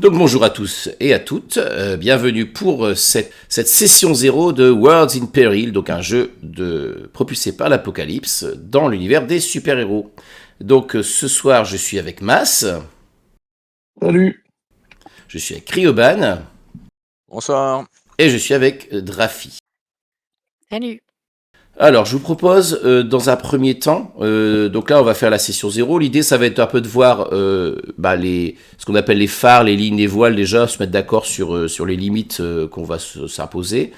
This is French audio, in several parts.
Donc bonjour à tous et à toutes, bienvenue pour cette session 0 de Worlds in Peril, donc un jeu propulsé par l'Apocalypse dans l'univers des super-héros. Donc ce soir je suis avec Mas, Salut. je suis avec Ryoban Bonsoir. et je suis avec Drafi. Salut. Alors, je vous propose, dans un premier temps, donc là, on va faire la session 0. L'idée, ça va être un peu de voir ce qu'on appelle les phares, les lignes, les voiles, déjà, se mettre d'accord sur les limites qu'on va s'imposer.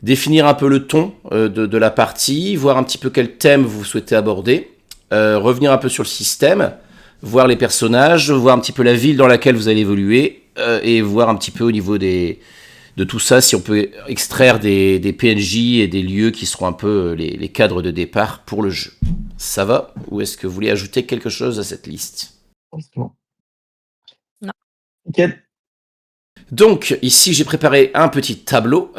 Définir un peu le ton de la partie, voir un petit peu quel thème vous souhaitez aborder, revenir un peu sur le système, voir les personnages, voir un petit peu la ville dans laquelle vous allez évoluer, et voir un petit peu au niveau de tout ça, si on peut extraire des PNJ et des lieux qui seront un peu les cadres de départ pour le jeu. Ça va? Ou est-ce que vous voulez ajouter quelque chose à cette liste? C'est bon. Non. Nickel. Donc, ici, j'ai préparé un petit tableau,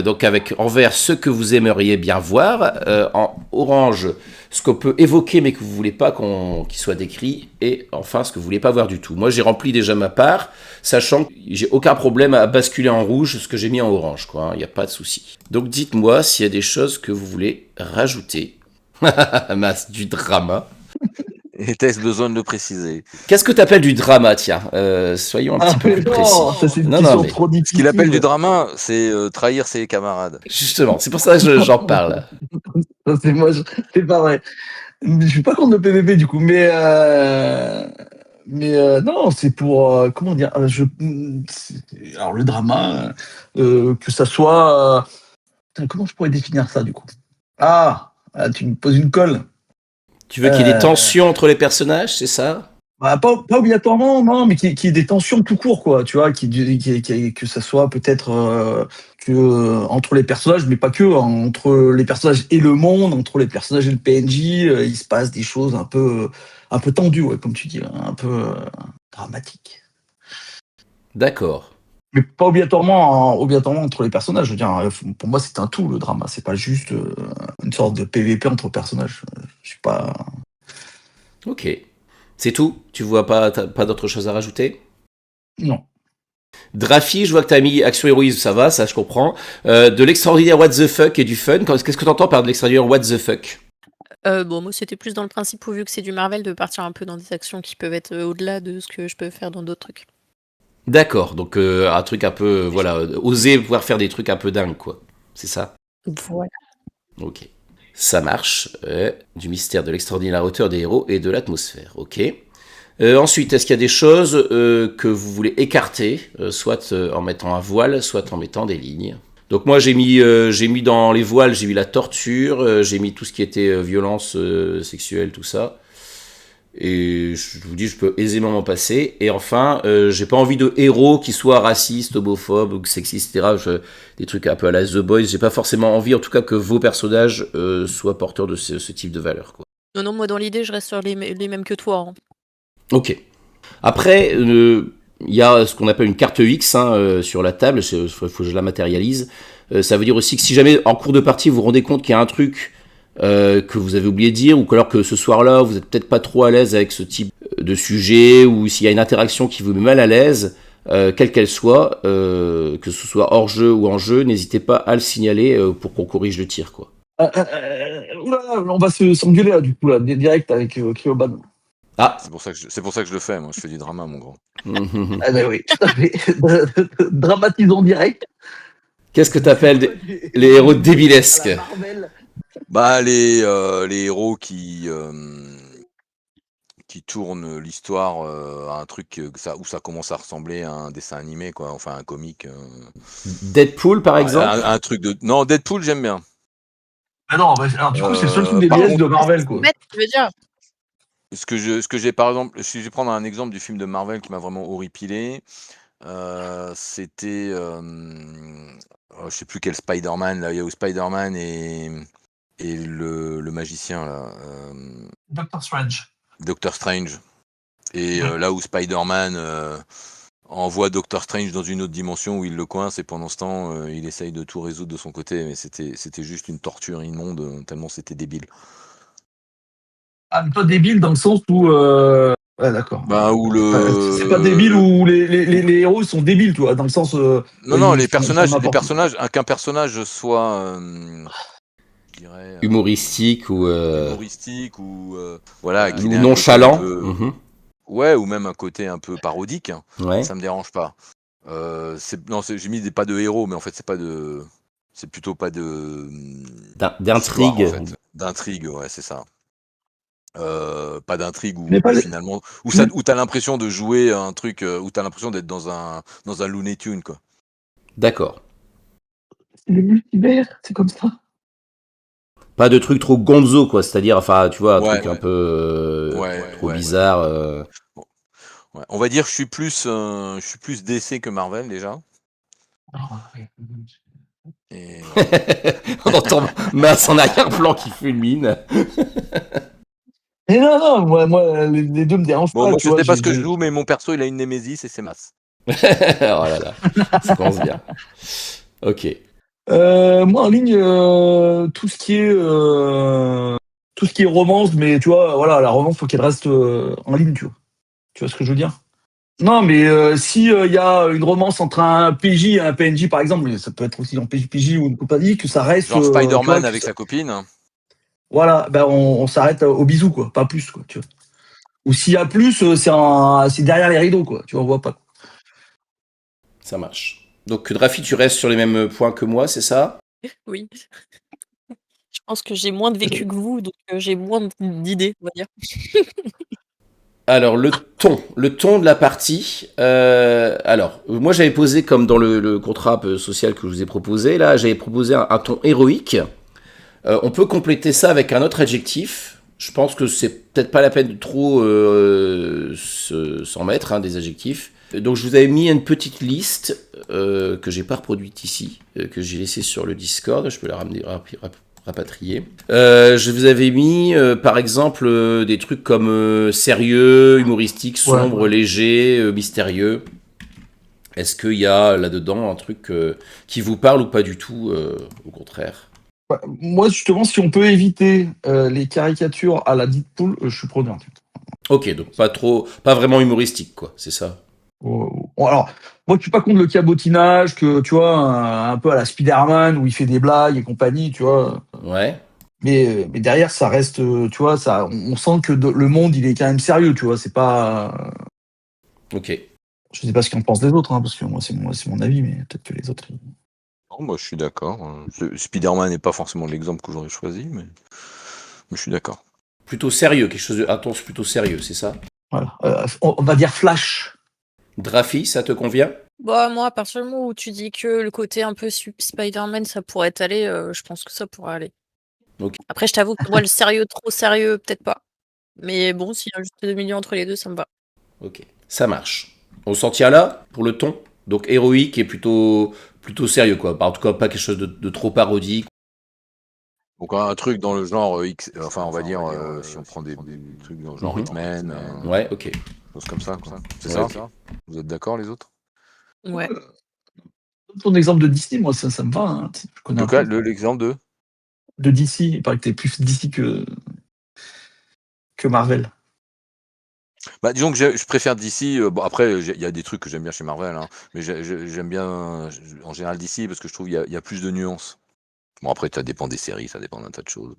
donc avec en vert ce que vous aimeriez bien voir, en orange ce qu'on peut évoquer mais que vous voulez pas qu'il soit décrit, et enfin ce que vous voulez pas voir du tout. Moi, j'ai rempli déjà ma part, sachant que j'ai aucun problème à basculer en rouge ce que j'ai mis en orange, quoi. Il n'y a pas de souci. Donc, dites-moi s'il y a des choses que vous voulez rajouter. Masse du drama. Était-ce besoin de le préciser? Qu'est-ce que t'appelles du drama, tiens? Soyons un petit peu plus précis. Ça c'est une Non, question mais trop Ce difficile. qu'il appelle du drama, c'est trahir ses camarades. justement, c'est pour ça que j'en parle. Ça, c'est pas vrai. Je suis pas contre le PVP du coup, mais non, c'est pour comment dire. Alors le drama, que ça soit. Putain, comment je pourrais définir ça du coup? Tu me poses une colle. Tu veux qu'il y ait des tensions entre les personnages, c'est ça? Bah, pas obligatoirement, non, mais qu'il y ait des tensions tout court, quoi, tu vois, que ça soit peut-être entre les personnages, mais pas que, hein, entre les personnages et le monde, entre les personnages et le PNJ, il se passe des choses un peu tendues, ouais, comme tu dis, un peu dramatiques. D'accord. Mais pas obligatoirement entre les personnages, je veux dire, pour moi c'est un tout, le drama, c'est pas juste une sorte de PVP entre personnages. Je suis pas... Ok. C'est tout? Tu vois t'as pas d'autre chose à rajouter? Non. Drafi, je vois que t'as mis action héroïsme, ça va, ça je comprends. De l'extraordinaire what the fuck et du fun. Qu'est-ce que t'entends par de l'extraordinaire what the fuck? Bon, moi, c'était plus dans le principe, vu que c'est du Marvel, de partir un peu dans des actions qui peuvent être au-delà de ce que je peux faire dans d'autres trucs. D'accord, donc un truc un peu, voilà, oser pouvoir faire des trucs un peu dingues, quoi. C'est ça? Voilà. Ok. Ça marche. Du mystère, de l'extraordinaire à la hauteur des héros et de l'atmosphère. Ok. Ensuite, est-ce qu'il y a des choses que vous voulez écarter, soit en mettant un voile, soit en mettant des lignes? Donc moi, j'ai mis dans les voiles, j'ai mis la torture, j'ai mis tout ce qui était violence sexuelle, tout ça. Et je vous dis, je peux aisément m'en passer. Et enfin, j'ai pas envie de héros qui soient racistes, homophobes ou sexistes, etc. Des trucs un peu à la The Boys. J'ai pas forcément envie, en tout cas, que vos personnages soient porteurs de ce type de valeurs, quoi. Non, moi, dans l'idée, je reste sur les mêmes que toi. Hein. Ok. Après, il y a ce qu'on appelle une carte X sur la table. Il faut que je la matérialise. Ça veut dire aussi que si jamais, en cours de partie, vous vous rendez compte qu'il y a un truc que vous avez oublié de dire, ou alors que ce soir-là, vous êtes peut-être pas trop à l'aise avec ce type de sujet, ou s'il y a une interaction qui vous met mal à l'aise, quelle qu'elle soit, que ce soit hors jeu ou en jeu, n'hésitez pas à le signaler pour qu'on corrige le tir, quoi. Oula, on va s'engueuler là, du coup, là, direct avec Kyoban. Ah. C'est pour ça que je le fais, moi. Je fais du drama, mon grand. Ah ben oui, tout à fait. Dramatisons direct. Qu'est-ce que t'appelles les héros débilesques? Bah, les héros qui tournent l'histoire à un truc où ça commence à ressembler à un dessin animé, quoi. Enfin, un comique. Deadpool, par exemple? Un truc de... Non, Deadpool, j'aime bien. Ah non, alors du coup, c'est le seul truc débilesque de Marvel, quoi. Tu veux dire Ce que j'ai, par exemple, si je vais prendre un exemple du film de Marvel qui m'a vraiment horripilé, c'était, je sais plus quel Spider-Man, là, il y a où Spider-Man et le magicien, là. Doctor Strange. Doctor Strange. Et là où Spider-Man envoie Doctor Strange dans une autre dimension où il le coince, et pendant ce temps, il essaye de tout résoudre de son côté, mais c'était juste une torture immonde, tellement c'était débile. Ah, mais toi, débile dans le sens où Ouais, d'accord. Ben, ou C'est pas débile où les héros sont débiles, tu vois, dans le sens. Non, Ils font n'importe quoi. qu'un personnage soit, je dirais, Humoristique ou humoristique ou voilà, qu'il ait ou un côté un nonchalant. peu, Mhm. ouais, ou même un côté un peu parodique, hein, Ouais. ça me dérange pas. Non, j'ai mis pas de héros, mais en fait, c'est plutôt pas d'histoire en D'intrigue. fait, d'intrigue, ouais, c'est ça. Pas d'intrigue Mais où pas les. finalement Mais où t'as l'impression de jouer un truc, où t'as l'impression d'être dans un Looney Tunes, quoi. D'accord. le multivers, c'est comme ça. Pas de truc trop gonzo, quoi. C'est-à-dire, enfin, tu vois, un Ouais, truc un peu trop ouais. bizarre. Bon, ouais. On va dire je suis plus DC que Marvel déjà. Et voilà. On entend Mass en arrière-plan qui fulmine. Mais non, non, moi les deux me dérangent Bon, pas, moi tu je vois. sais pas ce que je joue, mais mon perso il a une némésis et c'est Mass. Oh là là, ça commence bien. Ok. Moi en ligne, tout ce qui est romance, mais tu vois, voilà, la romance faut qu'elle reste en ligne, tu vois. Tu vois ce que je veux dire? Non, mais si il y a une romance entre un PJ et un PNJ par exemple, mais ça peut être aussi en PJ ou une compagnie, que ça reste, Genre tu vois, Spider-Man que avec ça, sa copine. voilà, ben on s'arrête au bisou quoi, pas plus quoi, tu vois. Ou s'il y a plus, c'est derrière les rideaux quoi, tu vois, on voit pas. Ça marche. Donc, Drafi, tu restes sur les mêmes points que moi, c'est ça? Oui. Je pense que j'ai moins de vécu que vous, donc j'ai moins d'idées, on va dire. Alors, le ton de la partie. Alors, moi, j'avais posé, comme dans le contrat un peu social que je vous ai proposé, là, j'avais proposé un ton héroïque. On peut compléter ça avec un autre adjectif. Je pense que c'est peut-être pas la peine de trop s'en mettre, hein, des adjectifs. Donc je vous avais mis une petite liste que j'ai pas reproduite ici, que j'ai laissée sur le Discord. Je peux la ramener rapatrier. Je vous avais mis par exemple des trucs comme sérieux, humoristique, Ouais. sombre, léger, mystérieux. Est-ce qu'il y a là-dedans un truc qui vous parle ou pas du tout, au contraire? Ouais, moi justement, si on peut éviter les caricatures à la Deadpool, je suis preneur. Ok, donc pas vraiment humoristique, quoi, c'est ça. Bon, alors, moi, je suis pas contre le cabotinage, que tu vois, un peu à la Spider-Man où il fait des blagues et compagnie, tu vois. Ouais, Mais derrière, ça reste, tu vois, ça, on sent que le monde, il est quand même sérieux, tu vois. C'est pas, ok. je sais pas ce qu'en pensent les autres, hein, parce que moi, c'est mon avis, mais peut-être que les autres. Non, moi je suis d'accord. Spider-Man n'est pas forcément l'exemple que j'aurais choisi, mais je suis d'accord. Plutôt sérieux, quelque chose de intense, plutôt sérieux, c'est ça. Voilà. On va dire Flash. Drafi, ça te convient? Bah, moi, à partir du moment où tu dis que le côté un peu Spider-Man, ça pourrait aller, je pense que ça pourrait aller. Ok. Après, je t'avoue que moi, le sérieux, trop sérieux, peut-être pas. Mais bon, s'il y a un juste milieu entre les deux, ça me va. Ok, ça marche. On s'en tient là pour le ton. Donc héroïque et plutôt sérieux, quoi. En tout cas, pas quelque chose de trop parodique. Donc un truc dans le genre enfin on va dire si on prend des trucs dans le genre Mhm. Hitman, Ouais, ok. choses comme ça, quoi. C'est Ouais, ça? ok. Vous êtes d'accord les autres? Ouais. Ton exemple de Disney, moi, ça me va. Hein. Je connais De un quoi? peu. L'exemple de? De DC, il paraît que t'es plus DC que Marvel. Bah, disons que je préfère DC. Bon, après, il y a des trucs que j'aime bien chez Marvel, hein, mais j'aime bien en général DC parce que je trouve il y a plus de nuances. Bon, après, ça dépend des séries, ça dépend d'un tas de choses.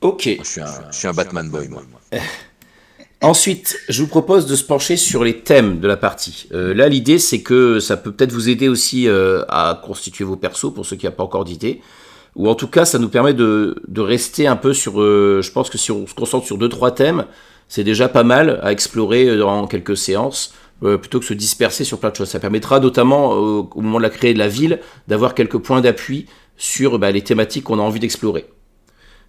Ok. Moi, je suis un Batman boy, moi. Ensuite, je vous propose de se pencher sur les thèmes de la partie. Là, l'idée, c'est que ça peut peut-être vous aider aussi à constituer vos persos, pour ceux qui n'ont pas encore d'idée. Ou en tout cas, ça nous permet de rester un peu sur... je pense que si on se concentre sur 2-3 thèmes, c'est déjà pas mal à explorer dans quelques séances, plutôt que se disperser sur plein de choses. Ça permettra notamment, au moment de la créer de la ville, d'avoir quelques points d'appui sur les thématiques qu'on a envie d'explorer.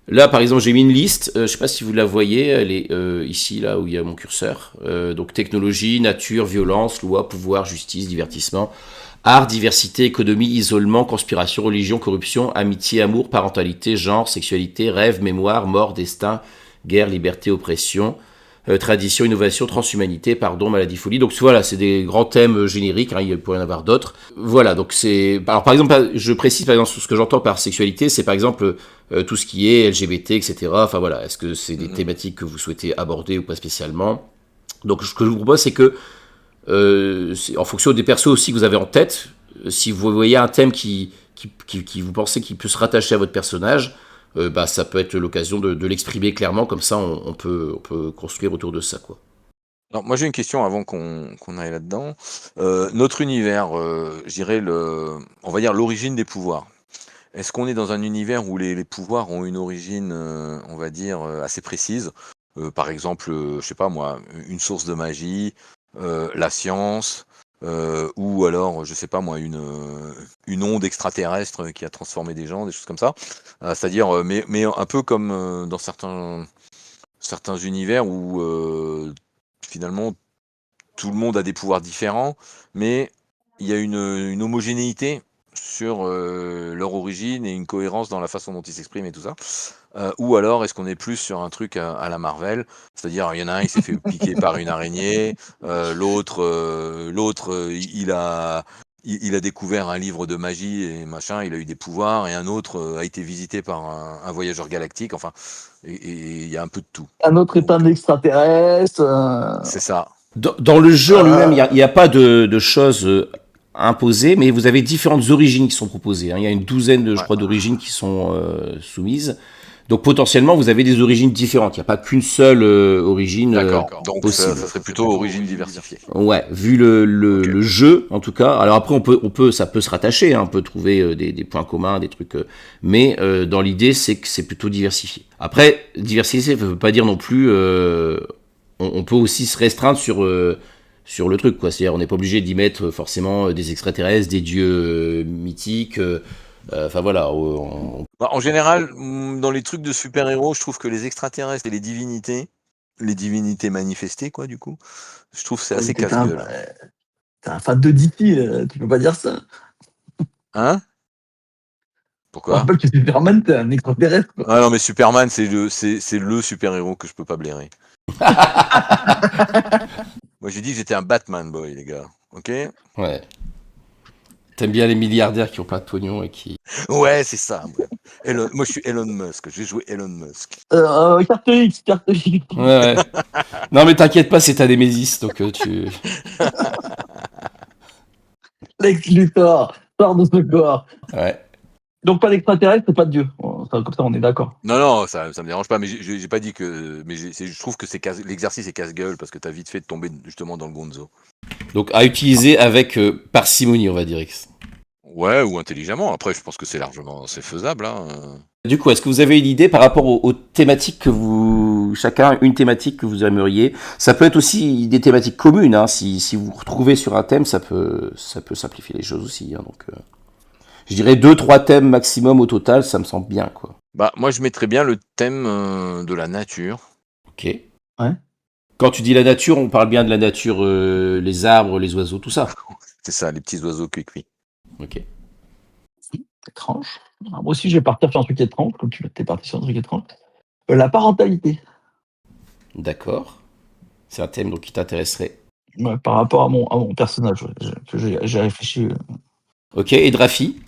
Là, par exemple, j'ai mis une liste, je ne sais pas si vous la voyez, elle est ici, là où il y a mon curseur. Donc technologie, nature, violence, loi, pouvoir, justice, divertissement, art, diversité, économie, isolement, conspiration, religion, corruption, amitié, amour, parentalité, genre, sexualité, rêve, mémoire, mort, destin, guerre, liberté, oppression, tradition, innovation, transhumanité, pardon, maladie, folie. Donc voilà, c'est des grands thèmes génériques, hein, il pourrait y en avoir d'autres. Voilà, donc c'est... Alors par exemple, je précise par exemple ce que j'entends par sexualité, c'est par exemple tout ce qui est LGBT, etc. Enfin voilà, est-ce que c'est des thématiques que vous souhaitez aborder ou pas spécialement? Donc ce que je vous propose, c'est que, c'est en fonction des persos aussi que vous avez en tête, si vous voyez un thème qui vous pensez qu'il peut se rattacher à votre personnage, bah, ça peut être l'occasion de l'exprimer clairement, comme ça on peut construire autour de ça, quoi. Alors, moi j'ai une question avant qu'on aille là-dedans. Notre univers, je dirais on va dire l'origine des pouvoirs. Est-ce qu'on est dans un univers où les pouvoirs ont une origine, on va dire, assez précise? Par exemple, je sais pas moi, une source de magie, la science, ou alors, je sais pas moi, une onde extraterrestre qui a transformé des gens, des choses comme ça. C'est-à-dire, mais un peu comme dans certains univers où finalement tout le monde a des pouvoirs différents, mais il y a une homogénéité sur leur origine et une cohérence dans la façon dont ils s'expriment et tout ça. Ou alors est-ce qu'on est plus sur un truc à la Marvel, c'est-à-dire il y en a un il s'est fait piquer par une araignée, l'autre il a découvert un livre de magie et machin, il a eu des pouvoirs, et un autre a été visité par un voyageur galactique, enfin, et il y a un peu de tout. Un autre est un extraterrestre. C'est ça. Dans le jeu en lui-même, il n'y a pas de choses imposées, mais vous avez différentes origines qui sont proposées, hein. Il y a une douzaine, je crois, d'origines qui sont soumises. Donc potentiellement, vous avez des origines différentes. Il n'y a pas qu'une seule origine D'accord. Donc possible. ça serait plutôt origine diversifiée. Ouais, vu le jeu en tout cas. Alors après, ça peut se rattacher, hein, on peut trouver des points communs, des trucs. Mais dans l'idée, c'est que c'est plutôt diversifié. Après, diversifié, ça veut pas dire non plus. On peut aussi se restreindre sur le truc, quoi. C'est-à-dire, on n'est pas obligé d'y mettre forcément des extraterrestres, des dieux mythiques. Enfin voilà. En général, dans les trucs de super-héros, je trouve que les extraterrestres et les divinités manifestées, quoi, du coup, je trouve que c'est assez casse-gueule. T'es un fan de DC, tu peux pas dire ça. Hein? Je Pourquoi? rappelle que Superman, t'es un extraterrestre, quoi. Ah non, mais Superman, c'est le super-héros que je peux pas blairer. Moi, j'ai dit que j'étais un Batman boy, les gars. Ok? Ouais. T'aimes bien les milliardaires qui ont plein de pognon et qui... Ouais, c'est ça. Moi, je suis Elon Musk. Je vais jouer Elon Musk. Carte X. Ouais. Non, mais t'inquiète pas, c'est ta Némésis, donc tu... Lex Luthor, sort de ce corps. Ouais. Donc pas d'extraterrestre, pas de dieu. Comme ça, on est d'accord. Non, ça me dérange pas, mais j'ai pas dit que... Mais je trouve que l'exercice est casse-gueule, parce que t'as vite fait de tomber justement dans le gonzo. Donc à utiliser avec parcimonie, on va dire. Ouais, ou intelligemment. Après, je pense que c'est faisable, hein. Du coup, est-ce que vous avez une idée par rapport aux thématiques chacun une thématique que vous aimeriez? Ça peut être aussi des thématiques communes, hein. Si vous vous retrouvez sur un thème, ça peut simplifier les choses aussi, hein. Donc, je dirais 2-3 thèmes maximum au total, ça me semble bien, quoi. Bah, moi, je mettrais bien le thème de la nature. Ok. Ouais. Quand tu dis la nature, on parle bien de la nature, les arbres, les oiseaux, tout ça. C'est ça, les petits oiseaux cuits. Ok. Étrange. Moi aussi, je vais partir sur un truc étrange, comme tu es parti sur un truc étrange. La parentalité. D'accord. C'est un thème donc qui t'intéresserait. Ouais, par rapport à mon personnage, que j'ai réfléchi. Ok, et Drafi?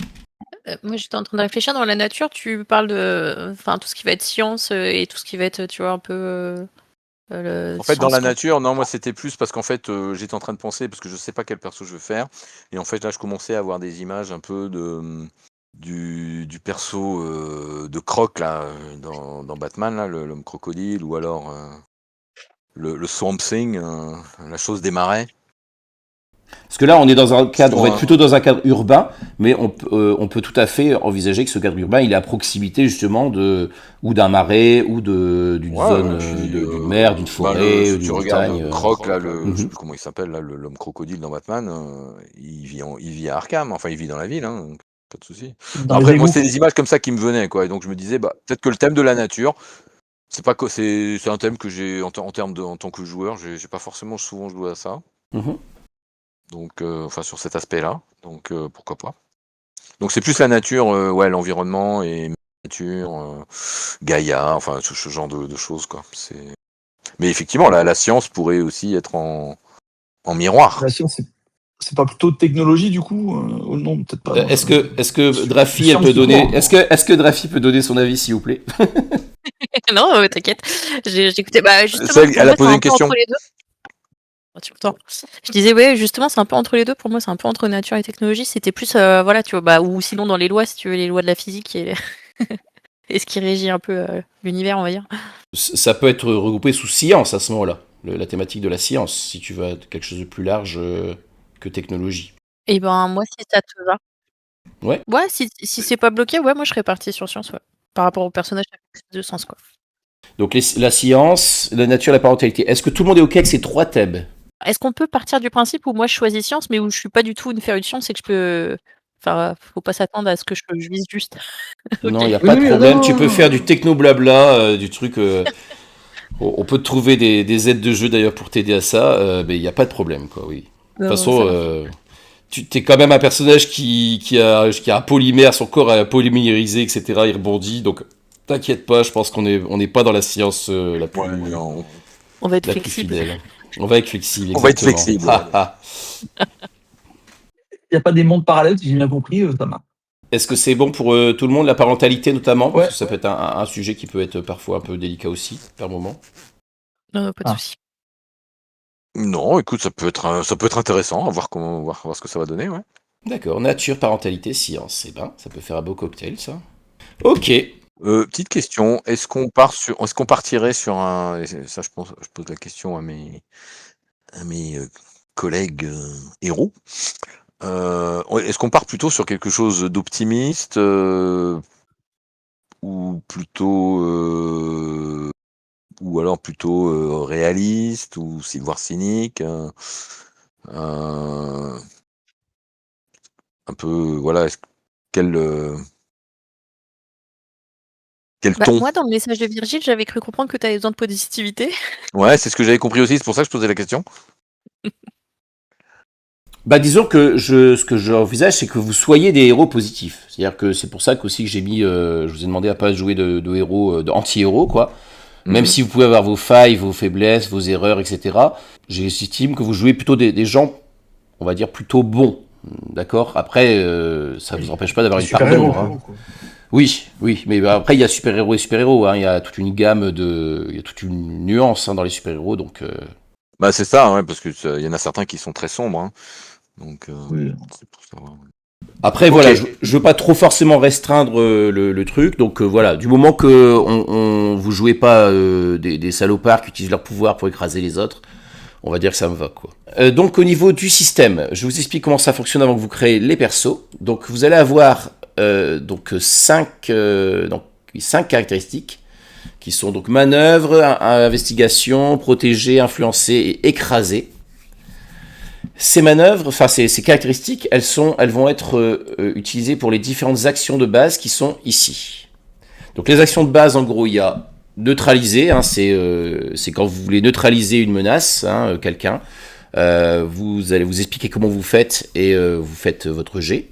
Moi, j'étais en train de réfléchir. Dans la nature, tu parles de, enfin, tout ce qui va être science et tout ce qui va être, tu vois, un peu. En fait, dans la nature, non, moi c'était plus parce qu'en fait, j'étais en train de penser, parce que je sais pas quel perso je veux faire, et en fait là, je commençais à avoir des images un peu du perso de Croc là, dans Batman, là, l'homme crocodile, ou alors le Swamp Thing, la chose des marais. Parce que là, on est dans un cadre, on va être plutôt dans un cadre urbain, mais on peut tout à fait envisager que ce cadre urbain, il est à proximité justement ou d'un marais ou d'une zone, d'une mer, d'une forêt, d'une montagne. Croc là, je sais plus comment il s'appelle là, l'homme crocodile dans Batman, il vit à Arkham, enfin il vit dans la ville, hein, donc pas de souci. Après, moi, c'est des images comme ça qui me venaient, quoi, et donc je me disais, bah peut-être que le thème de la nature, c'est un thème que j'ai en tant que joueur, j'ai pas forcément souvent joué à ça. Donc, enfin, sur cet aspect-là, donc pourquoi pas. Donc c'est plus la nature, ouais, l'environnement et la nature, Gaïa, enfin ce genre de choses, quoi. Mais effectivement, la science pourrait aussi être en miroir. La science, c'est pas plutôt technologie du coup non, peut-être pas. Est-ce que Drafi elle science peut tout donner, court. est-ce que Drafi peut donner son avis, s'il vous plaît? Non, t'inquiète. J'écoutais. Bah, justement, Celle, pour elle moi, a c'est posé un une peu question. entre les deux. Oh, tu m'entends. Je disais, ouais, justement, c'est un peu entre les deux. Pour moi, c'est un peu entre nature et technologie. C'était plus, voilà, tu vois, bah, ou sinon dans les lois, si tu veux, les lois de la physique et, et ce qui régit un peu l'univers, on va dire. Ça peut être regroupé sous science à ce moment-là, la thématique de la science, si tu veux quelque chose de plus large que technologie. Et ben, moi, si ça te va. Ouais. Ouais, si c'est pas bloqué, ouais, moi, je serais partie sur science, ouais. Par rapport au personnage, ça fait plus de sens, quoi. Donc la science, la nature, la parentalité. Est-ce que tout le monde est OK avec ces 3 thèmes? Est-ce qu'on peut partir du principe où moi, je choisis science, mais où je suis pas du tout une férue de science et que je peux. Enfin, faut pas s'attendre à ce que je vise juste. Ok. Non, il n'y a Oui, pas de oui, problème. non, Tu peux non, faire du techno-blabla, du truc. On peut te trouver des aides de jeu d'ailleurs pour t'aider à ça, mais il n'y a pas de problème, quoi, oui. De toute Non, façon, ça va. tu es quand même un personnage qui a un polymère, son corps a polymérisé, etc. Il rebondit, donc t'inquiète pas, je pense on n'est pas dans la science la plus, On va être la plus flexible. fidèle. On va être flexible, On va être exactement. flexible. Ah, ah. il n'y a pas des mondes parallèles, si j'ai bien compris, ça marche. Est-ce que c'est bon pour tout le monde, la parentalité notamment? Parce Ouais. que ça peut être un sujet qui peut être parfois un peu délicat aussi, par moment. Non, pas de Ah. souci. Non, écoute, ça peut être intéressant, à voir voir ce que ça va donner, ouais. D'accord, nature, parentalité, science. Eh ben, ça peut faire un beau cocktail, ça. Ok. Petite question, est-ce qu'on partirait sur un, et ça je pose la question à mes collègues héros. Est-ce qu'on part plutôt sur quelque chose d'optimiste ou plutôt ou alors plutôt réaliste ou voire cynique un peu voilà quel Bah, ton? moi, dans le message de Virgile, j'avais cru comprendre que tu avais besoin de positivité. Ouais, c'est ce que j'avais compris aussi, c'est pour ça que je posais la question. Bah disons que ce que j'envisage, c'est que vous soyez des héros positifs. C'est-à-dire que c'est pour ça qu'aussi que j'ai mis, je vous ai demandé à pas jouer de héros, d'anti-héros, quoi. Même si vous pouvez avoir vos failles, vos faiblesses, vos erreurs, etc. J'estime que vous jouez plutôt des gens, on va dire, plutôt bons. D'accord. Après, ça vous empêche pas d'avoir une part Super-héros, d'ombre. Hein. quoi. Oui, mais après il y a super-héros et super-héros. Hein. Il y a toute une gamme il y a toute une nuance dans les super-héros, donc. Bah c'est ça, ouais, parce que il y en a certains qui sont très sombres, hein. Donc Oui. c'est pour savoir. Après, voilà, je veux pas trop forcément restreindre le truc, donc voilà, du moment que vous jouez pas des salopards qui utilisent leur pouvoir pour écraser les autres, on va dire que ça me va, quoi. Donc au niveau du système, je vous explique comment ça fonctionne avant que vous créez les persos. Donc vous allez avoir donc 5 caractéristiques qui sont donc manœuvre, investigation, protéger, influencer et écraser. Ces manœuvres, enfin ces caractéristiques, elles vont être utilisées pour les différentes actions de base qui sont ici. Donc les actions de base, en gros, il y a neutraliser, hein, c'est quand vous voulez neutraliser une menace, hein, quelqu'un. Vous allez vous expliquer comment vous faites et vous faites votre jet.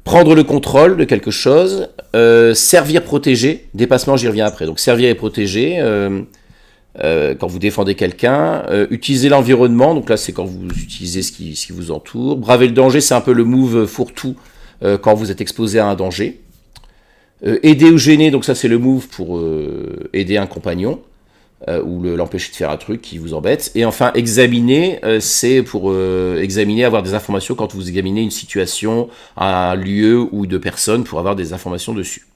Prendre le contrôle de quelque chose, servir, protéger, dépassement, j'y reviens après. Donc servir et protéger. Quand vous défendez quelqu'un, utiliser l'environnement, donc là c'est quand vous utilisez ce qui vous entoure, braver le danger, c'est un peu le move fourre-tout quand vous êtes exposé à un danger, aider ou gêner, donc ça c'est le move pour aider un compagnon, ou l'empêcher de faire un truc qui vous embête, et enfin examiner, c'est pour examiner, avoir des informations quand vous examinez une situation, un lieu ou de personnes pour avoir des informations dessus.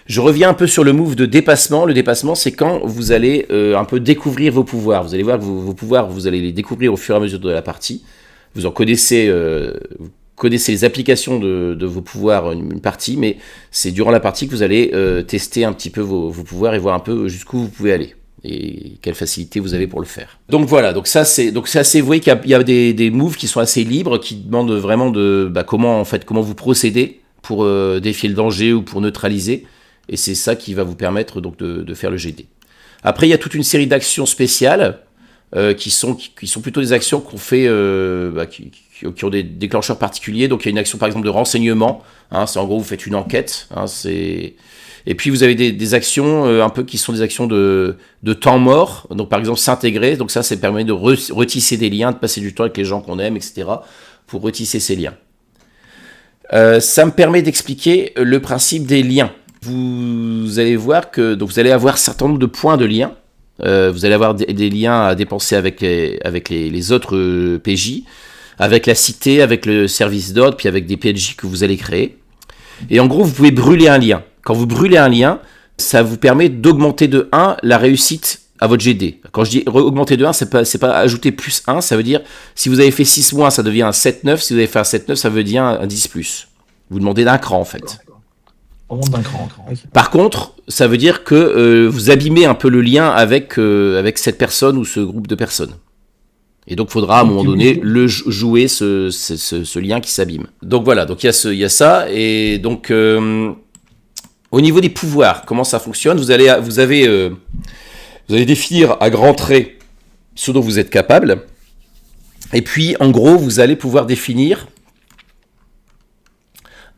Je reviens un peu sur le move de dépassement. Le dépassement, c'est quand vous allez un peu découvrir vos pouvoirs. Vous allez voir que vos pouvoirs, vous allez les découvrir au fur et à mesure de la partie. Vous en connaissez, vous connaissez les applications de vos pouvoirs une partie, mais c'est durant la partie que vous allez tester un petit peu vos pouvoirs et voir un peu jusqu'où vous pouvez aller et quelle facilité vous avez pour le faire. Donc voilà, donc c'est assez, vous voyez qu'il y a des moves qui sont assez libres, qui demandent vraiment de comment vous procédez pour défier le danger ou pour neutraliser. Et c'est ça qui va vous permettre donc de faire le GD. Après, il y a toute une série d'actions spéciales qui sont plutôt des actions qu'on fait, qui ont des déclencheurs particuliers. Donc il y a une action par exemple de renseignement, hein, c'est en gros vous faites une enquête, hein, et puis vous avez des actions un peu qui sont des actions de temps mort, donc par exemple s'intégrer, donc ça permet de retisser des liens, de passer du temps avec les gens qu'on aime, etc., pour retisser ces liens. Ça me permet d'expliquer le principe des liens. Vous allez voir que donc vous allez avoir un certain nombre de points de liens. Vous allez avoir des liens à dépenser avec les autres PJ, avec la cité, avec le service d'ordre, puis avec des PNJ que vous allez créer. Et en gros, vous pouvez brûler un lien. Quand vous brûlez un lien, ça vous permet d'augmenter de 1 la réussite à votre GD. Quand je dis augmenter de 1, c'est pas ajouter plus 1, ça veut dire si vous avez fait 6-, ça devient un 7-9, si vous avez fait un 7-9, ça veut dire un 10+. Vous demandez d'un cran en fait. On monte d'un cran. Okay. Par contre, ça veut dire que vous abîmez un peu le lien avec cette personne ou ce groupe de personnes. Et donc, il faudra à un moment donné jouer ce lien qui s'abîme. Donc voilà, donc il y a ça. Et donc, au niveau des pouvoirs, comment ça fonctionne ? Vous allez définir à grands traits ce dont vous êtes capable. Et puis, en gros, vous allez pouvoir définir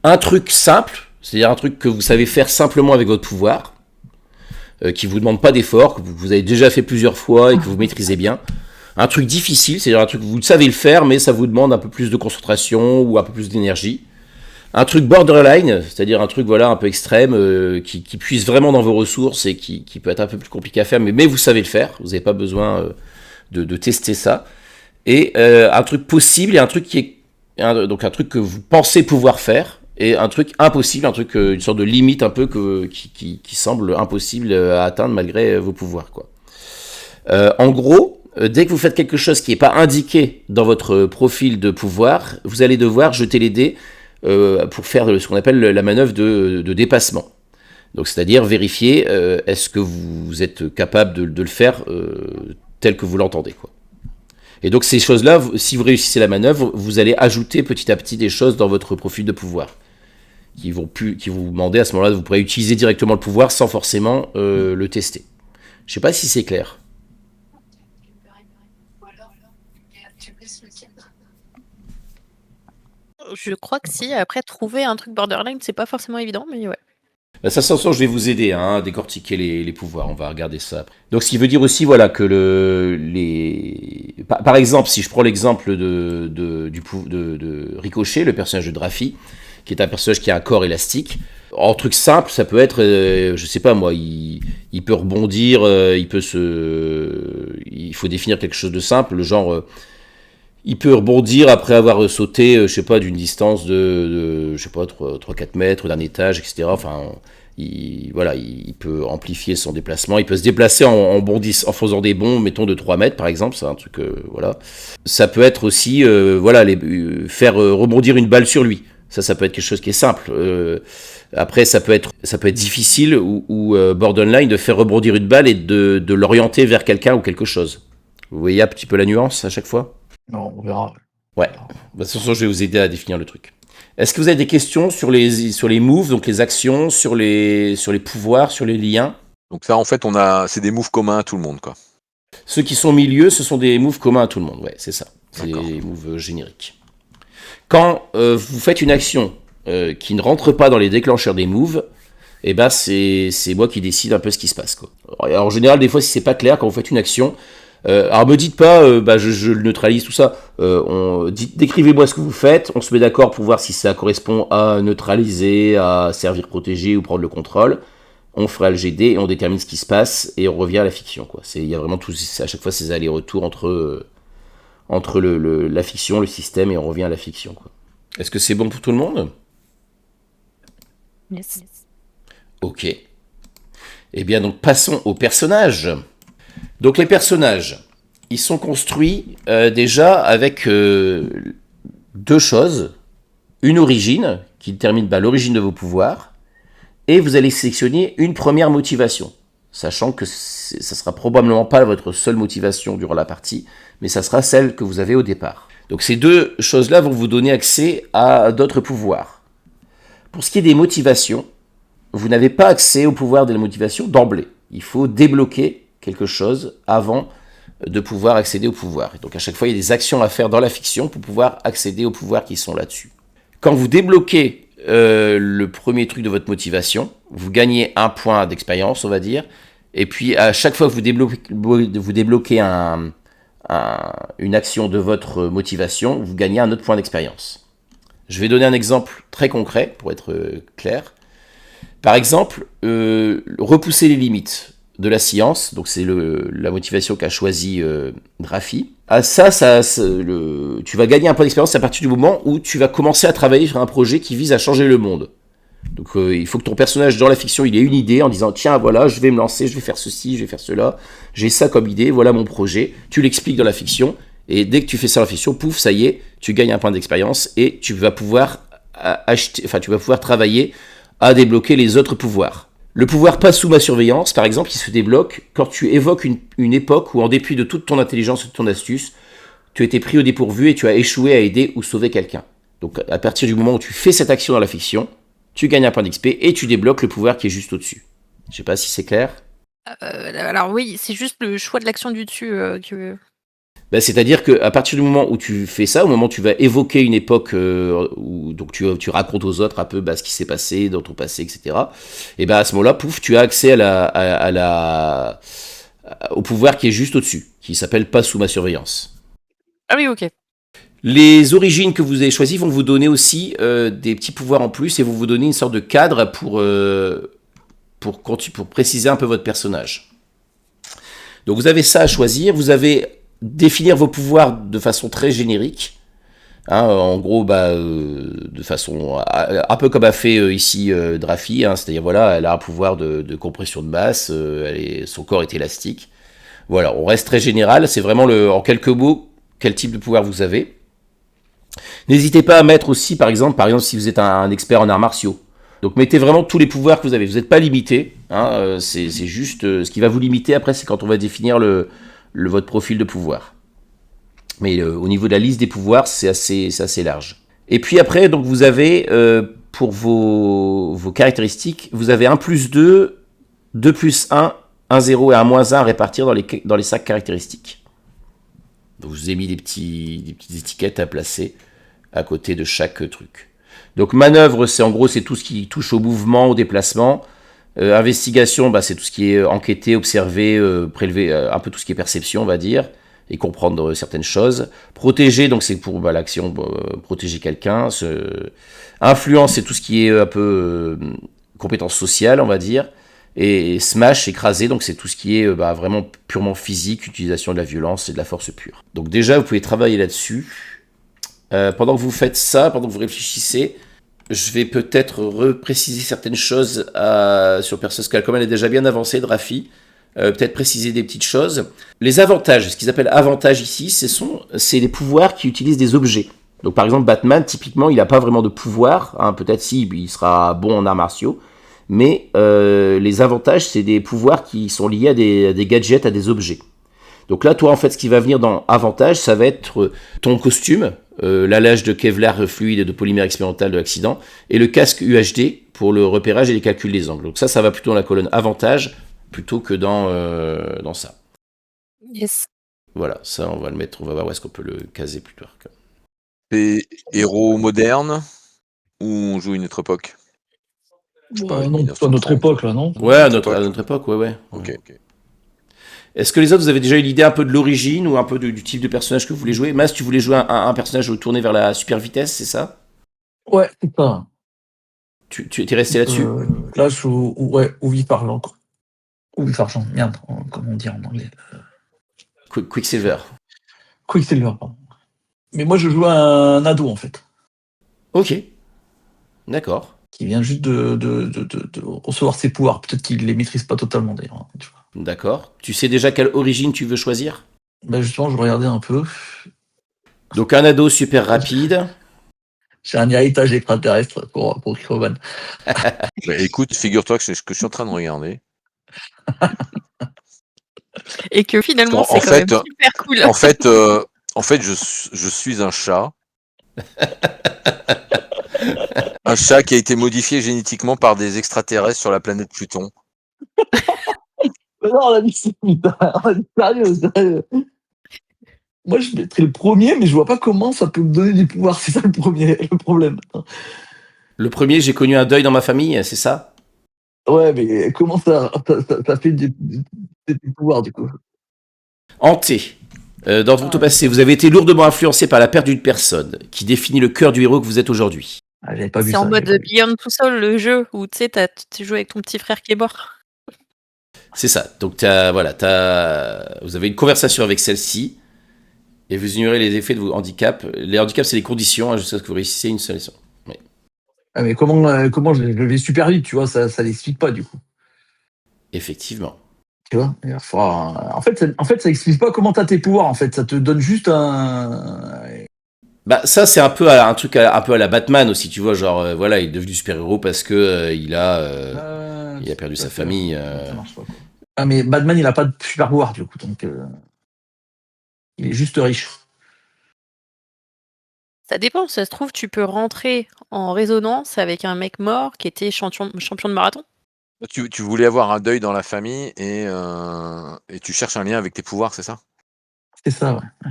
un truc simple, c'est-à-dire un truc que vous savez faire simplement avec votre pouvoir, qui ne vous demande pas d'effort, que vous avez déjà fait plusieurs fois et que vous maîtrisez bien. Un truc difficile, c'est-à-dire un truc que vous savez le faire, mais ça vous demande un peu plus de concentration ou un peu plus d'énergie. Un truc borderline, c'est-à-dire un truc un peu extrême, qui puise vraiment dans vos ressources et qui peut être un peu plus compliqué à faire, mais vous savez le faire, vous n'avez pas besoin de tester ça. Et un truc possible et un truc donc un truc que vous pensez pouvoir faire, et un truc impossible, une sorte de limite un peu qui semble impossible à atteindre malgré vos pouvoirs, quoi. En gros, dès que vous faites quelque chose qui n'est pas indiqué dans votre profil de pouvoir, vous allez devoir jeter les dés pour faire ce qu'on appelle la manœuvre de dépassement. Donc, c'est-à-dire vérifier est-ce que vous êtes capable de le faire tel que vous l'entendez, quoi. Et donc ces choses-là, si vous réussissez la manœuvre, vous allez ajouter petit à petit des choses dans votre profil de pouvoir qui vont vous demander à ce moment-là, vous pourrez utiliser directement le pouvoir sans forcément le tester. Je ne sais pas si c'est clair. Je crois que si. Après, trouver un truc borderline, c'est pas forcément évident, mais ouais. Ça, je vais vous aider à décortiquer les pouvoirs. On va regarder ça après. Donc, ce qui veut dire aussi, que par exemple, si je prends l'exemple de Ricochet, le personnage de Drafi, qui est un personnage qui a un corps élastique. En truc simple, ça peut être, je sais pas moi, il peut rebondir, il faut définir quelque chose de simple, genre, il peut rebondir après avoir sauté, je sais pas, d'une distance de je sais pas, 3-4 mètres d'un étage, etc. Enfin, il peut amplifier son déplacement, il peut se déplacer en faisant des bonds, mettons, de 3 mètres, par exemple, c'est un truc, voilà. Ça peut être aussi, faire rebondir une balle sur lui. Ça peut être quelque chose qui est simple. Après, ça peut être difficile ou borderline de faire rebondir une balle et de l'orienter vers quelqu'un ou quelque chose. Vous voyez un petit peu la nuance à chaque fois ? Non, on verra. Ouais. De toute façon, je vais vous aider à définir le truc. Est-ce que vous avez des questions sur les moves, donc les actions, sur les pouvoirs, sur les liens ? Donc ça, en fait, c'est des moves communs à tout le monde, quoi. Ceux qui sont au milieu, ce sont des moves communs à tout le monde. Ouais, c'est ça. C'est D'accord. des moves génériques. Quand vous faites une action qui ne rentre pas dans les déclencheurs des moves, c'est moi qui décide un peu ce qui se passe, quoi. Alors, en général, des fois, si c'est pas clair, quand vous faites une action, alors me dites pas, je le neutralise, tout ça. Décrivez-moi ce que vous faites, on se met d'accord pour voir si ça correspond à neutraliser, à servir protéger ou prendre le contrôle. On fera le GD et on détermine ce qui se passe et on revient à la fiction, quoi. Il y a vraiment à chaque fois ces allers-retours entre la fiction, le système, et on revient à la fiction, quoi. Est-ce que c'est bon pour tout le monde ? Yes. Ok. Eh bien, donc, passons aux personnages. Donc, les personnages, ils sont construits déjà avec deux choses. Une origine, qui détermine l'origine de vos pouvoirs, et vous allez sélectionner une première motivation, sachant que ça sera probablement pas votre seule motivation durant la partie, mais ça sera celle que vous avez au départ. Donc ces deux choses-là vont vous donner accès à d'autres pouvoirs. Pour ce qui est des motivations, vous n'avez pas accès au pouvoir de la motivation d'emblée. Il faut débloquer quelque chose avant de pouvoir accéder au pouvoir. Et donc à chaque fois, il y a des actions à faire dans la fiction pour pouvoir accéder aux pouvoirs qui sont là-dessus. Quand vous débloquez le premier truc de votre motivation, vous gagnez un point d'expérience, on va dire. Et puis à chaque fois que vous débloquez une action de votre motivation, vous gagnez un autre point d'expérience. Je vais donner un exemple très concret pour être clair. Par exemple, repousser les limites de la science, donc c'est la motivation qu'a choisi Drafi. À tu vas gagner un point d'expérience à partir du moment où tu vas commencer à travailler sur un projet qui vise à changer le monde. Donc il faut que ton personnage dans la fiction, il ait une idée en disant tiens voilà, je vais me lancer, je vais faire ceci, je vais faire cela, j'ai ça comme idée, voilà mon projet. Tu l'expliques dans la fiction et dès que tu fais ça dans la fiction, pouf, ça y est, tu gagnes un point d'expérience et tu vas pouvoir travailler à débloquer les autres pouvoirs. Le pouvoir pas sous ma surveillance, par exemple, il se débloque quand tu évoques une époque où en dépit de toute ton intelligence et de ton astuce, tu as été pris au dépourvu et tu as échoué à aider ou sauver quelqu'un. Donc à partir du moment où tu fais cette action dans la fiction, tu gagnes un point d'XP et tu débloques le pouvoir qui est juste au-dessus. Je sais pas si c'est clair. Alors oui, c'est juste le choix de l'action du dessus que... Ben, c'est-à-dire qu'à partir du moment où tu fais ça, au moment où tu vas évoquer une époque où donc tu racontes aux autres un peu ce qui s'est passé dans ton passé, etc. Et ben à ce moment-là, pouf, tu as accès au pouvoir qui est juste au-dessus, qui s'appelle pas sous ma surveillance. Ah oui, ok. Les origines que vous avez choisies vont vous donner aussi des petits pouvoirs en plus et vont vous donner une sorte de cadre pour préciser un peu votre personnage. Donc vous avez ça à choisir, vous avez définir vos pouvoirs de façon très générique. En gros, de façon un peu comme a fait ici Drafi, c'est-à-dire voilà, elle a un pouvoir de compression de masse, son corps est élastique. Voilà, on reste très général, c'est vraiment en quelques mots quel type de pouvoir vous avez. N'hésitez pas à mettre aussi, par exemple si vous êtes un expert en arts martiaux. Donc mettez vraiment tous les pouvoirs que vous avez. Vous n'êtes pas limité. C'est juste ce qui va vous limiter après, c'est quand on va définir votre profil de pouvoir. Mais au niveau de la liste des pouvoirs, c'est assez large. Et puis après, donc vous avez pour vos caractéristiques, vous avez 1+2, 2+1, 1-0 et 1-1 à répartir dans les 5 caractéristiques. Donc je vous ai mis des petites étiquettes à placer à côté de chaque truc. Donc manœuvre, c'est tout ce qui touche au mouvement, au déplacement. Investigation, c'est tout ce qui est enquêter, observer, prélever, un peu tout ce qui est perception, on va dire, et comprendre certaines choses. Protéger, donc c'est pour l'action, protéger quelqu'un. Influence, c'est tout ce qui est un peu compétence sociale, on va dire. Et smash, écraser, donc c'est tout ce qui est vraiment purement physique, utilisation de la violence et de la force pure. Donc déjà, vous pouvez travailler là-dessus. Pendant que vous faites ça, pendant que vous réfléchissez, je vais peut-être repréciser certaines choses sur Persoscal. Comme elle est déjà bien avancée, Drafi, peut-être préciser des petites choses. Les avantages, ce qu'ils appellent avantages ici, c'est les pouvoirs qui utilisent des objets. Donc par exemple, Batman, typiquement, il n'a pas vraiment de pouvoir. Peut-être il sera bon en arts martiaux. Mais les avantages, c'est des pouvoirs qui sont liés à des gadgets, à des objets. Donc là, toi, en fait, ce qui va venir dans avantage, ça va être ton costume, l'allage de Kevlar fluide et de polymère expérimental de l'accident, et le casque UHD pour le repérage et les calculs des angles. Donc ça va plutôt dans la colonne avantage, plutôt que dans ça. Yes. Voilà, ça, on va le mettre, on va voir où est-ce qu'on peut le caser plus tard. C'est héros moderne ou on joue une autre époque? Non, à notre époque, là, non? Ouais, à notre époque, ouais. Ok. Est-ce que les autres, vous avez déjà une idée un peu de l'origine ou un peu du type de personnage que vous voulez jouer? Mas, tu voulais jouer un personnage tourné vers la super vitesse, c'est ça? Ouais, c'est ça. Tu es resté là-dessus? Là, je suis au vif parlant, quoi. Ou vif argent, merde, comment on dit en anglais? Quicksilver. Quicksilver, pardon. Mais moi, je joue un ado, en fait. Ok. D'accord. Qui vient juste de recevoir ses pouvoirs. Peut-être qu'il les maîtrise pas totalement, d'ailleurs. Tu vois. D'accord. Tu sais déjà quelle origine tu veux choisir? Justement, je regardais un peu. Donc un ado super rapide. J'ai un héritage extraterrestre pour Kroban. Écoute, figure-toi que c'est ce que je suis en train de regarder. Et que finalement, c'est quand même super cool. En fait, je suis un chat. Un chat qui a été modifié génétiquement par des extraterrestres sur la planète Pluton. Non, on a dit putain, on a dit sérieux. Moi, je mettrais le premier, mais je vois pas comment ça peut me donner des pouvoirs. C'est ça le problème. Le premier, j'ai connu un deuil dans ma famille, c'est ça? Ouais, mais comment ça fait des pouvoirs, du coup? Hanté. Dans votre passé, vous avez été lourdement influencé par la perte d'une personne qui définit le cœur du héros que vous êtes aujourd'hui. Ah, j'avais pas vu C'est ça. en mode j'avais pas vu. Beyond Two Souls, le jeu où tu sais, tu joues avec ton petit frère qui est mort. C'est ça. Donc vous avez une conversation avec celle-ci et vous ignorez les effets de vos handicaps. Les handicaps, c'est les conditions jusqu'à ce que vous réussissiez une solution. Ah, mais comment je vais super vite, tu vois, ça l'explique pas, du coup. Effectivement. Tu vois? En fait, ça explique pas comment t'as tes pouvoirs, en fait. Ça te donne juste un. Bah ça c'est un peu un truc un peu à la Batman aussi, tu vois, genre voilà, il est devenu super-héros parce que il a perdu sa famille. Ça marche pas, quoi. Ah, mais Batman, il a pas de super pouvoir, du coup, donc il est juste riche. Ça dépend, ça se trouve, tu peux rentrer en résonance avec un mec mort qui était champion de marathon. Tu voulais avoir un deuil dans la famille et tu cherches un lien avec tes pouvoirs, c'est ça? C'est ça, ouais.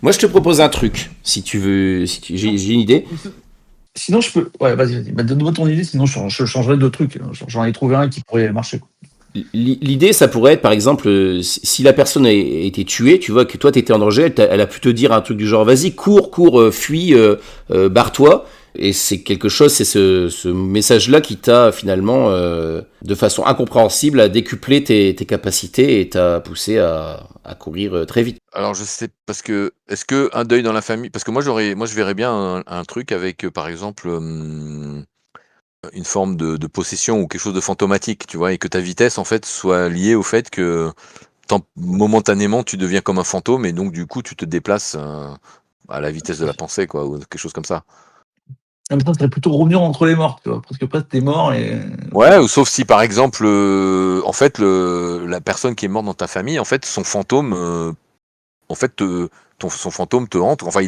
Moi je te propose un truc, si tu veux, j'ai une idée. Sinon, je peux. Ouais, vas-y. Bah, donne-moi ton idée, sinon je changerai de truc. J'en ai trouvé un qui pourrait marcher, quoi. L'idée, ça pourrait être, par exemple, si la personne a été tuée, tu vois, que toi, t'étais en danger, elle a pu te dire un truc du genre, vas-y, cours, fuis, barre-toi. Et c'est quelque chose, c'est ce message-là qui t'a, finalement, de façon incompréhensible, à décupler tes capacités et t'a poussé à courir très vite. Alors je sais parce que est-ce que un deuil dans la famille parce que moi je verrais bien un truc avec, par exemple, une forme de possession ou quelque chose de fantomatique, tu vois? Et que ta vitesse, en fait, soit liée au fait que momentanément, tu deviens comme un fantôme et donc du coup, tu te déplaces, à la vitesse de la pensée, quoi, ou quelque chose comme ça. En même temps, ça serait plutôt revenir entre les morts, tu vois. Parce que presque t'es mort et. Ouais, ou sauf si, par exemple, en fait, la personne qui est morte dans ta famille, en fait, son fantôme, en fait, son fantôme te hante. Enfin,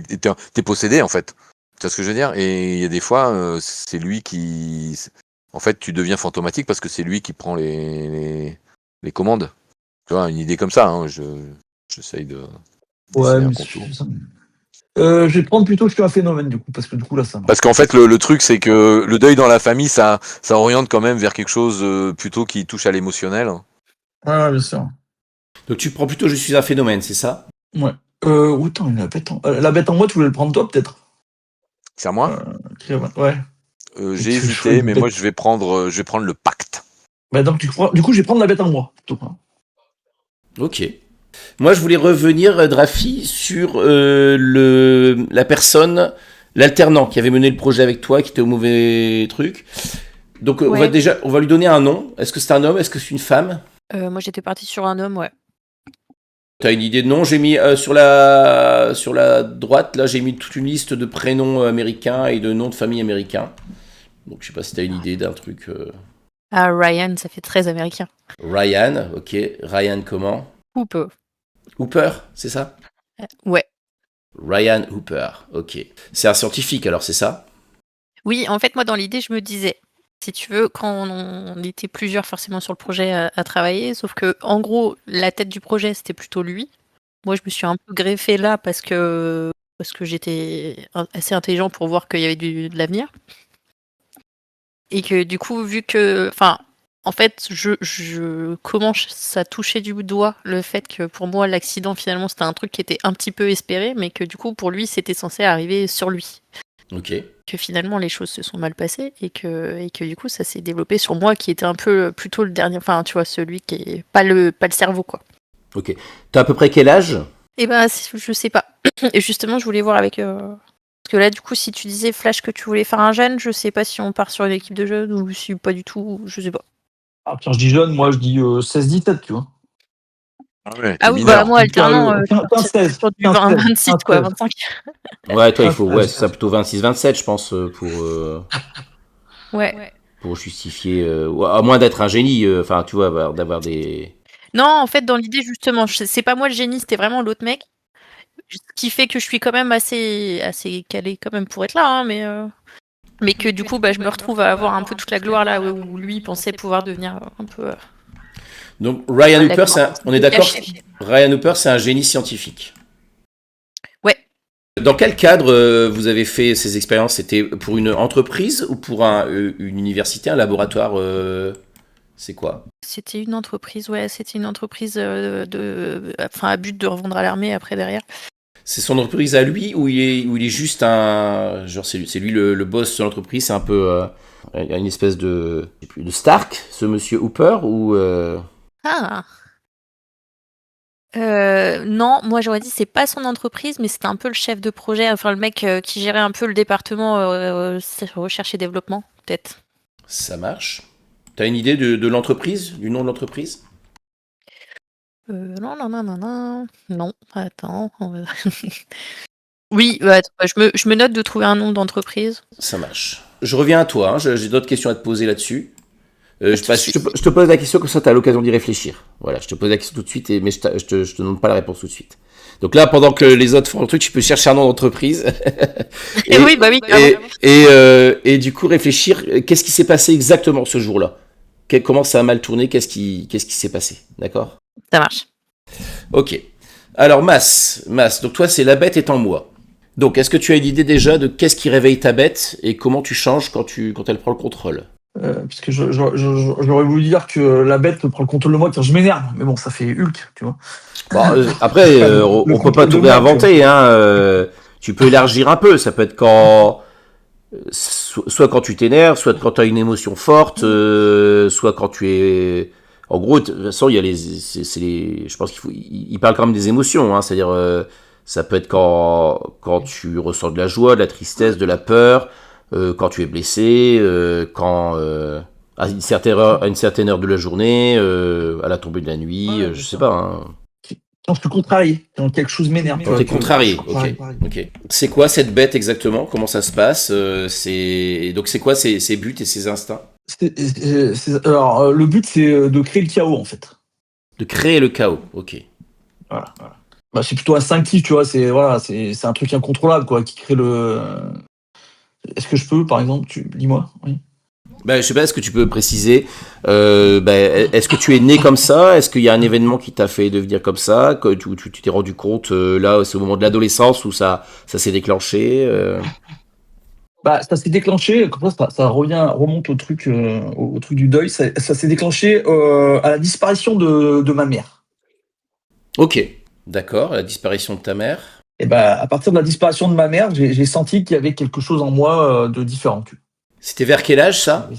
t'es possédé, en fait. Tu vois ce que je veux dire? Et il y a des fois, c'est lui qui... En fait, tu deviens fantomatique parce que c'est lui qui prend les commandes. Tu vois, une idée comme ça, hein, j'essaye de Ouais, dessiner un mais contour. je vais prendre plutôt un phénomène, du coup, parce que du coup, là, ça marche. Parce qu'en fait, le truc, c'est que le deuil dans la famille, ça oriente quand même vers quelque chose plutôt qui touche à l'émotionnel. Ouais, bien sûr. Donc tu prends plutôt je suis un phénomène, c'est ça? Ouais. Attends, la bête en moi, tu voulais le prendre toi, peut-être? C'est à moi? Ouais. J'ai tu hésité, choisis mais bête. moi, je vais prendre le pacte. Bah, donc, du coup, je vais prendre la bête en moi. Plutôt. Ok. Moi, je voulais revenir, Drafi, sur la personne, l'alternant qui avait mené le projet avec toi, qui était au mauvais truc. Donc, Ouais. on va lui donner un nom. Est-ce que c'est un homme? Est-ce que c'est une femme? Moi, j'étais partie sur un homme, ouais. T'as une idée de nom? J'ai mis sur la droite, là, j'ai mis toute une liste de prénoms américains et de noms de famille américains. Donc, je sais pas si t'as une idée d'un truc. Ah, Ryan, ça fait très américain. Ryan, ok. Ryan comment? Ou peu. Hooper, c'est ça? Ouais. Ryan Hooper, ok. C'est un scientifique alors, c'est ça? Oui, en fait, moi, dans l'idée, je me disais, si tu veux, quand on était plusieurs forcément sur le projet à travailler, sauf que, en gros, la tête du projet, c'était plutôt lui. Moi, je me suis un peu greffée là parce que j'étais assez intelligent pour voir qu'il y avait de l'avenir. Et que du coup, vu que... Enfin, en fait, je commence à toucher du doigt le fait que pour moi, l'accident, finalement, c'était un truc qui était un petit peu espéré, mais que du coup, pour lui, c'était censé arriver sur lui. Ok. Que finalement, les choses se sont mal passées et que du coup, ça s'est développé sur moi qui était un peu plutôt le dernier... Enfin, tu vois, celui qui est pas le cerveau, quoi. Ok. T'as à peu près quel âge? Eh ben, je sais pas. Et justement, je voulais voir avec... Parce que là, du coup, si tu disais Flash que tu voulais faire un jeune, je sais pas si on part sur une équipe de jeunes ou si pas du tout, je sais pas. Ah, quand je dis jeune, moi, je dis 16-17, tu vois. Ah oui, bah moi, alternant, sur du 26, quoi, 25. Ouais, toi, il faut, ouais, c'est ça, plutôt 26-27, je pense, Ouais. pour justifier, à moins d'être un génie, enfin, tu vois, d'avoir des... Non, en fait, dans l'idée, justement, c'est pas moi le génie, c'était vraiment l'autre mec. Ce qui fait que je suis quand même assez calé quand même pour être là, hein, mais que du coup, bah, je me retrouve à avoir un peu toute la gloire là où lui pensait pouvoir devenir un peu... Donc Ryan Hooper, on est d'accord, Caché. Ryan Hooper, c'est un génie scientifique. Ouais. Dans quel cadre vous avez fait ces expériences? C'était pour une entreprise ou pour une université, un laboratoire c'est quoi? C'était une entreprise, c'était une entreprise à but de revendre à l'armée après derrière. C'est son entreprise à lui ou il est juste un... Genre c'est lui le boss de l'entreprise, c'est un peu... il y a une espèce de Stark, ce monsieur Hooper, ou... Ah. Non, moi j'aurais dit c'est pas son entreprise, mais c'était un peu le chef de projet, enfin le mec qui gérait un peu le département recherche et développement, peut-être. Ça marche. T'as une idée de l'entreprise, du nom de l'entreprise? Non, attends. Oui, attends, je me note de trouver un nom d'entreprise. Ça marche. Je reviens à toi, hein, j'ai d'autres questions à te poser là-dessus. Pas de Je souci. te pose la question comme ça, tu as l'occasion d'y réfléchir. Voilà, je te pose la question tout de suite, mais je te donne pas la réponse tout de suite. Donc là, pendant que les autres font le truc, tu peux chercher un nom d'entreprise. Oui, bah oui, carrément. Et du coup, réfléchir, qu'est-ce qui s'est passé exactement ce jour-là? Comment ça a mal tourné? Qu'est-ce qui s'est passé? D'accord? Ça marche. Ok. Alors, Mas, donc toi, c'est la bête est en moi. Donc, est-ce que tu as une idée déjà de qu'est-ce qui réveille ta bête et comment tu changes quand elle prend le contrôle? Parce que j'aurais voulu dire que la bête prend le contrôle de moi quand je m'énerve. Mais bon, ça fait Hulk, tu vois. Bon, après, on peut pas tout réinventer. Hein, tu peux élargir un peu. Ça peut être quand... soit quand tu t'énerves, soit quand tu as une émotion forte, soit quand tu es... En gros, de toute façon, il y a je pense il parle quand même des émotions. Hein, c'est-à-dire, ça peut être quand tu ressens de la joie, de la tristesse, de la peur, quand tu es blessé, à une certaine heure de la journée, à la tombée de la nuit, je sais pas. Hein. Quand je suis contrarié, quand quelque chose m'énerve. Quand t'es contrarié, ok. C'est quoi cette bête exactement? Comment ça se passe? Donc c'est quoi ses buts et ses instincts? Alors, le but, c'est de créer le chaos, en fait. De créer le chaos, ok. Voilà. Bah, c'est plutôt instinctif, tu vois. C'est un truc incontrôlable, quoi, qui crée le. Est-ce que je peux, par exemple, dis-moi. Oui. Je sais pas, est-ce que tu peux préciser est-ce que tu es né comme ça? Est-ce qu'il y a un événement qui t'a fait devenir comme ça? Que tu t'es rendu compte, là, c'est au moment de l'adolescence où ça s'est déclenché Bah, ça s'est déclenché, comme ça remonte au truc du deuil. Ça s'est déclenché à la disparition de ma mère. Ok, d'accord, la disparition de ta mère. Et bah, à partir de la disparition de ma mère, j'ai senti qu'il y avait quelque chose en moi de différent. C'était vers quel âge ça?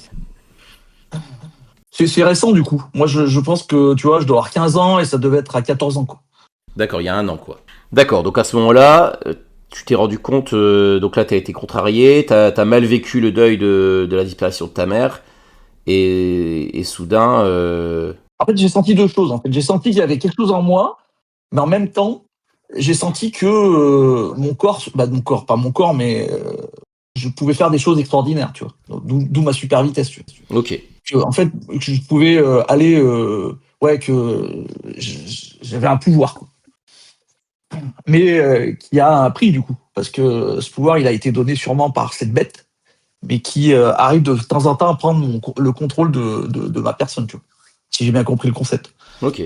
C'est récent du coup. Moi, je pense que tu vois, je dois avoir 15 ans et ça devait être à 14 ans, quoi. D'accord, il y a un an quoi. D'accord, donc à ce moment-là, tu t'es rendu compte, donc là t'as été contrarié, t'as mal vécu le deuil de la disparition de ta mère, et soudain... En fait, j'ai senti deux choses. En fait, j'ai senti qu'il y avait quelque chose en moi, mais en même temps, j'ai senti que mon corps, pas mon corps, mais je pouvais faire des choses extraordinaires, tu vois. D'où ma super vitesse, tu vois. Ok. En fait, que je pouvais aller, que j'avais un pouvoir, quoi. Mais qui a un prix du coup, parce que ce pouvoir, il a été donné sûrement par cette bête, mais qui arrive de temps en temps à prendre le contrôle de ma personne, tu vois. Si j'ai bien compris le concept. Ok.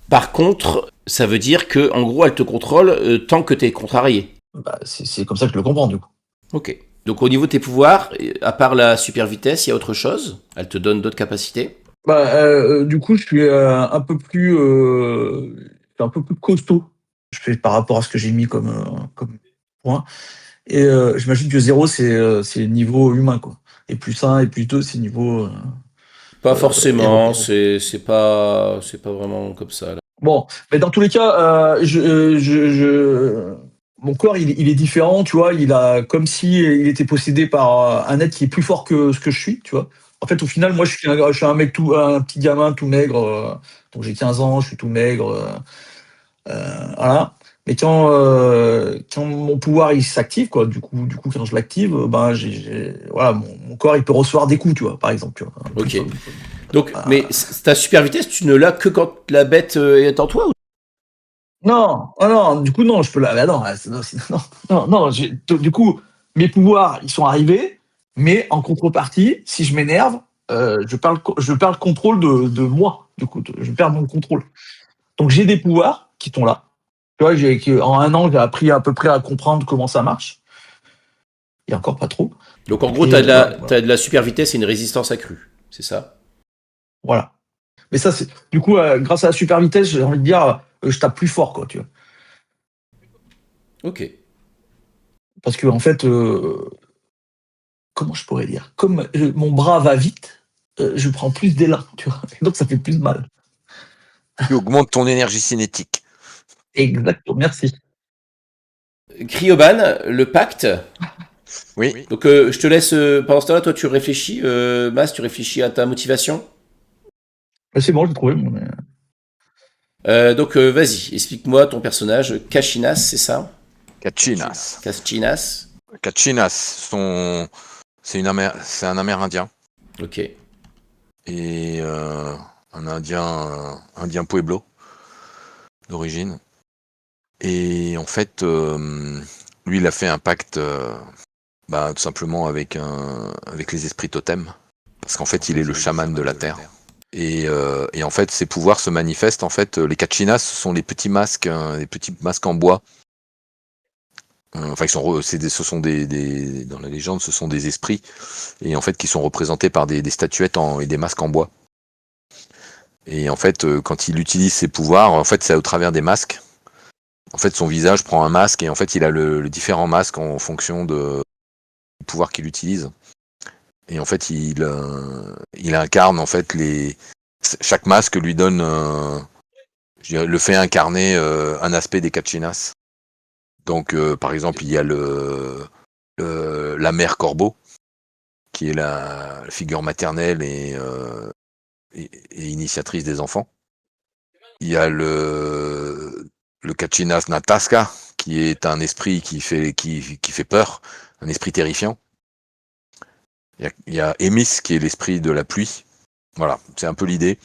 Par contre, ça veut dire que en gros, elle te contrôle tant que t'es contrarié. Bah, c'est comme ça que je le comprends du coup. Ok. Donc au niveau de tes pouvoirs, à part la super vitesse, il y a autre chose? Elle te donne d'autres capacités? Du coup, je suis un peu plus costaud. Je fais par rapport à ce que j'ai mis comme point. Et j'imagine que 0, c'est le niveau humain, quoi. Et plus 1 et plus 2, c'est niveau... Pas forcément, héros. c'est pas vraiment comme ça. Là. Bon, mais dans tous les cas, mon corps, il est différent, tu vois. Il a comme si il était possédé par un être qui est plus fort que ce que je suis, tu vois. En fait, au final, moi, je suis un mec un petit gamin tout maigre. Donc j'ai 15 ans, je suis tout maigre. Voilà. Mais quand mon pouvoir il s'active, quoi, du coup, quand je l'active, voilà, mon corps il peut recevoir des coups, tu vois, par exemple. Tu vois, ok. Donc, mais ta super vitesse, tu ne l'as que quand la bête est en toi ou... Non, du coup, non, je peux la. Non. Du coup, mes pouvoirs, ils sont arrivés, mais en contrepartie, si je m'énerve, je perds le contrôle de moi. Du coup, je perds mon contrôle. Donc j'ai des pouvoirs qui sont là. Tu vois, en 1 an, j'ai appris à peu près à comprendre comment ça marche. Et encore pas trop. Donc en gros, Et voilà. t'as de la super vitesse et une résistance accrue, c'est ça? Voilà. Mais ça, c'est du coup, grâce à la super vitesse, j'ai envie de dire, je tape plus fort, quoi, tu vois. Ok. Parce que en fait, comment je pourrais dire, comme mon bras va vite, je prends plus d'élan, tu vois. Et donc ça fait plus mal. Tu augmentes ton énergie cinétique. Exactement. Merci. Cryoban, le pacte. Oui. Donc je te laisse, pendant ce temps-là, toi tu réfléchis, Mas, tu réfléchis à ta motivation. C'est bon, j'ai trouvé. Donc vas-y, explique-moi ton personnage, Kachinas, c'est ça? Kachinas. Kachinas. Kachinas, c'est un Amérindien. Ok. Et un Indien Pueblo d'origine. Et en fait, lui, il a fait un pacte tout simplement avec les esprits totems. Parce qu'en fait, il est le chaman de la Terre. Et en fait, ses pouvoirs se manifestent. En fait, les Kachinas, ce sont les petits masques en bois. Enfin, ce sont dans la légende, ce sont des esprits. Et en fait, qui sont représentés par des statuettes et des masques en bois. Et en fait, quand il utilise ses pouvoirs, en fait, c'est au travers des masques. En fait, son visage prend un masque et en fait, il a le différents masques en fonction du pouvoir qu'il utilise. Et en fait, il incarne en fait chaque masque lui donne, je dirais, le fait incarner un aspect des Kachinas. Donc, par exemple, il y a la mère Corbeau, qui est la figure maternelle et initiatrice des enfants. Il y a le Kachinas Nataska, qui est un esprit qui fait peur, un esprit terrifiant. Il y a Emis, qui est l'esprit de la pluie. Voilà, c'est un peu l'idée.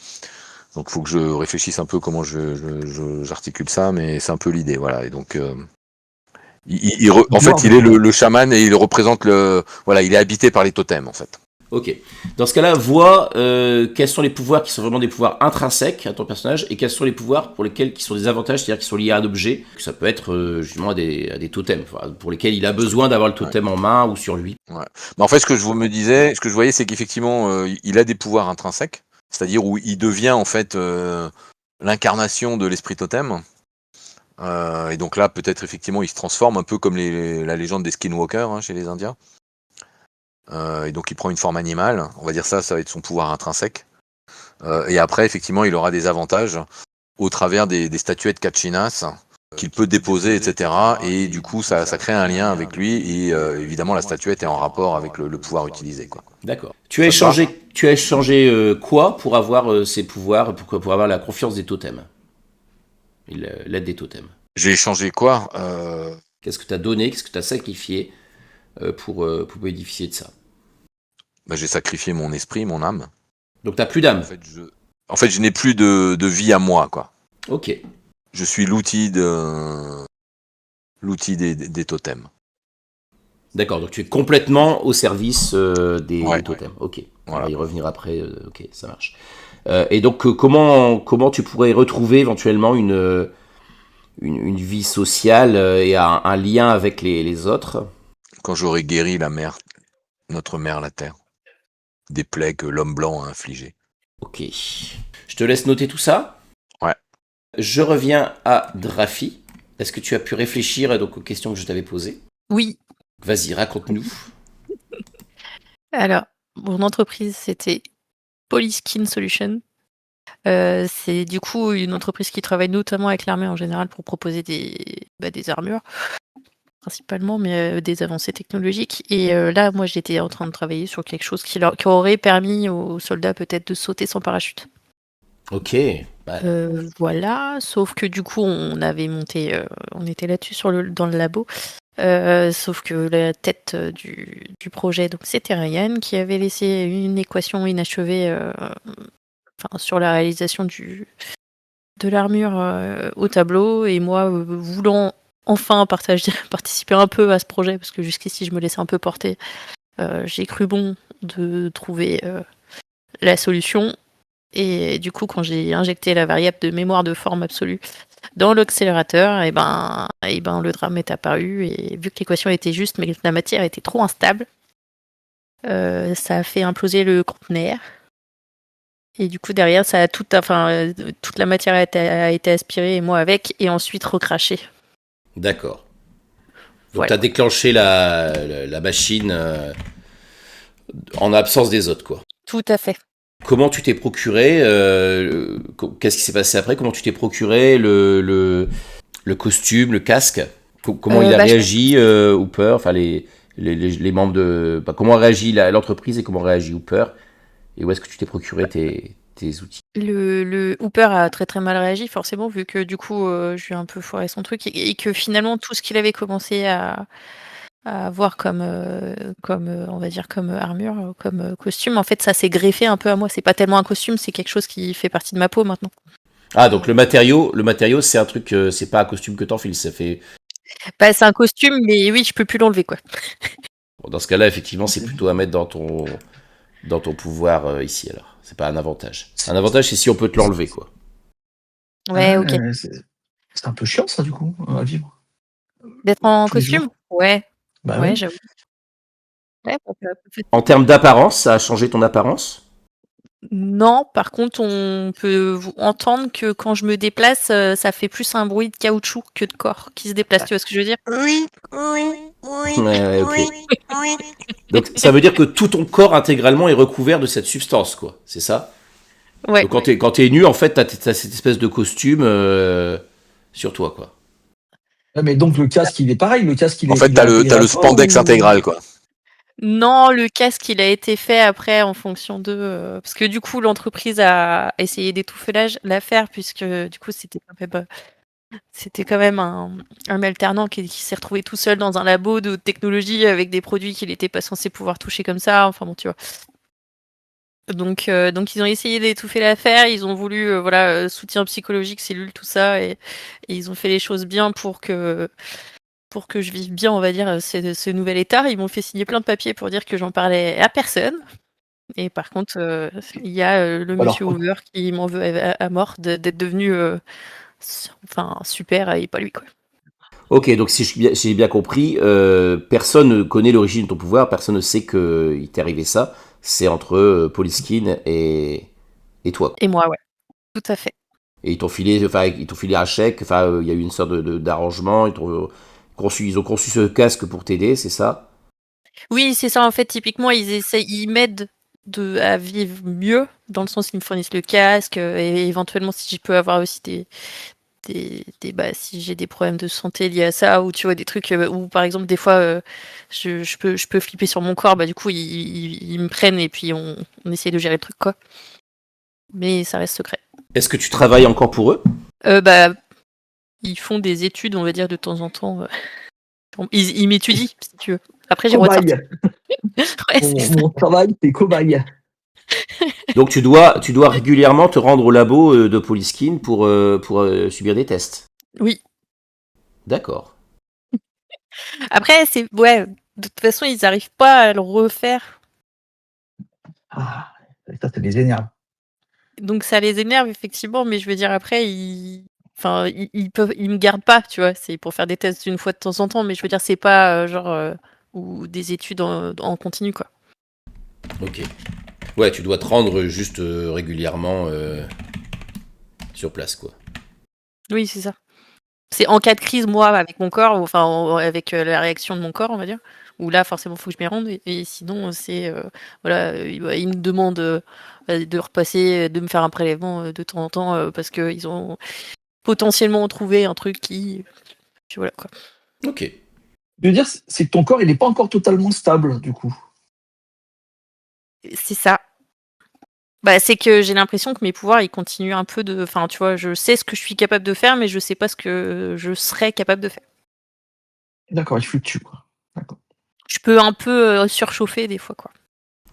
Donc, il faut que je réfléchisse un peu comment j'articule ça, mais c'est un peu l'idée. Voilà. Et donc, en fait, il est le chaman et il représente il est habité par les totems, en fait. Ok. Dans ce cas-là, vois quels sont les pouvoirs qui sont vraiment des pouvoirs intrinsèques à ton personnage et quels sont les pouvoirs pour lesquels qui sont des avantages, c'est-à-dire qui sont liés à un objet. Ça peut être justement à des totems, pour lesquels il a besoin d'avoir le totem en main ou sur lui. Ouais. Mais en fait, ce que je voyais, c'est qu'effectivement, il a des pouvoirs intrinsèques, c'est-à-dire où il devient en fait l'incarnation de l'esprit totem. Et donc là, peut-être effectivement, il se transforme un peu comme la légende des skinwalkers chez les Indiens. Et donc il prend une forme animale, on va dire ça va être son pouvoir intrinsèque. Et après, effectivement, il aura des avantages au travers des statuettes Kachinas qu'il peut déposer, etc. Et du coup, ça crée un lien avec lui. Et évidemment, la statuette est en rapport avec le pouvoir utilisé, quoi. D'accord. Tu as échangé quoi pour avoir ces pouvoirs, pour avoir la confiance des totems, l'aide des totems? J'ai échangé quoi Qu'est-ce que tu as donné, qu'est-ce que tu as sacrifié pour bénéficier de ça? J'ai sacrifié mon esprit, mon âme. Donc t'as plus d'âme. En fait, je n'ai plus de vie à moi, quoi. Ok. Je suis l'outil des totems. D'accord, donc tu es complètement au service des totems. Ok. Voilà. On va y revenir après. Ok, ça marche. Et donc comment tu pourrais retrouver éventuellement une vie sociale et un lien avec les autres? Quand j'aurai guéri notre mère, la Terre, des plaies que l'homme blanc a infligées. Ok. Je te laisse noter tout ça. Ouais. Je reviens à Drafi. Est-ce que tu as pu réfléchir donc aux questions que je t'avais posées? Oui. Vas-y, raconte-nous. Alors, mon entreprise, c'était Polyskin Solution. C'est du coup une entreprise qui travaille notamment avec l'armée en général pour proposer des armures, principalement, mais des avancées technologiques. Et là, moi, j'étais en train de travailler sur quelque chose qui aurait permis aux soldats peut-être de sauter sans parachute. Ok. Voilà, sauf que du coup, on avait monté, on était là-dessus dans le labo. Sauf que la tête du projet, donc c'était Ryan, qui avait laissé une équation inachevée sur la réalisation de l'armure au tableau, et moi voulant enfin participer un peu à ce projet, parce que jusqu'ici je me laissais un peu porter, j'ai cru bon de trouver la solution. Et du coup, quand j'ai injecté la variable de mémoire de forme absolue dans l'accélérateur, et ben, le drame est apparu. Et vu que l'équation était juste, mais que la matière était trop instable, ça a fait imploser le conteneur. Et du coup, derrière, ça a toute la matière a été aspirée, et moi avec, et ensuite recrachée. D'accord. Donc Voilà. t'as déclenché la machine en absence des autres, quoi. Tout à fait. Comment tu t'es procuré qu'est-ce qui s'est passé après? Comment tu t'es procuré le costume, le casque? Comment il a réagi, Hooper? Enfin, les membres de... comment a réagi l'entreprise et comment réagit Hooper? Et où est-ce que tu t'es procuré tes outils? Le Hooper a très très mal réagi, forcément, vu que du coup, je lui ai un peu foiré son truc et que finalement, tout ce qu'il avait commencé à avoir comme, on va dire, comme armure, comme costume, en fait, ça s'est greffé un peu à moi. C'est pas tellement un costume, c'est quelque chose qui fait partie de ma peau maintenant. Ah, donc le matériau, c'est un truc, c'est pas un costume que t'enfiles, ça fait... Bah, c'est un costume, mais oui, je peux plus l'enlever, quoi. Bon, dans ce cas-là, effectivement, c'est plutôt à mettre dans ton pouvoir ici, alors. C'est pas un avantage. Un avantage, c'est si on peut te l'enlever, quoi. Ouais, ok. C'est un peu chiant, ça, du coup, à vivre. D'être en Tous les costume? jours. Ouais, Bah ouais, oui. j'avoue. Ouais, En termes d'apparence, ça a changé ton apparence? non, par contre, on peut entendre que quand je me déplace, ça fait plus un bruit de caoutchouc que de corps qui se déplace. Tu vois ce que je veux dire? Oui, oui, oui, Ouais, ok. oui. Donc ça veut dire que tout ton corps intégralement est recouvert de cette substance, quoi. C'est ça? Ouais. Donc quand t'es nu, en fait, t'as cette espèce de costume sur toi, quoi. Ouais, mais donc le casque, il est pareil. Le casque, En fait, il t'as est le intégré à toi, spandex ou- intégral, quoi. Non, le casque, il a été fait après en fonction de... parce que du coup, l'entreprise a essayé d'étouffer l'affaire, puisque du coup, c'était quand même un alternant qui s'est retrouvé tout seul dans un labo de technologie avec des produits qu'il n'était pas censé pouvoir toucher comme ça. Enfin bon, tu vois. Donc ils ont essayé d'étouffer l'affaire, ils ont voulu soutien psychologique, cellule, tout ça, et ils ont fait les choses bien pour que je vive bien, on va dire, ce nouvel état. Ils m'ont fait signer plein de papiers pour dire que j'en parlais à personne. Et par contre, il y a le Alors, monsieur Hoover qui m'en veut à mort d'être devenu super et pas lui, quoi. Ok, donc si j'ai bien compris, personne ne connaît l'origine de ton pouvoir, personne ne sait qu'il t'est arrivé ça. C'est entre Poliskin et toi, quoi. Et moi, ouais, tout à fait. Et ils t'ont filé un chèque, il y a eu une sorte d'arrangement, ils ont conçu ce casque pour t'aider, c'est ça? Oui, c'est ça, en fait, typiquement, ils m'aident à vivre mieux, dans le sens qu'ils me fournissent le casque, et éventuellement, si je peux avoir aussi si j'ai des problèmes de santé liés à ça, ou tu vois, des trucs où, par exemple, des fois, je peux flipper sur mon corps, bah, du coup, ils me prennent, et puis on essaye de gérer le truc, quoi. Mais ça reste secret. Est-ce que tu travailles encore pour eux? Bah, ils font des études, on va dire, de temps en temps. Ils m'étudient, si tu veux. Après, j'ai le droit de cobaye. sortir. Ouais, c'est ça. Mon travail, c'est cobaye. Donc tu dois régulièrement te rendre au labo de Poliskin pour subir des tests. Oui. D'accord. Après, ouais, de toute façon, ils n'arrivent pas à le refaire. Ah, ça les énerve. Donc ça les énerve, effectivement, mais je veux dire, après, ils me gardent pas, tu vois. C'est pour faire des tests une fois de temps en temps, mais je veux dire, c'est pas ou des études en continu, quoi. Ok. Ouais, tu dois te rendre juste régulièrement sur place, quoi. Oui, c'est ça. C'est en cas de crise, moi, avec mon corps, avec la réaction de mon corps, on va dire. Où là, forcément, il faut que je m'y rende. Et sinon, c'est ils me demandent de repasser, de me faire un prélèvement de temps en temps parce qu'ils ont potentiellement trouvé un truc qui, puis voilà, quoi. Ok. Je veux dire, c'est que ton corps, il n'est pas encore totalement stable, du coup. C'est ça. Bah, c'est que j'ai l'impression que mes pouvoirs, ils continuent un peu de... Enfin, tu vois, je sais ce que je suis capable de faire, mais je sais pas ce que je serais capable de faire. D'accord, il fluctue, quoi. D'accord. Je peux un peu surchauffer des fois, quoi.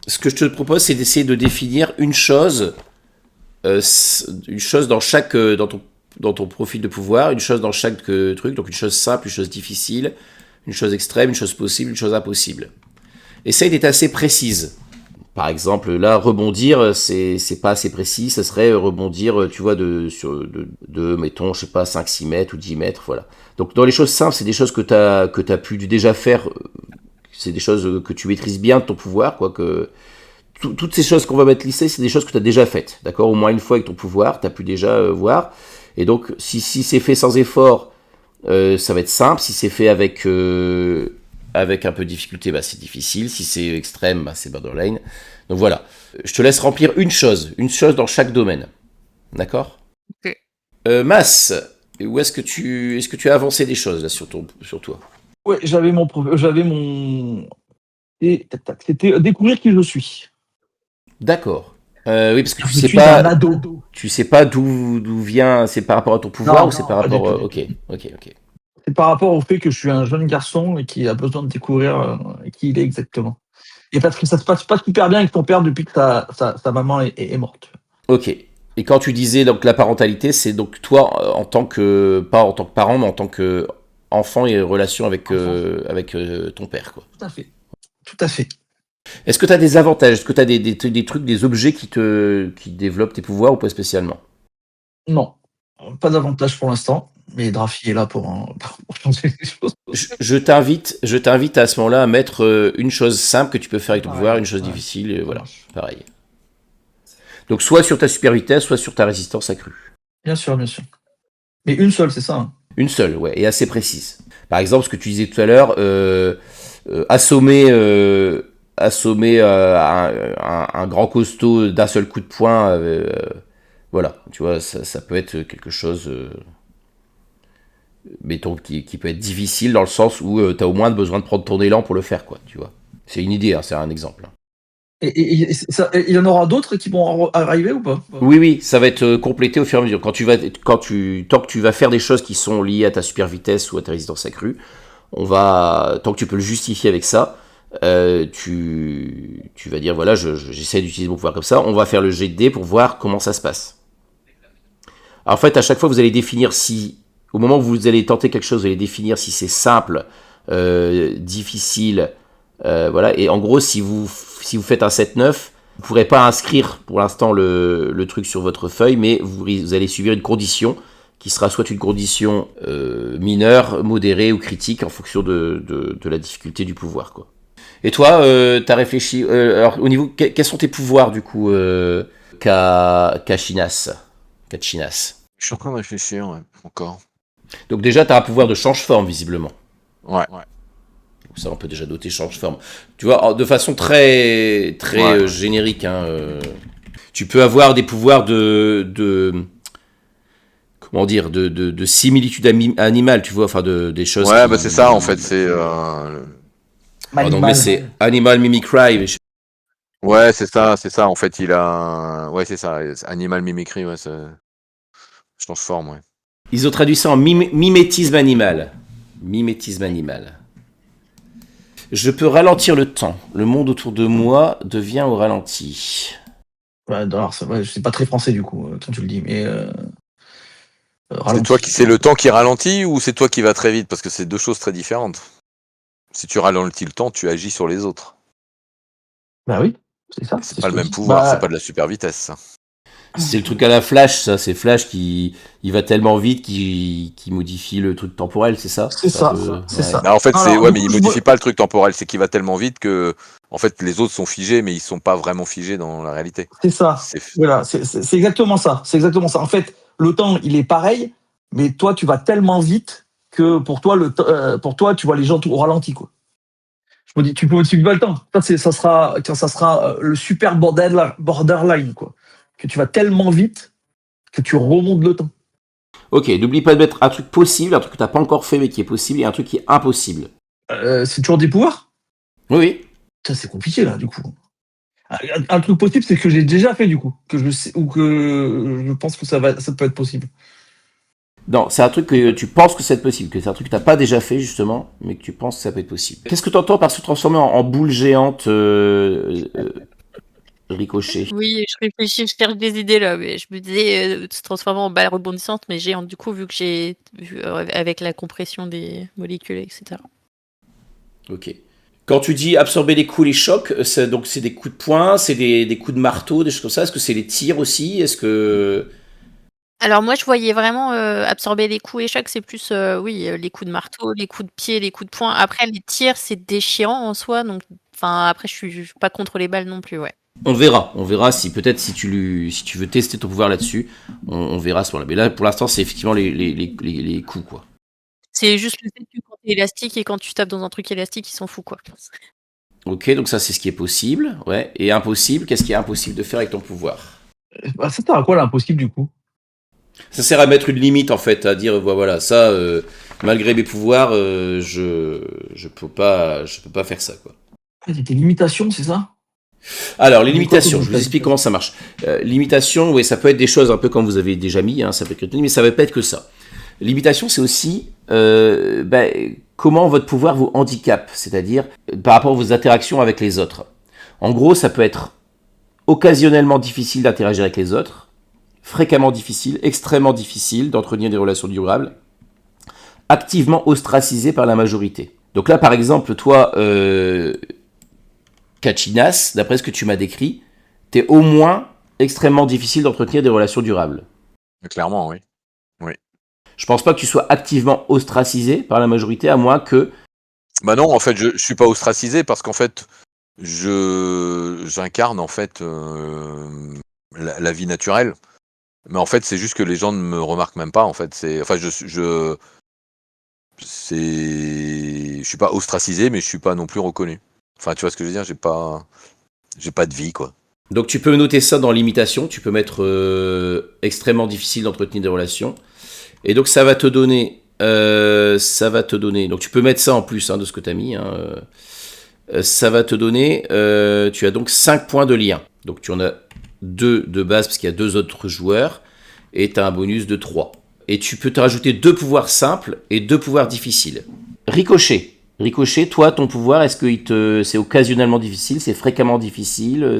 Ce que je te propose, c'est d'essayer de définir une chose dans chaque dans ton profil de pouvoir, une chose dans chaque truc, donc une chose simple, une chose difficile, une chose extrême, une chose possible, une chose impossible. Essaye d'être assez précise. Par exemple, là, rebondir, c'est pas assez précis, ça serait rebondir, tu vois, de mettons, je sais pas, 5, 6 mètres ou 10 mètres, voilà. Donc, dans les choses simples, c'est des choses que t'as pu déjà faire, c'est des choses que tu maîtrises bien de ton pouvoir, quoi, toutes ces choses qu'on va mettre listées, c'est des choses que tu as déjà faites, d'accord? Au moins une fois avec ton pouvoir, tu as pu déjà voir. Et donc, si c'est fait sans effort, ça va être simple. Si c'est fait avec un peu de difficulté, bah, c'est difficile. Si c'est extrême, bah, c'est borderline. Donc voilà. Je te laisse remplir une chose dans chaque domaine. D'accord? Ok. Mas, où est-ce que tu as avancé des choses là sur toi? Ouais, j'avais mon. Et c'était découvrir qui je suis. D'accord. Oui, parce que Je suis un ado. tu sais pas d'où vient, c'est par rapport à ton pouvoir Non, ou c'est par pas du rapport. tout. Ok. C'est par rapport au fait que je suis un jeune garçon et qui a besoin de découvrir qui il est exactement. Et parce que ça se passe pas super bien avec ton père depuis que sa maman est morte. Ok. Et quand tu disais donc la parentalité, c'est donc toi en tant que pas en tant que parent, mais en tant que enfant et relation avec ton père, quoi. Tout à fait. Tout à fait. Est-ce que tu as des avantages? Est-ce que tu as des trucs, des objets qui développent tes pouvoirs ou pas spécialement? Non. Pas d'avantage pour l'instant. Mais Drafi est là pour changer les choses. Je t'invite à ce moment-là à mettre une chose simple que tu peux faire avec ton pouvoir, une chose Ouais, difficile, ça voilà, marche. pareil. Donc soit sur ta super vitesse, soit sur ta résistance accrue. Bien sûr, bien sûr. Mais une seule, c'est ça. Hein. Une seule, ouais, et assez précise. Par exemple, ce que tu disais tout à l'heure, assommer un grand costaud d'un seul coup de poing, voilà, tu vois, ça peut être quelque chose, mettons, qui peut être difficile dans le sens où tu as au moins besoin de prendre ton élan pour le faire, quoi, tu vois. C'est une idée, hein, c'est un exemple. Et il y en aura d'autres qui vont arriver ou pas? Oui, ça va être complété au fur et à mesure. Tant que tu vas faire des choses qui sont liées à ta super vitesse ou à ta résistance accrue, tant que tu peux le justifier avec ça, tu vas dire voilà, j'essaie d'utiliser mon pouvoir comme ça. On va faire le jet de dés pour voir comment ça se passe. Alors, en fait, à chaque fois, vous allez définir au moment où vous allez tenter quelque chose, vous allez définir si c'est simple, difficile, voilà. Et en gros, si vous faites un 7-9, vous ne pourrez pas inscrire pour l'instant le truc sur votre feuille, mais vous allez subir une condition qui sera soit une condition mineure, modérée ou critique en fonction de la difficulté du pouvoir, quoi. Et toi, t'as réfléchi. Alors, au niveau, quels sont tes pouvoirs du coup, Kachinas? Je suis en train de réfléchir, ouais, encore. Donc déjà, t'as un pouvoir de change-forme visiblement. Ouais. Ça, on peut déjà noter change-forme. Tu vois, de façon très Ouais. générique. Hein, tu peux avoir des pouvoirs comment dire, de similitude animale, tu vois, enfin des choses. Ouais, bah c'est ça en fait, c'est. En anglais, c'est animal mimicry. Mais Ouais, c'est ça. En fait, il a. Ouais, c'est ça. Animal mimicry, ouais, ça. Je transforme, ouais. Ils ont traduit ça en mimétisme animal. Mimétisme animal. Je peux ralentir le temps. Le monde autour de moi devient au ralenti. Ouais, alors, c'est pas très français du coup, quand tu le dis, mais C'est toi qui c'est le temps qui ralentit ou c'est toi qui va très vite parce que c'est deux choses très différentes. Si tu ralentis le temps, tu agis sur les autres. Bah oui, c'est ça. C'est c'est pas ce le que même je dis. pouvoir, Bah, c'est pas de la super vitesse. Ça. C'est le truc à la Flash, ça. C'est Flash qui il va tellement vite qu'il modifie le truc temporel, c'est ça? c'est ça, c'est Ouais. ça. Bah, en fait, Alors, ouais, du mais coup, il modifie pas le truc temporel, c'est qu'il va tellement vite que en fait les autres sont figés, mais ils sont pas vraiment figés dans la réalité. c'est ça. C'est Voilà, c'est exactement ça. C'est exactement ça. En fait, le temps, il est pareil, mais toi, tu vas tellement vite que pour toi, tu vois les gens tout au ralenti, quoi. Je me dis, tu peux pas le temps. Ça sera quand ça sera le super borderline, quoi. Que tu vas tellement vite que tu remontes le temps. Ok, n'oublie pas de mettre un truc possible, un truc que t'as pas encore fait mais qui est possible, et un truc qui est impossible. C'est toujours des pouvoirs. Oui. Ça, c'est compliqué là, du coup. Un truc possible, c'est que j'ai déjà fait du coup, que je sais ou que je pense que ça peut être possible. Non, c'est un truc que tu penses que c'est possible, que c'est un truc que t'as pas déjà fait justement, mais que tu penses que ça peut être possible. Qu'est-ce que tu entends par se transformer en boule géante ricochet? Oui, je réfléchis, je cherche des idées là, mais je me disais se transformer en balle rebondissante, mais géante du coup, vu que avec la compression des molécules, etc. Ok. Quand tu dis absorber les coups, les chocs, donc c'est des coups de poing, c'est des coups de marteau, des choses comme ça. Est-ce que c'est les tirs aussi? Est-ce que... Alors moi, je voyais vraiment absorber les coups et chocs, c'est plus, oui, les coups de marteau, les coups de pied, les coups de poing. Après, les tirs, c'est déchirant en soi, donc enfin après, je suis pas contre les balles non plus, ouais. On verra si peut-être si tu veux tester ton pouvoir là-dessus, on verra à ce moment-là. Mais là, pour l'instant, c'est effectivement les coups, quoi. C'est juste le fait que quand t'es élastique et quand tu tapes dans un truc élastique, ils s'en foutent, quoi. Ok, donc ça, c'est ce qui est possible, ouais. Et impossible, qu'est-ce qui est impossible de faire avec ton pouvoir? Bah, ça sert à quoi l'impossible du coup? Ça sert à mettre une limite, en fait, à dire, voilà, ça, malgré mes pouvoirs, je peux pas faire ça, quoi. Il y a des limitations, c'est ça? Alors, les Mais quoi limitations, comme je vous explique limitation? comment ça marche. Limitation, oui, ça peut être des choses un peu comme vous avez déjà mis, hein, ça peut être, mais ça va pas être que ça. Limitation, c'est aussi comment votre pouvoir vous handicape, c'est-à-dire par rapport à vos interactions avec les autres. En gros, ça peut être occasionnellement difficile d'interagir avec les autres, fréquemment difficile, extrêmement difficile d'entretenir des relations durables, activement ostracisé par la majorité. Donc là, par exemple, toi, Kachinas, d'après ce que tu m'as décrit, t'es au moins extrêmement difficile d'entretenir des relations durables. Clairement, oui. Je pense pas que tu sois activement ostracisé par la majorité, à moins que... Bah non, en fait, je suis pas ostracisé parce qu'en fait, j'incarne en fait la vie naturelle. Mais en fait, c'est juste que les gens ne me remarquent même pas. En fait, je suis pas ostracisé, mais je suis pas non plus reconnu. Enfin, tu vois ce que je veux dire? J'ai pas de vie, quoi. Donc tu peux noter ça dans l'imitation, tu peux mettre extrêmement difficile d'entretenir des relations. Et donc ça va te donner... donc tu peux mettre ça en plus de ce que tu as mis. Ça va te donner... tu as donc 5 points de lien. Donc tu en as 2 de base parce qu'il y a 2 autres joueurs. Et tu as un bonus de 3. Et tu peux te rajouter 2 pouvoirs simples et 2 pouvoirs difficiles. Ricochet. Ricochet, toi, ton pouvoir, est-ce que c'est occasionnellement difficile? C'est fréquemment difficile?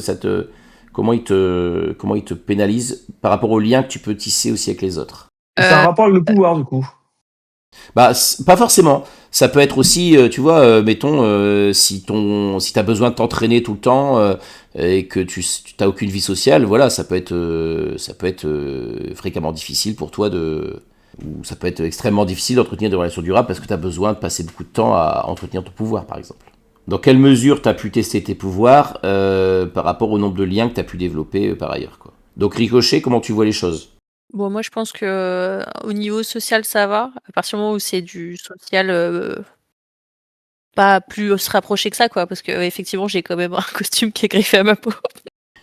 Comment il te pénalise par rapport au lien que tu peux tisser aussi avec les autres? C'est un rapport avec le pouvoir du coup. Bah, pas forcément. Ça peut être aussi, tu vois, mettons, si t'as besoin de t'entraîner tout le temps et que tu t'as aucune vie sociale, voilà, ça peut être fréquemment difficile pour toi ou ça peut être extrêmement difficile d'entretenir des relations durables parce que tu as besoin de passer beaucoup de temps à entretenir ton pouvoir, par exemple. Dans quelle mesure tu as pu tester tes pouvoirs par rapport au nombre de liens que tu as pu développer par ailleurs, quoi. Donc, Ricochet, comment tu vois les choses? Bon, moi, je pense que au niveau social, ça va. À partir du moment où c'est du social, pas plus se rapprocher que ça, quoi. Parce que effectivement, j'ai quand même un costume qui est griffé à ma peau.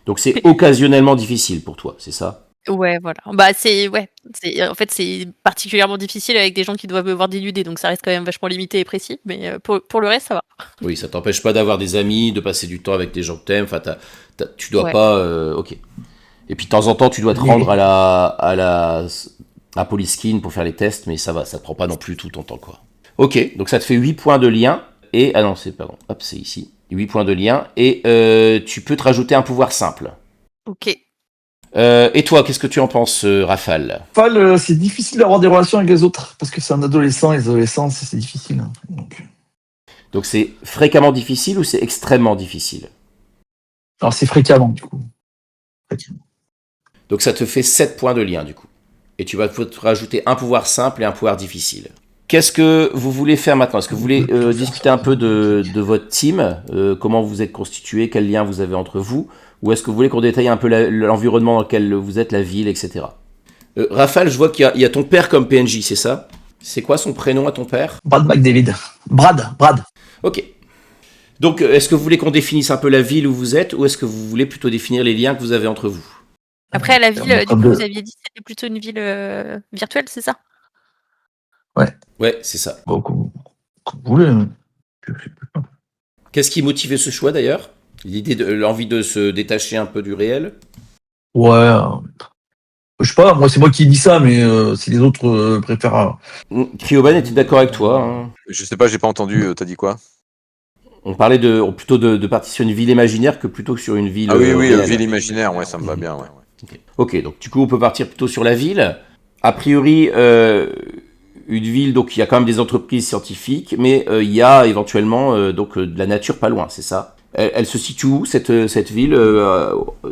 Donc, c'est occasionnellement difficile pour toi, c'est ça? Ouais, voilà. Bah, en fait, c'est particulièrement difficile avec des gens qui doivent me voir dénudée, donc ça reste quand même vachement limité et précis. Mais pour le reste, ça va. Oui, ça t'empêche pas d'avoir des amis, de passer du temps avec des gens que t'aimes. Enfin, tu dois Ouais. pas. Ok. Et puis de temps en temps, tu dois te rendre à Polyskin pour faire les tests, mais ça va, ça te prend pas non plus tout ton temps, quoi. Ok, donc ça te fait 8 points de lien. Et. Ah non, c'est ici. 8 points de lien. Et tu peux te rajouter un pouvoir simple. Ok. Et toi, qu'est-ce que tu en penses, Rafale? Fall, c'est difficile d'avoir des relations avec les autres parce que c'est un adolescent et les adolescents, c'est difficile. Donc c'est fréquemment difficile ou c'est extrêmement difficile? Alors c'est fréquemment du coup. Donc ça te fait 7 points de lien du coup. Et tu vas te rajouter un pouvoir simple et un pouvoir difficile. Qu'est-ce que vous voulez faire maintenant? Est-ce que vous voulez discuter un peu de votre team? Comment vous êtes constitué? Quels liens vous avez entre vous? Ou est-ce que vous voulez qu'on détaille un peu l'environnement dans lequel vous êtes, la ville, etc. Rafale, je vois qu'il y a ton père comme PNJ, c'est ça? C'est quoi son prénom à ton père? Brad McDavid. Brad. Ok. Donc, est-ce que vous voulez qu'on définisse un peu la ville où vous êtes, ou est-ce que vous voulez plutôt définir les liens que vous avez entre vous? Après, la ville, du comme coup, le- vous aviez dit que c'était plutôt une ville virtuelle, c'est ça? Ouais, c'est ça. Bon, comme vous voulez. hein. Qu'est-ce qui motivait ce choix d'ailleurs? L'envie de se détacher un peu du réel? Ouais. Je sais pas, moi c'est moi qui dis ça, mais si les autres préfèrent. Krioban était d'accord avec toi, hein. Je sais pas, j'ai pas entendu. T'as dit quoi? On parlait plutôt de partir sur une ville imaginaire que plutôt que sur une ville Ah oui, réelle. ville imaginaire. Ouais, ça me va bien. Ouais. Ok, donc du coup on peut partir plutôt sur la ville. A priori, une ville, donc il y a quand même des entreprises scientifiques, mais il y a éventuellement de la nature pas loin, c'est ça? Elle se situe où cette ville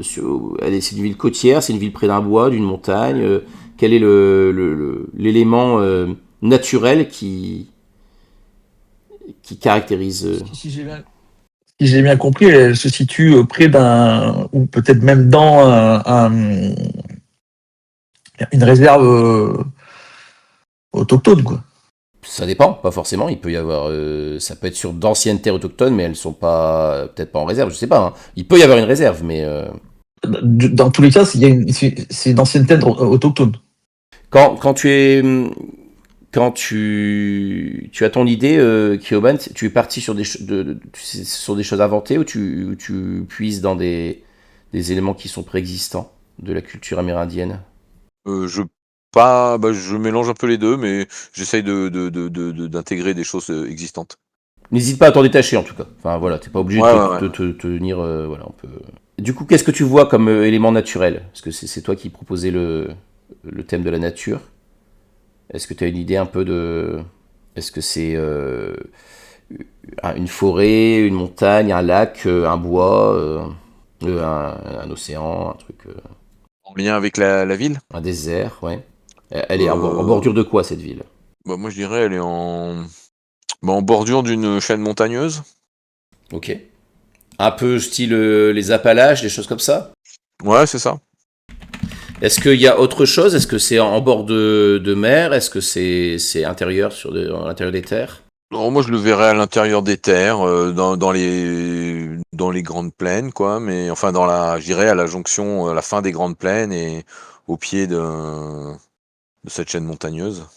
c'est une ville côtière, c'est une ville près d'un bois, d'une montagne. Quel est l'élément naturel qui caractérise Si j'ai bien compris, elle se situe près d'un, ou peut-être même dans une réserve autochtone, quoi. Ça dépend, pas forcément. Il peut y avoir, ça peut être sur d'anciennes terres autochtones, mais elles sont pas, peut-être pas en réserve. Je sais pas. Hein. Il peut y avoir une réserve, mais Dans tous les cas, c'est d'anciennes terres autochtones. quand tu as ton idée, Kyoban, tu es parti sur sur des choses inventées ou tu puises dans des éléments qui sont préexistants de la culture amérindienne? Je mélange un peu les deux, mais j'essaye d'intégrer des choses existantes. N'hésite pas à t'en détacher en tout cas. Enfin voilà, t'es pas obligé Ouais, de te tenir. Voilà, on peut. Du coup, qu'est-ce que tu vois comme élément naturel? Parce que c'est toi qui proposais le thème de la nature. Est-ce que tu as une idée un peu de. Est-ce que c'est une forêt, une montagne, un lac, un bois, un océan, un truc, En lien avec la ville? un désert, ouais. Elle est en Euh, bordure de quoi cette ville? Moi je dirais elle est en bordure d'une chaîne montagneuse. Ok. Un peu style les Appalaches, des choses comme ça? Ouais, c'est ça. Est-ce qu'il y a autre chose? Est-ce que c'est en bord de mer? Est-ce que c'est intérieur à l'intérieur des terres? Non, moi je le verrais à l'intérieur des terres, dans les grandes plaines, quoi, mais enfin je dirais à la jonction, à la fin des grandes plaines et au pied de cette chaîne montagneuse.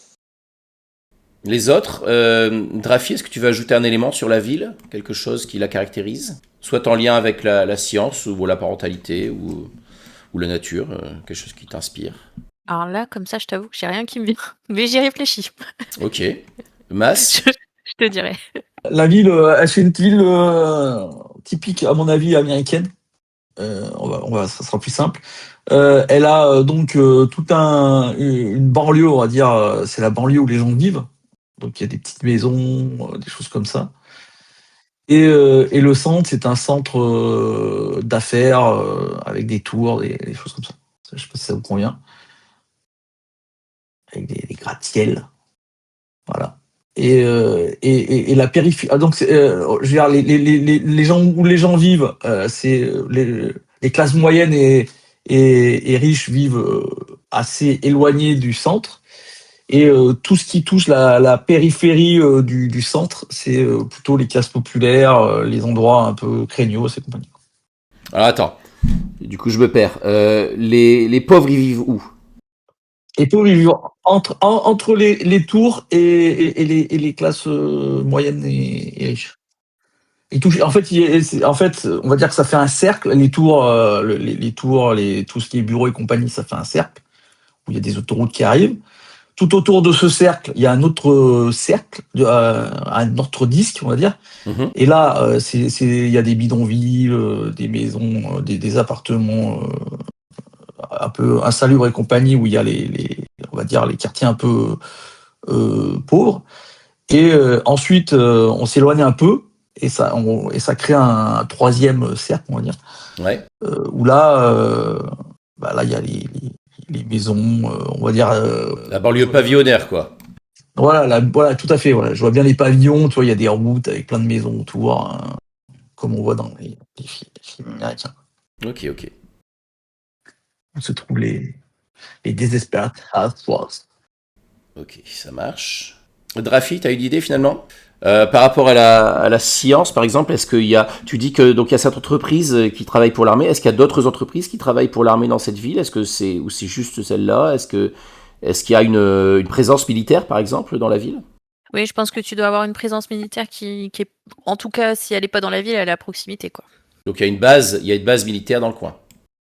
Les autres, Drafi, est-ce que tu veux ajouter un élément sur la ville? Quelque chose qui la caractérise? Soit en lien avec la science ou la parentalité ou la nature, quelque chose qui t'inspire. Alors là, comme ça, je t'avoue que j'ai rien qui me vient. Mais j'y réfléchis. Ok. Mass? Je te dirai. La ville, c'est une ville typique, à mon avis, américaine. Ça sera plus simple. Elle a donc une banlieue, on va dire, c'est la banlieue où les gens vivent. Donc il y a des petites maisons, des choses comme ça. Et le centre, c'est un centre d'affaires avec des tours, des choses comme ça. Je sais pas si ça vous convient. Avec des gratte-ciels. Voilà. Et la périphérie. Ah, donc, je veux dire, les gens où les gens vivent, c'est les classes moyennes et riches vivent assez éloignés du centre. Et tout ce qui touche la périphérie du centre, c'est plutôt les classes populaires, les endroits un peu craignos et compagnie. Alors attends. Du coup, je me perds. Les pauvres, ils vivent où? Et pour vivre entre les tours et les classes moyennes et riches. Et tout, en fait, on va dire que ça fait un cercle. Les tours, les tours, tout ce qui est bureau et compagnie, ça fait un cercle où il y a des autoroutes qui arrivent. Tout autour de ce cercle, il y a un autre cercle, un autre disque, on va dire. Mhm. Et là, il y a des bidonvilles, des maisons, des appartements un peu insalubres et compagnie où il y a on va dire les quartiers un peu pauvres. Et ensuite, on s'éloigne un peu et ça crée un troisième cercle, on va dire, Ouais. où là, là il y a les maisons, on va dire. La banlieue pavillonnaire, quoi. Voilà, tout à fait. Voilà. Je vois bien les pavillons, tu vois, il y a des routes avec plein de maisons autour, hein, comme on voit dans les films américains. Ok, ok. Où se trouvent les Desperate Housewives. Ok, ça marche. Drafi, t'as une idée finalement? Par rapport à la science, par exemple, est-ce qu'il y a, tu dis que donc il y a cette entreprise qui travaille pour l'armée. Est-ce qu'il y a d'autres entreprises qui travaillent pour l'armée dans cette ville? Est-ce que c'est juste celle-là? Est-ce qu'il y a une présence militaire, par exemple, dans la ville? Oui, je pense que tu dois avoir une présence militaire qui est, en tout cas, si elle n'est pas dans la ville, elle est à proximité, quoi. Donc il y a une base militaire dans le coin.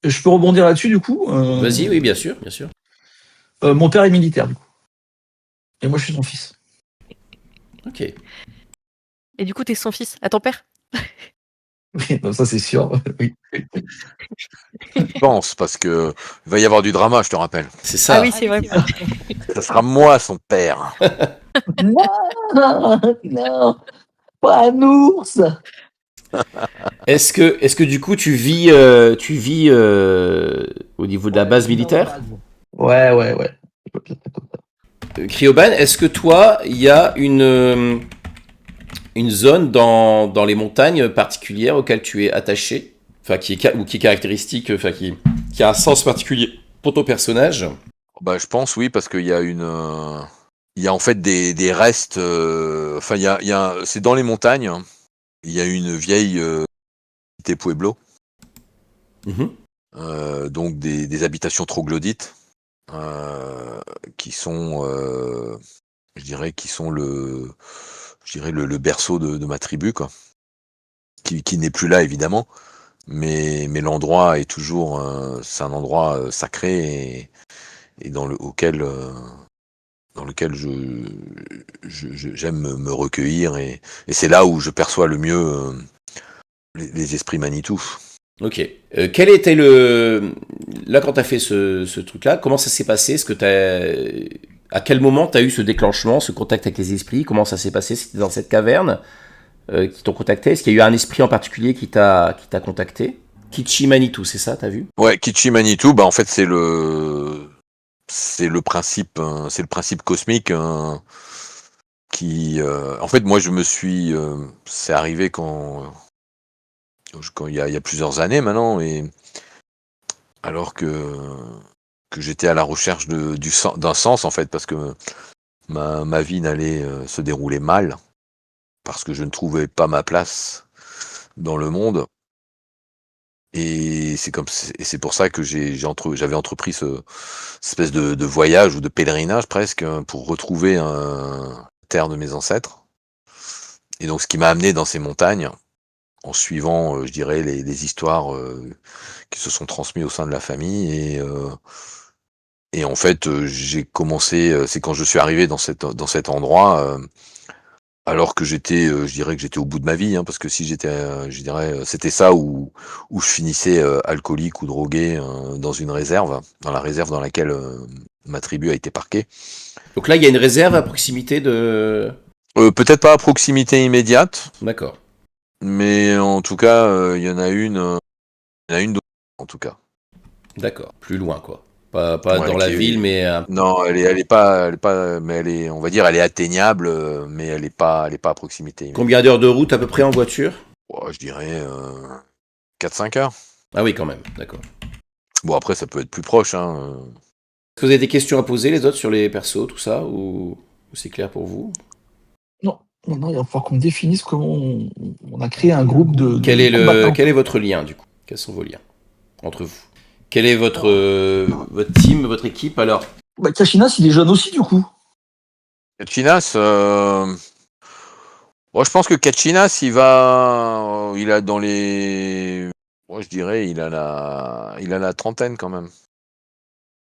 Je peux rebondir là-dessus, du coup. Vas-y, oui, bien sûr, bien sûr. Mon père est militaire, du coup. Et moi, je suis son fils. Ok. Et du coup, t'es son fils, à ton père? Oui, non, ça c'est sûr. Oui. Je pense, parce que il va y avoir du drama, je te rappelle. C'est Ah ça. oui, c'est vrai. Ça sera moi, son père. Non, non, pas un ours. Est-ce que du coup tu vis au niveau de la base militaire? Ouais, ouais, ouais. Cryoban, est-ce que toi, il y a une zone dans les montagnes particulières auxquelles tu es attaché, enfin ou qui est caractéristique, enfin qui a un sens particulier pour ton personnage? Bah, je pense, oui, parce qu'il y a il y a en fait des restes. Enfin, c'est dans les montagnes. Hein. Il y a une vieille cité Pueblo, Mhm. donc des habitations troglodytes qui sont, je dirais, le berceau de ma tribu, quoi. Qui n'est plus là évidemment, mais l'endroit est toujours, c'est un endroit sacré et dans lequel j'aime me recueillir et c'est là où je perçois le mieux les esprits Manitou. Ok. Quel était là quand t'as fait ce truc-là, comment ça s'est passé? Est-ce que à quel moment t'as eu ce déclenchement, ce contact avec les esprits? Comment ça s'est passé? C'était dans cette caverne qui t'ont contacté? Est-ce qu'il y a eu un esprit en particulier qui t'a contacté? Kichi Manitou, c'est ça, t'as vu? Ouais, Kichi Manitou, bah en fait c'est le principe cosmique qui, en fait, moi c'est arrivé quand il y a plusieurs années maintenant et alors que j'étais à la recherche d'un sens en fait parce que ma vie n'allait se dérouler mal parce que je ne trouvais pas ma place dans le monde et c'est pour ça que j'avais entrepris ce espèce de voyage ou de pèlerinage presque pour retrouver la terre de mes ancêtres et donc ce qui m'a amené dans ces montagnes en suivant je dirais les histoires qui se sont transmises au sein de la famille et en fait, j'ai commencé, c'est quand je suis arrivé dans cet endroit, alors que je dirais que j'étais au bout de ma vie, hein, parce que si j'étais, je dirais, c'était ça où je finissais alcoolique ou drogué dans une réserve, dans la réserve dans laquelle ma tribu a été parquée. Donc là, il y a une réserve à proximité de... Peut-être pas à proximité immédiate, D'accord, mais en tout cas, il y en a une d'autre, en tout cas. d'accord. Plus loin, quoi. Pas Ouais, dans la ville, mais... non, elle est pas, mais on va dire, elle est atteignable, mais elle est pas à proximité immédiate. Combien d'heures de route à peu près en voiture? Ouais, je dirais 4-5 heures. Ah oui, quand même, d'accord. Bon, après, ça peut être plus proche. Hein. Est-ce que vous avez des questions à poser, les autres, sur les persos, tout ça, ou c'est clair pour vous? Non, non, non, il va falloir qu'on définisse comment on a créé un groupe de Quel est combattants. quel est votre lien, du coup? Quels sont vos liens entre vous? Quel est votre team, votre équipe, alors? Bah, Kashinas, il est jeune aussi, du coup. Kachinas, bon, je pense que Kachinas, il a dans les, moi, je dirais, il a la trentaine quand même.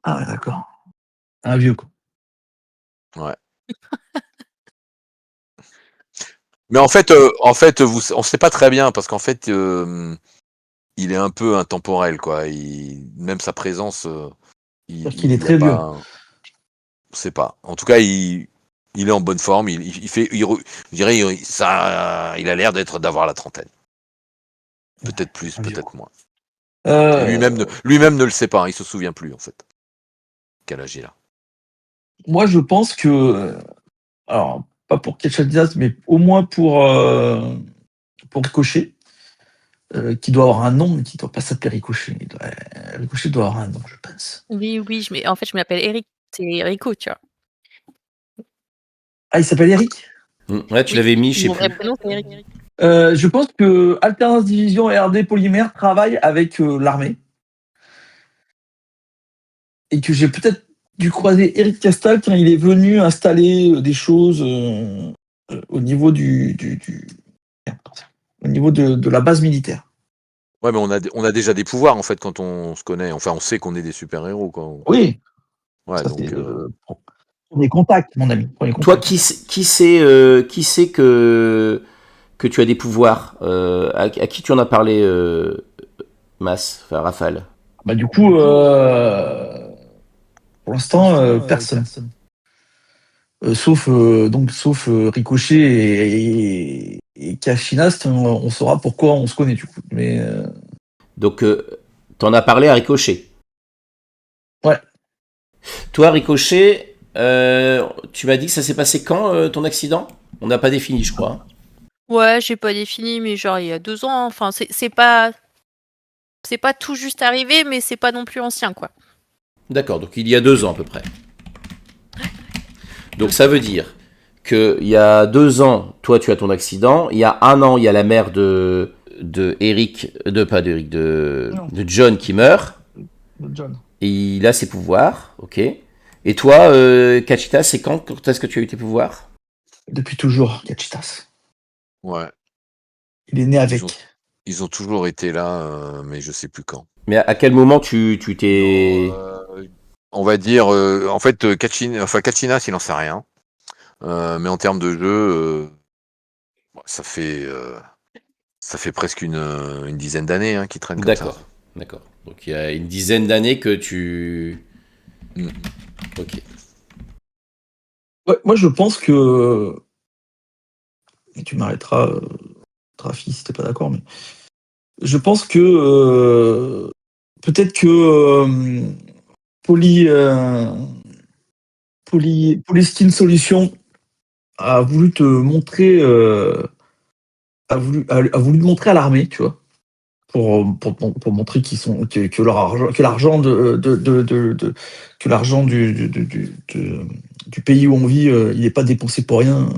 Ah ouais, d'accord. Un vieux, quoi. Ouais. Mais en fait, on sait pas très bien parce qu'en fait, il est un peu intemporel, quoi. Même sa présence, C'est-à-dire qu'il est il y a très vieux. pas, on sait pas. En tout cas, il est en bonne forme. Il fait, je dirais, il a l'air d'avoir la trentaine. Peut-être plus, Un vieux, peut-être quoi. moins. Euh, Lui-même ne le sait pas. Hein, il se souvient plus en fait. Quel âge il a. Moi, je pense que, alors, pas pour Kashinas, mais au moins pour Ricochet, qui doit avoir un nom, mais qui doit pas s'appeler Ricochet. Ricochet doit avoir un nom, je pense. Oui, oui, en fait, je m'appelle Eric. C'est Rico, tu vois. Ah, il s'appelle Eric. Ouais, tu Oui, l'avais mis, je sais mon vrai plus. prénom, c'est Eric. Je pense que Alternance Division et RD Polymère travaillent avec l'armée. Et que j'ai peut-être dû croiser Eric Castal quand il est venu installer des choses au niveau au niveau de la base militaire. Ouais, mais on a déjà des pouvoirs en fait quand on se connaît. Enfin, on sait qu'on est des super héros, quoi. Oui, Ouais, ça c'est donc. premier contact, mon ami. Premier Toi, contact. qui sait que que tu as des pouvoirs. À qui tu en as parlé, Rafale? Bah du coup, pour l'instant, personne. Sauf Ricochet et Kashinast, on saura pourquoi on se connaît du coup. Mais Donc, t'en as parlé à Ricochet. Ouais. Toi, Ricochet, tu m'as dit que ça s'est passé quand, ton accident? On n'a pas défini, je crois. Ouais, j'ai pas défini, mais genre il y a 2 ans. Enfin, c'est pas tout juste arrivé, mais c'est pas non plus ancien, quoi. D'accord, donc il y a 2 ans à peu près. Donc ça veut dire qu'il y a 2 ans, toi tu as ton accident. Il y a 1 an, il y a la mère de John qui meurt. John. Et il a ses pouvoirs, ok. Et toi, Kachita, c'est quand est-ce que tu as eu tes pouvoirs? Depuis toujours, Kachitas. Ouais. Il est né avec. Ils ont toujours été là, mais je sais plus quand. Mais à quel moment tu t'es... On va dire, en fait, Kachinas, il en sait rien. Mais en termes de jeu, ça fait presque une dizaine d'années qu'il traîne comme ça. D'accord. Donc il y a une dizaine d'années que tu... Ok. Ouais, moi, je pense que... Et tu m'arrêteras, Trafi, si t'es pas d'accord, mais... Je pense que... peut-être que... Polyskin Solution a voulu te montrer... a voulu te montrer à l'armée, tu vois, pour montrer que leur argent, que l'argent que l'argent du pays où on vit, il n'est pas dépensé pour rien,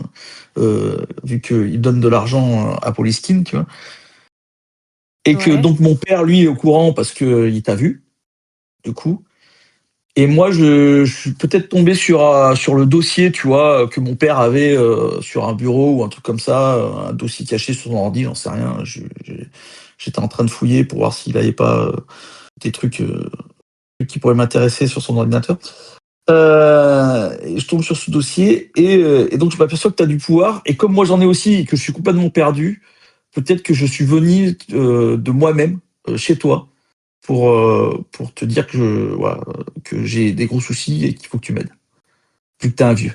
vu qu'ils donnent de l'argent à Polyskin, tu vois. Et que donc mon père, lui, est au courant parce qu'il t'a vu, du coup. Et moi, je suis peut-être tombé sur le dossier, tu vois, que mon père avait sur un bureau ou un truc comme ça, un dossier caché sur son ordi, j'en sais rien. J'étais en train de fouiller pour voir s'il n'avait pas des trucs qui pourraient m'intéresser sur son ordinateur. Et je tombe sur ce dossier et donc je m'aperçois que tu as du pouvoir. Et comme moi j'en ai aussi et que je suis complètement perdu, peut-être que je suis venu de moi-même chez toi pour te dire que j'ai des gros soucis et qu'il faut que tu m'aides. Vu que t'es un vieux.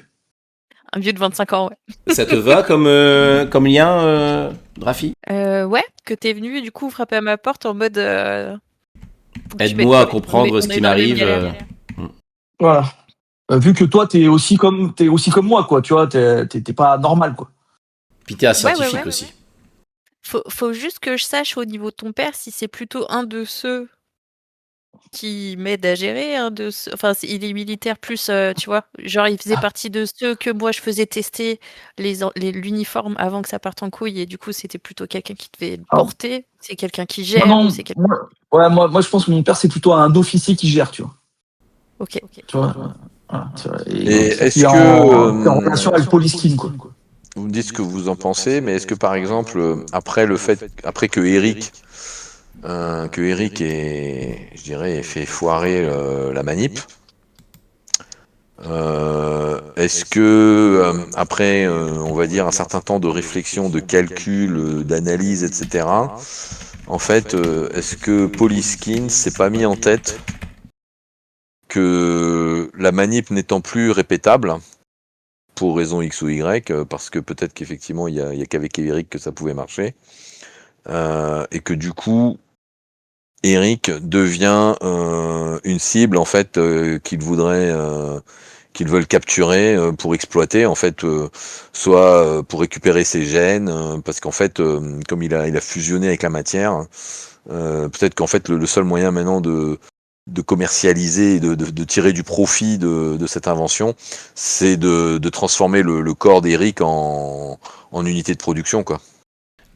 Un vieux de 25 ans, ouais. Ça te va comme lien, Drafi? Ouais, que t'es venu du coup frapper à ma porte en mode... Aide-moi à comprendre ce qui m'arrive. Voilà. Vu que toi, t'es aussi comme moi, quoi. Tu vois, t'es pas normal, quoi. Puis t'es un scientifique aussi. Faut juste que je sache au niveau de ton père si c'est plutôt un de ceux qui m'aide à gérer, enfin il est militaire plus, tu vois, genre il faisait partie de ceux que moi je faisais tester l'uniforme avant que ça parte en couille et du coup c'était plutôt quelqu'un qui devait le porter, c'est quelqu'un qui gère ou c'est quelqu'un... moi je pense que mon père c'est plutôt un officier qui gère, tu vois. Ok. Tu vois, voilà, et est-ce que en relation avec que Polyskin, quoi. vous me dites ce que vous en pensez, mais est-ce que par exemple après que Eric ait, je dirais, fait foirer la manip, est-ce que après on va dire un certain temps de réflexion, de calcul, d'analyse, etc., en fait est-ce que Polyskin s'est pas mis en tête que la manip n'étant plus répétable pour raison X ou Y, parce que peut-être qu'effectivement il y a qu'avec Eric que ça pouvait marcher, et que du coup Eric devient une cible en fait qu'ils veulent capturer pour exploiter en fait, soit pour récupérer ses gènes, parce qu'en fait comme il a fusionné avec la matière, peut-être qu'en fait le seul moyen maintenant de commercialiser et de tirer du profit de cette invention, c'est de transformer le corps d'Eric en unité de production, quoi.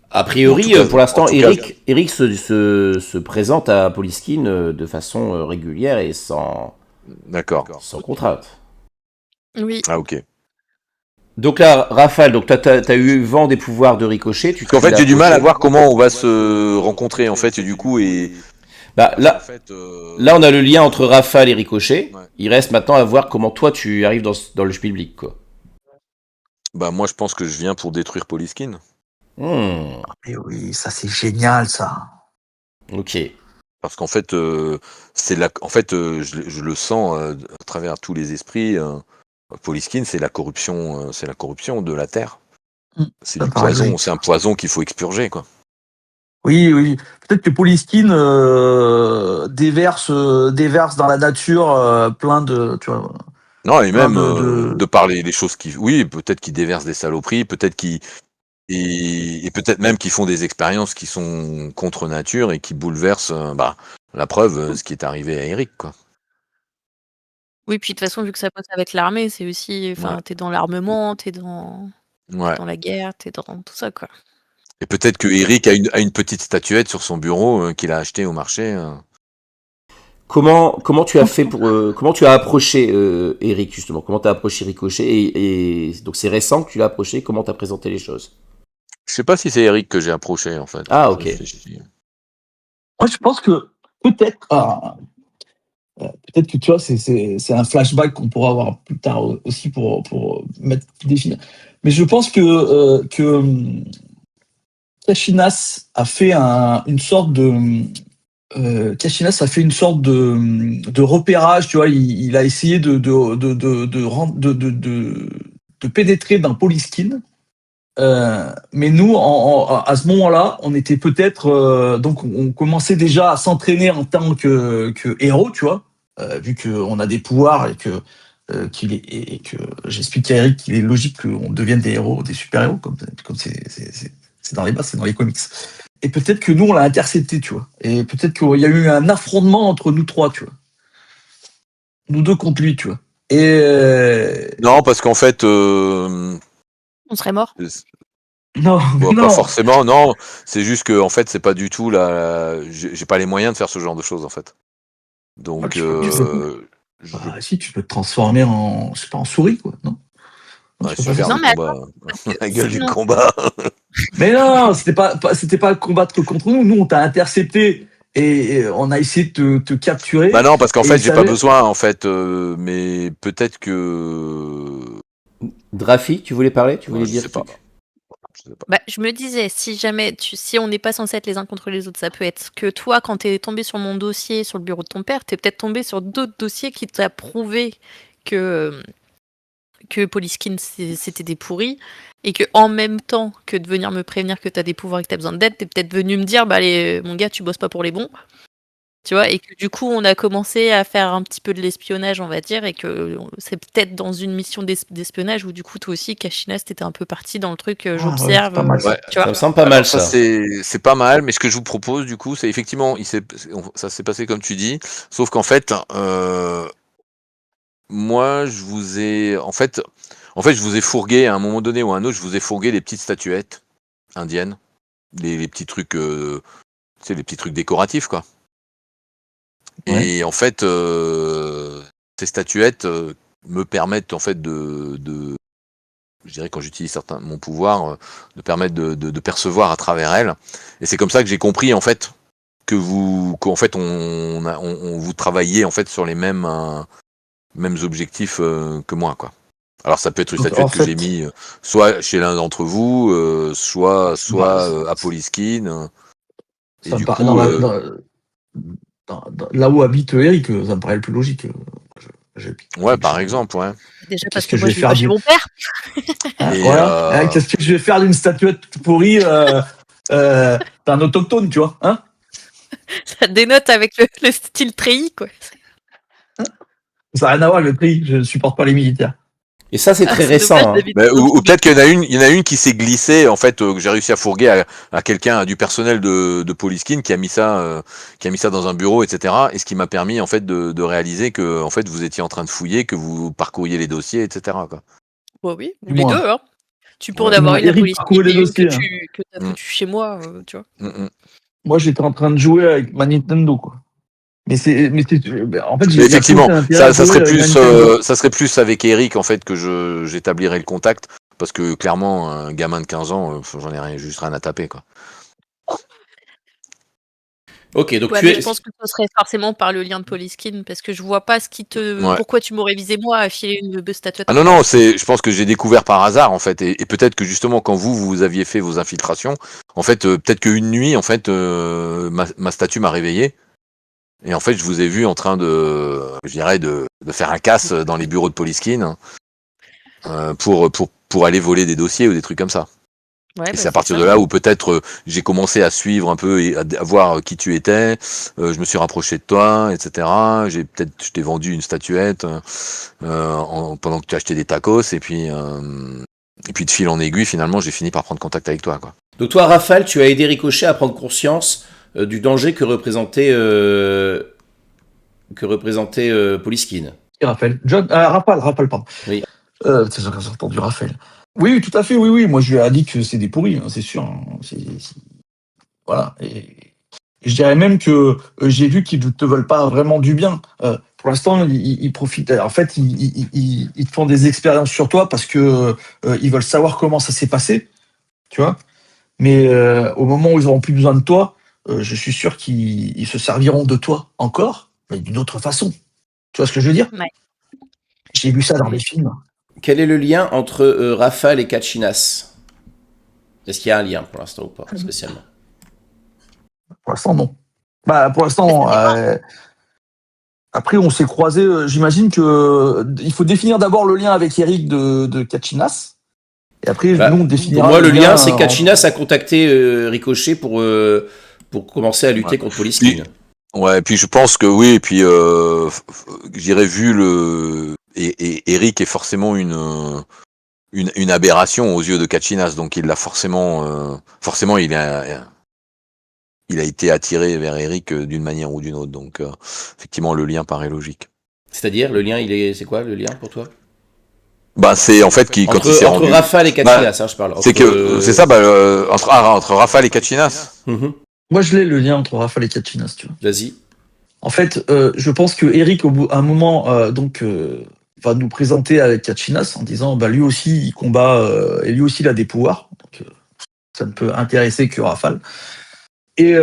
A priori, pour l'instant, Eric se présente à Polyskin de façon régulière et sans contrainte. Oui. Ah, ok. Donc là, Rafale, donc t'as eu vent des pouvoirs de Ricochet. Parce qu'en fait, j'ai du mal à voir comment on va se rencontrer, en fait, et du coup, là, on a le lien entre Rafale et Ricochet. Ouais. Il reste maintenant à voir comment toi tu arrives dans le Spielblick, quoi. Bah moi, je pense que je viens pour détruire Polyskin. Et oui, ça c'est génial, ça. Ok. Parce qu'en fait, je le sens à travers tous les esprits. Polyskin, c'est la corruption de la terre. C'est Ça du me paraît poison, logique. c'est un poison qu'il faut expurger, quoi. Oui. Peut-être que Polyskin déverse dans la nature plein de, tu vois, Non, et plein même de... de parler des choses qui, oui, peut-être qu'ils déversent des saloperies, peut-être qu'ils et peut-être même qu'ils font des expériences qui sont contre nature et qui bouleversent, la preuve, ce qui est arrivé à Eric, quoi. Oui, puis de toute façon, vu que ça bosse avec l'armée, c'est aussi, Ouais, enfin, t'es dans l'armement, t'es dans ouais. la guerre, t'es dans tout ça, quoi. Et peut-être que Eric a une petite statuette sur son bureau qu'il a acheté au marché. Comment tu as fait pour comment tu as approché Eric justement? Comment tu as approché Ricochet et donc c'est récent que tu l'as approché. Comment tu as présenté les choses? Je sais pas si c'est Eric que j'ai approché, en fait. Ah Je ok. réfléchis. Moi, je pense que peut-être, peut-être que tu vois, c'est un flashback qu'on pourra avoir plus tard aussi pour définir. Mais je pense que Kashinas a fait une sorte de Kashinas a fait une sorte de repérage, tu vois. Il a essayé de pénétrer dans Polyskin. Mais nous, à ce moment-là, on était peut-être donc on commençait déjà à s'entraîner en tant que héros, tu vois, vu qu'on a des pouvoirs et que j'explique à Eric qu'il est logique qu'on devienne des héros, des super-héros, comme c'est dans les bases, c'est dans les comics. Et peut-être que nous, on l'a intercepté, tu vois. Et peut-être qu'il y a eu un affrontement entre nous trois, tu vois. Nous deux contre lui, tu vois. Et Non, parce qu'en fait, On serait mort. non, bon, pas non. forcément, non. C'est juste que, en fait, c'est pas du tout j'ai pas les moyens de faire ce genre de choses, en fait. Ah, Donc, tu peux, si, tu peux te transformer en, je sais pas, en souris, quoi, non? Non, ouais, tu peux pas faire super, ça. Non, le mais combat. attends, parce que La gueule du sinon, combat. Mais non, c'était pas combattre contre nous. Nous, on t'a intercepté et on a essayé de te Bah capturer. non, parce qu'en Et fait, il j'ai pas savait. besoin, en fait, mais peut-être que. Drafi, tu voulais parler? Tu Ouais, voulais je dire sais un pas. truc? Je sais pas. bah, je me disais, si on n'est pas censé être les uns contre les autres, ça peut être que toi, quand t'es tombé sur mon dossier sur le bureau de ton père, t'es peut-être tombé sur d'autres dossiers qui t'a prouvé que Polyskin c'était des pourris et que en même temps que de venir me prévenir que t'as des pouvoirs et que t'as besoin d'aide, t'es peut-être venu me dire bah allez, mon gars, tu bosses pas pour les bons, tu vois, et que du coup on a commencé à faire un petit peu de l'espionnage, on va dire, et que c'est peut-être dans une mission d'espionnage où du coup toi aussi, Kashinas, t'étais un peu parti dans le truc, Ah ouais, c'est j'observe, pas mal ça. Ouais. tu Ça vois. me semble pas mal Alors ça, ça. c'est pas mal, mais ce que je vous propose, du coup, c'est effectivement, ça s'est passé comme tu dis, sauf qu'en fait, moi, je vous ai fourgué à un moment donné ou à un autre, je vous ai fourgué des petites statuettes indiennes, les petits trucs, tu sais, les petits trucs décoratifs, quoi. Ouais. Et en fait, ces statuettes me permettent en fait je dirais quand j'utilise mon pouvoir, de permettre de percevoir à travers elles. Et c'est comme ça que j'ai compris en fait qu'en fait vous travaillez en fait sur les mêmes objectifs que moi, quoi. Alors ça peut être une Donc en statuette que j'ai fait, mis soit chez l'un d'entre vous, soit bah, à Polyskin. Et ça me du paraît coup, là où habite Eric, ça me paraît le plus logique. ouais, Qu'est-ce par exemple, ouais. Déjà parce qu'est-ce que que je moi vais je vis pas faire chez mon père, hein, Et voilà. Hein, qu'est-ce que je vais faire d'une statuette toute pourrie d'un autochtone, tu vois, hein? ça dénote avec le style treillis, quoi. Ça n'a rien à voir avec le prix. Je ne supporte pas les militaires. Et ça c'est Ah, très c'est dommage, récent, hein. David. ou peut-être qu'il y en a une qui s'est glissée en fait, que j'ai réussi à fourguer à quelqu'un, à du personnel de Polyskin qui a mis ça dans un bureau, etc. Et ce qui m'a permis en fait de réaliser que en fait vous étiez en train de fouiller, que vous parcouriez les dossiers, etc. quoi. Bah oui, ou Du les moins, deux, hein. Tu peux en Ouais. du avoir moins, une à Eric Polyskin parcourait les et une dossiers. Hein. que t'as Mm. foutue chez moi, tu vois. Mm. Moi, j'étais en train de jouer avec ma Nintendo, quoi. En fait, Mais il y a plus effectivement, aucun intérêt à jouer avec ma Nintendo. ça serait plus avec Eric en fait que j'établirais le contact, parce que clairement un gamin de 15 ans, j'en ai juste rien à taper, quoi. Ok, donc Ouais, tu mais es. je pense que ce serait forcément par le lien de Polyskin, parce que je vois pas ce qui te. Ouais. Pourquoi tu m'aurais visé moi à filer une statuette Ah en non, or. non, je pense que j'ai découvert par hasard, en fait, et peut-être que justement, quand vous aviez fait vos infiltrations, en fait, peut-être qu'une nuit, en fait, ma statue m'a réveillé, et en fait, je vous ai vu en train je dirais, de faire un casse dans les bureaux de Polyskin, pour aller voler des dossiers ou des trucs comme ça. Ouais, Et bah, c'est à c'est partir ça. de là où peut-être j'ai commencé à suivre un peu et à voir qui tu étais. Je me suis rapproché de toi, etc. Je t'ai vendu une statuette pendant que tu achetais des tacos et puis de fil en aiguille, finalement, j'ai fini par prendre contact avec toi, quoi. Donc toi, Rafale, tu as aidé Ricochet à prendre conscience du danger que représentait Polyskin. Et Raphaël. Raphaël, pardon. Oui. J'ai entendu Raphaël. Oui, oui, tout à fait, oui, oui. Moi, je lui ai dit que c'est des pourris, hein, c'est sûr. Hein. Voilà. Et je dirais même que j'ai vu qu'ils ne te veulent pas vraiment du bien. Pour l'instant, ils profitent. En fait, ils te font des expériences sur toi parce que ils veulent savoir comment ça s'est passé, tu vois. Mais au moment où ils auront plus besoin de toi, je suis sûr qu'ils se serviront de toi encore, mais d'une autre façon. Tu vois ce que je veux dire? Ouais. J'ai vu ça dans Oui. des films. Quel est le lien entre Rafale et Kachinas? Est-ce qu'il y a un lien pour l'instant ou pas, spécialement? Pour l'instant, non. Bah, pour l'instant, après, on s'est croisés. J'imagine que il faut définir d'abord le lien avec Eric de Kachinas. Et après, Bah, nous, on Pour définira moi, le lien, c'est en- Kachinas a contacté Ricochet pour commencer à lutter Ouais. contre Polyskin. Ouais, et puis je pense que oui, et puis j'irais vu et Eric est forcément une aberration aux yeux de Kachinas, donc il l'a forcément il a été attiré vers Eric d'une manière ou d'une autre, donc effectivement le lien paraît logique. C'est-à-dire, le lien, c'est quoi le lien pour toi? Bah c'est en fait quand il s'est Entre rendu, Rafale et Kachinas, je parle. c'est que c'est ça, entre Rafale et Kachinas. Mhm. Moi, je l'ai le lien entre Raphaël et Kachinas, tu vois. Vas-y. En fait, je pense que Eric, à un moment, va nous présenter avec Kachinas en disant, bah, lui aussi, il combat, et lui aussi, il a des pouvoirs. Donc, ça ne peut intéresser que Rafale. Et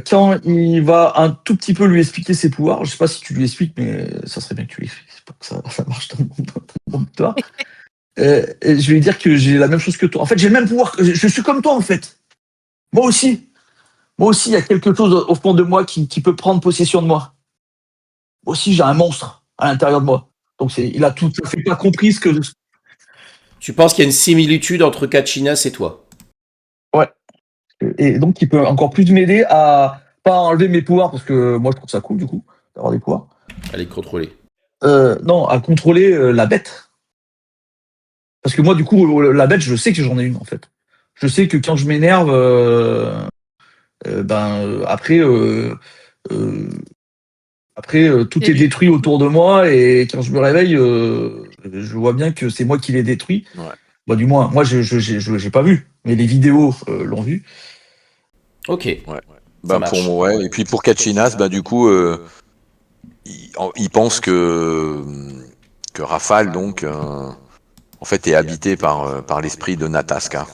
quand il va un tout petit peu lui expliquer ses pouvoirs, je sais pas si tu lui expliques, mais ça serait bien que tu lui expliques pour que ça marche dans le monde de toi. Et je vais lui dire que j'ai la même chose que toi. En fait, j'ai le même pouvoir. Je suis comme toi, en fait. Moi aussi. Moi aussi, il y a quelque chose au fond de moi qui peut prendre possession de moi. Moi aussi, j'ai un monstre à l'intérieur de moi. Donc, il a tout à fait pas compris ce que. Tu penses qu'il y a une similitude entre Kachinas et toi? Ouais. Et donc, il peut encore plus m'aider à pas enlever mes pouvoirs, parce que moi, je trouve ça cool, du coup, d'avoir des pouvoirs. Allez, contrôler. Non, à contrôler la bête. Parce que moi, du coup, la bête, je sais que j'en ai une, en fait. Je sais que quand je m'énerve, après, tout est détruit autour de moi, et quand je me réveille, je vois bien que c'est moi qui l'ai détruit. Ouais. Bah, du moins, moi, j'ai pas vu, mais les vidéos l'ont vu. Ok. Ouais. Ça Bah marche. pour moi, ouais. Et puis pour Kachinas, bah du coup, il pense que Rafale donc en fait est habité par l'esprit de Nataska,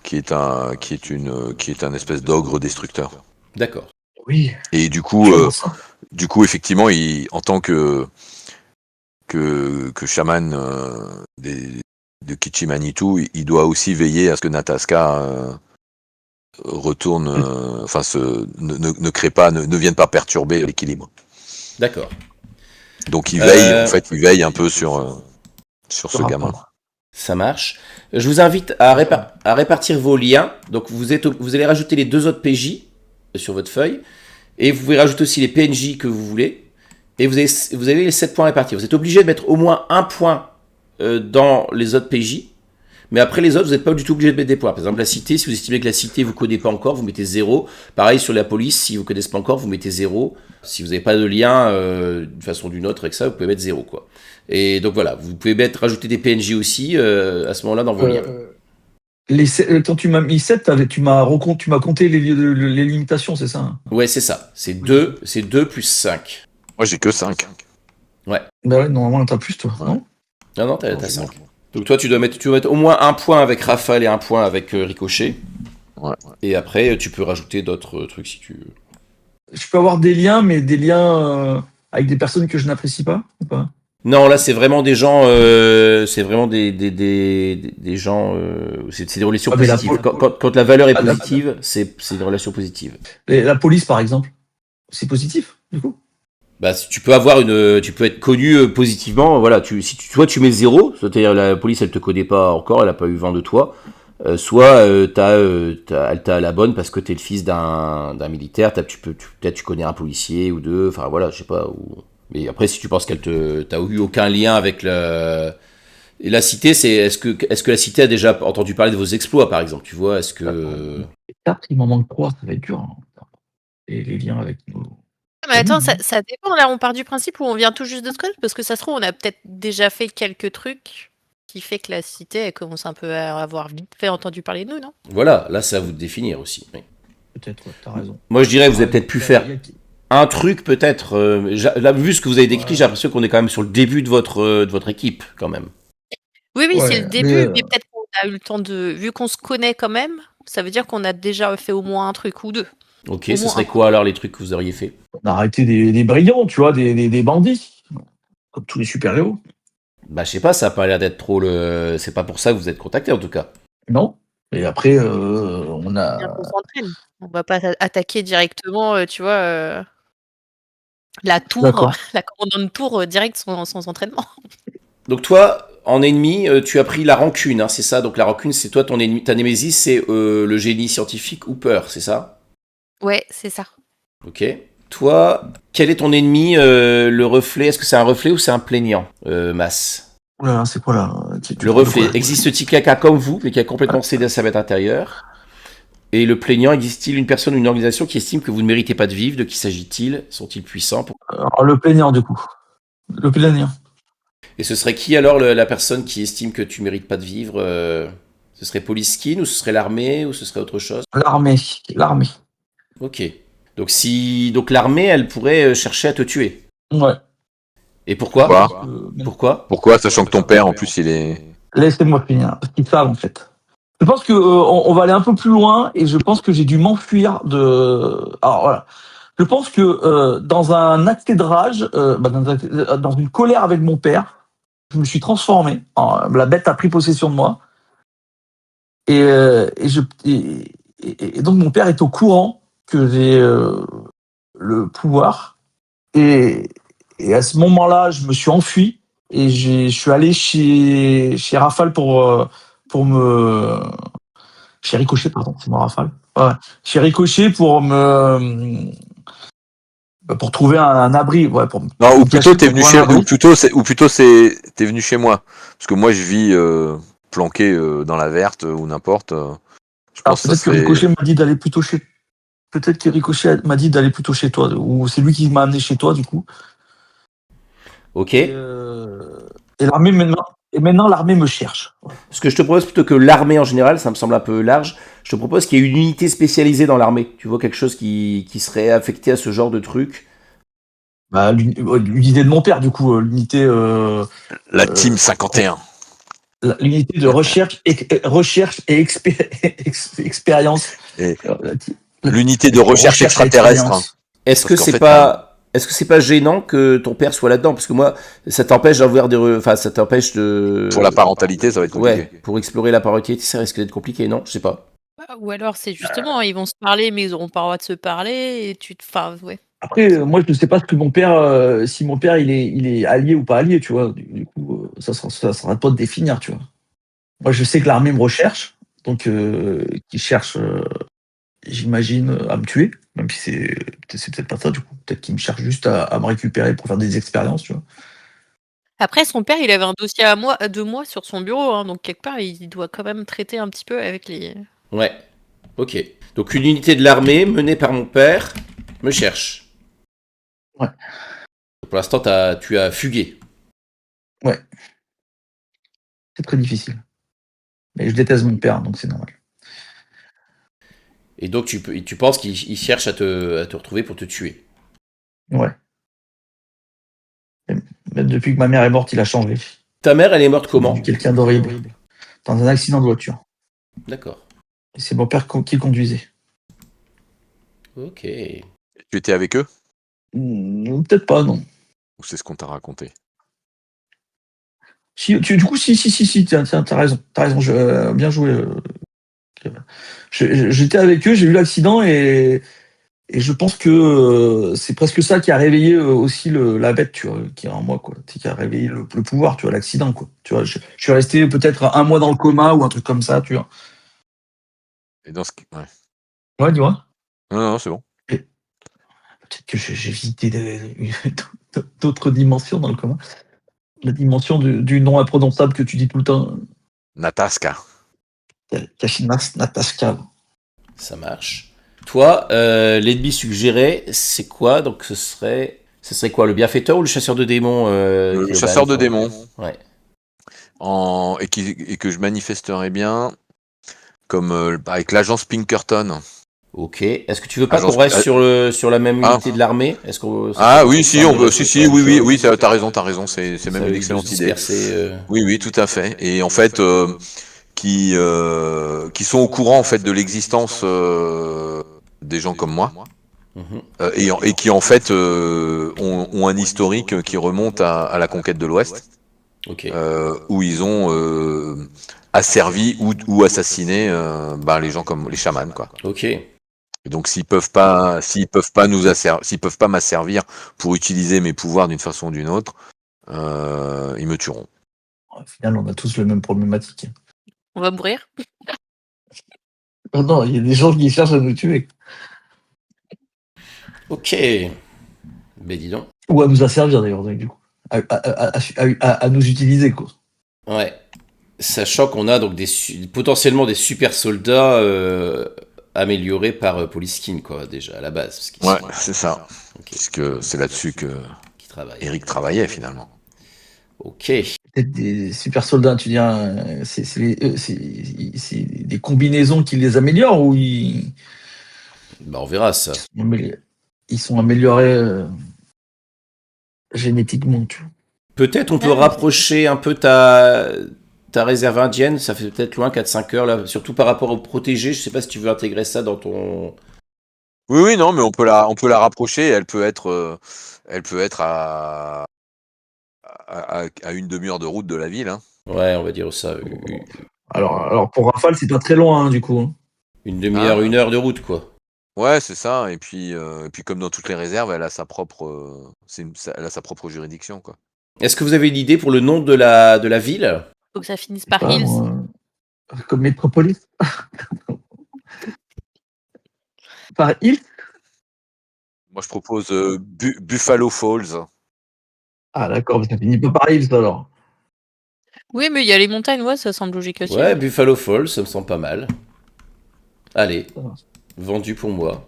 qui est un espèce d'ogre destructeur. D'accord. Oui. Et du coup, effectivement, en tant que chaman de Kichimanitou, il doit aussi veiller à ce que Nataska retourne, ne crée pas, ne vienne pas perturber l'équilibre. D'accord. Donc il veille un peu sur ce gamin. Ça marche. Je vous invite à répartir vos liens. Donc vous allez rajouter les 2 autres PJ sur votre feuille. Et vous pouvez rajouter aussi les PNJ que vous voulez. Et vous avez les 7 points répartis. Vous êtes obligé de mettre au moins un point dans les autres PJ. Mais après les autres, vous n'êtes pas du tout obligé de mettre des points. Par exemple, la cité, si vous estimez que la cité vous ne connaissez pas encore, vous mettez 0. Pareil sur la police, si vous ne connaissez pas encore, vous mettez 0. Si vous n'avez pas de lien d'une façon ou d'une autre avec ça, vous pouvez mettre 0, quoi. Et donc voilà, vous pouvez rajouter des PNJ aussi à ce moment-là dans vos liens. Quand tu m'as mis 7, tu m'as compté les limitations, c'est ça, hein? Ouais, c'est ça. C'est 2 plus 5. Moi j'ai que 5. Bah ouais, normalement, t'as plus, toi, non? Non, t'as 5. Donc toi, tu dois mettre au moins un point avec Rafale et un point avec Ricochet. Ouais. Et après, tu peux rajouter d'autres trucs si tu veux. Je peux avoir des liens, mais des liens avec des personnes que je n'apprécie pas ou pas? Non, là, c'est vraiment des gens, c'est vraiment des gens, c'est des relations Ah, mais positives. Quand la valeur est Ah, positive, c'est une relation positive. la police, par exemple, c'est positif, du coup. Bah, tu peux tu peux être connu positivement. Voilà, toi, tu mets 0, c'est-à-dire la police, elle te connaît pas encore, elle a pas eu vent de toi. Soit elle t'a à la bonne parce que t'es le fils d'un militaire. Peut-être tu connais un policier ou deux. Enfin voilà, je sais pas. Mais après, si tu penses t'as eu aucun lien avec et la cité, est-ce que la cité a déjà entendu parler de vos exploits, par exemple, tu vois, est-ce que Certes, il m'en manque 3, ça va être dur, hein. Et les liens avec nos Mais attends, amis, hein. ça dépend. Là, on part du principe où on vient tout juste de se connaître, parce que ça se trouve, on a peut-être déjà fait quelques trucs qui fait que la cité, elle commence un peu à avoir vite fait entendu parler de nous, non? voilà, là, c'est à vous de définir aussi. Oui. Peut-être, ouais, t'as raison. Moi, je dirais, que vous avez peut-être pu faire Il y a- un truc, peut-être. Là, vu ce que vous avez décrit, Ouais. j'ai l'impression qu'on est quand même sur le début de votre équipe, quand même. Oui, Ouais, c'est le mais, début, mais peut-être qu'on a eu le temps de. Vu qu'on se connaît quand même, ça veut dire qu'on a déjà fait au moins un truc ou deux. Ok, Au ce moins serait un. quoi alors les trucs que vous auriez fait? on a arrêté des brillants, tu vois, des bandits, comme tous les super-héros. Bah, je sais pas, ça a pas l'air d'être trop le. C'est pas pour ça que vous êtes contacté, en tout cas. Non? Et après, on Bien a. qu'on s'entraîne. On va pas attaquer directement, tu vois, la tour, D'accord. la commandante tour direct sans entraînement. Donc toi, en ennemi, tu as pris la rancune, hein, c'est ça? Donc la rancune, c'est toi ton ennemi, ta némésis, c'est le génie scientifique Hooper, c'est ça? Ouais, c'est ça. Ok. Toi, quel est ton ennemi, le reflet? Est-ce que c'est un reflet ou c'est un plaignant, Mas? Oula, c'est quoi là? Tu Le parles de quoi? reflet, existe-t-il quelqu'un comme vous, mais qui a complètement cédé à sa bête intérieure? Et le plaignant, existe-t-il une personne ou une organisation qui estime que vous ne méritez pas de vivre? De qui s'agit-il? Sont-ils puissants? Alors, le plaignant, du coup. Le plaignant. Et ce serait qui alors la personne qui estime que tu mérites pas de vivre? Ce serait Poliskin ou ce serait l'armée ou ce serait autre chose? L'armée. L'armée. Ok. Donc l'armée, elle pourrait chercher à te tuer. Ouais. Et pourquoi? Pourquoi Pourquoi? Pourquoi, sachant que ton père, en plus, il est. Laissez-moi finir. Parce qu'ils savent, en fait. Je pense que on va aller un peu plus loin et je pense que j'ai dû m'enfuir de. Alors voilà. Je pense que dans un accès de rage, dans une colère avec mon père, je me suis transformé. La bête a pris possession de moi. Et donc mon père est au courant que j'ai le pouvoir. Et, et à ce moment-là, je me suis enfui et je suis allé chez Rafale pour me. Chez Ricochet, pardon, c'est moi Rafale. Ouais. Chez Ricochet pour trouver un abri. Ouais, pour me Non, ou plutôt cacher, t'es pour venu trouver chez, un abri. t'es venu chez moi, parce que moi je vis planqué dans la verte ou n'importe. Je Alors pense que ça peut-être que serait. Ricochet m'a dit d'aller plutôt chez. Peut-être que Ricochet m'a dit d'aller plutôt chez toi, ou c'est lui qui m'a amené chez toi du coup. Ok. Et l'armée maintenant. Et maintenant l'armée me cherche. Ce que je te propose, plutôt que l'armée en général, ça me semble un peu large, je te propose qu'il y ait une unité spécialisée dans l'armée. Tu vois, quelque chose qui serait affecté à ce genre de truc. Bah, l'unité de mon père du coup, l'unité. La Team 51. L'unité de recherche et expérience. Et La ti- l'unité de recherche et extraterrestre. expérience. Est-ce Parce que qu'en c'est fait, pas, est-ce que c'est pas gênant que ton père soit là-dedans? Parce que moi, ça t'empêche d'avoir enfin, ça t'empêche de. pour la parentalité, ça va être compliqué. Ouais, pour explorer la parentalité, ça risque d'être compliqué, non? Je sais pas. Ou alors c'est justement, ils vont se parler, mais ils auront pas le droit de se parler, et enfin, ouais. Après, moi, je ne sais pas ce que mon père, si mon père il est allié ou pas allié, tu vois. Du coup, ça sera pas de définir, tu vois. Moi, je sais que l'armée me recherche, donc qui cherche, j'imagine, à me tuer, même si c'est peut-être pas ça, du coup. Peut-être qu'il me cherche juste à me récupérer pour faire des expériences, tu vois. Après, son père, il avait un dossier de moi sur son bureau, hein, donc quelque part, il doit quand même traiter un petit peu avec les. Ouais. Ok. Donc une unité de l'armée menée par mon père me cherche. Ouais. Pour l'instant, tu as fugué. Ouais. C'est très difficile. Mais je déteste mon père, donc c'est normal. Et donc tu penses qu'il cherche à te retrouver pour te tuer. Ouais. Même depuis que ma mère est morte, il a changé. Ta mère, elle est morte C'est comment? devenu quelqu'un d'horrible. Dans un accident de voiture. D'accord. Et c'est mon père qui conduisait. Ok. Tu étais avec eux? Peut-être pas, non. Ou c'est ce qu'on t'a raconté? Si, tiens, t'as raison, bien joué. J'étais avec eux, j'ai eu l'accident et je pense que c'est presque ça qui a réveillé aussi la bête, tu vois, qui est en moi, quoi. Qui a réveillé le pouvoir, tu vois, l'accident, quoi. Tu vois, je suis resté peut-être un mois dans le coma ou un truc comme ça, tu vois. Et dans ce qui... Ouais. Ouais, tu vois. Non, c'est bon. Et peut-être que j'ai visité d'autres dimensions dans le coma. La dimension du nom imprononçable que tu dis tout le temps. Nataska. Kashimas Nataska. Ça marche. Toi, l'ennemi suggéré, c'est quoi? Donc ce serait quoi, le bienfaiteur ou le chasseur de démons Le Cléoban, chasseur de toi démons. Ouais. Et que je manifesterais bien comme avec l'agence Pinkerton. Ok. Est-ce que tu veux pas Agence... qu'on reste sur la même Ah. unité de l'armée? Est-ce qu'on Oui, si, on peut. Si, oui, t'as raison. C'est même une excellente idée. Oui, tout à fait. Et en fait, qui sont au courant en fait de l'existence des gens comme moi. Et qui en fait ont un historique qui remonte à la conquête de l'Ouest, Ok. où ils ont asservi ou assassiné les gens comme les chamans, quoi. Ok. Et donc s'ils peuvent pas m'asservir pour utiliser mes pouvoirs d'une façon ou d'une autre, ils me tueront. Au final, on a tous la même problématique. On va mourir. Non, il y a des gens qui cherchent à nous tuer. Ok. Ben dis donc. Ou à nous asservir d'ailleurs, du coup. À nous utiliser, quoi. Ouais. Sachant qu'on a donc potentiellement des super soldats améliorés par Polyskin, quoi, déjà, à la base. C'est ça. Okay. Puisque c'est là-dessus que Eric travaillait, finalement. Ok. Peut-être des super soldats, tu dis, c'est des combinaisons qui les améliorent ou ils... Bah, on verra ça. Ils sont améliorés génétiquement, tu vois. Peut-être on peut rapprocher un peu ta réserve indienne, ça fait peut-être loin, 4-5 heures, là, surtout par rapport aux protégés. Je sais pas si tu veux intégrer ça dans ton... Oui, non, mais on peut la rapprocher, elle peut être à une demi-heure de route de la ville. Hein. Ouais, on va dire ça. Alors pour Rafale, c'est pas très loin, hein, du coup. Hein. Une demi-heure, 1 heure de route, quoi. Ouais, c'est ça. Et puis comme dans toutes les réserves, elle a sa propre juridiction, quoi. Est-ce que vous avez une idée pour le nom de la ville? Faut que ça finisse par Hills. Comme Métropolis. Par Hills. Moi, je propose Buffalo Falls. Ah d'accord, mais ça finit pas par Hills alors. Oui, mais il y a les montagnes, ouais, ça semble logique aussi. Ouais, Buffalo Falls, ça me semble pas mal. Allez, vendu pour moi.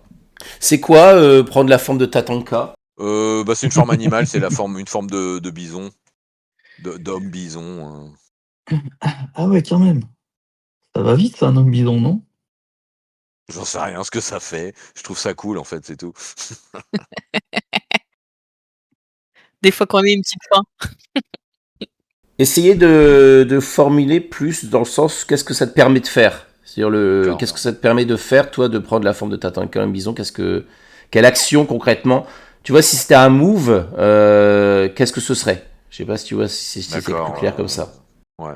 C'est quoi prendre la forme de Tatanka? C'est une forme animale, c'est une forme de bison, d'homme bison. Ah ouais, quand même. Ça va vite, ça, un homme bison, non? J'en sais rien ce que ça fait. Je trouve ça cool, en fait, c'est tout. Des fois, quand on a une petite faim. Essayez de formuler plus dans le sens, qu'est-ce que ça te permet de faire? C'est-à-dire, qu'est-ce que ça te permet de faire, toi, de prendre la forme de Tatanka, un bison? Quelle action, concrètement? Tu vois, si c'était un move, qu'est-ce que ce serait? Je sais pas si tu vois, si c'est plus clair comme ça. Ouais.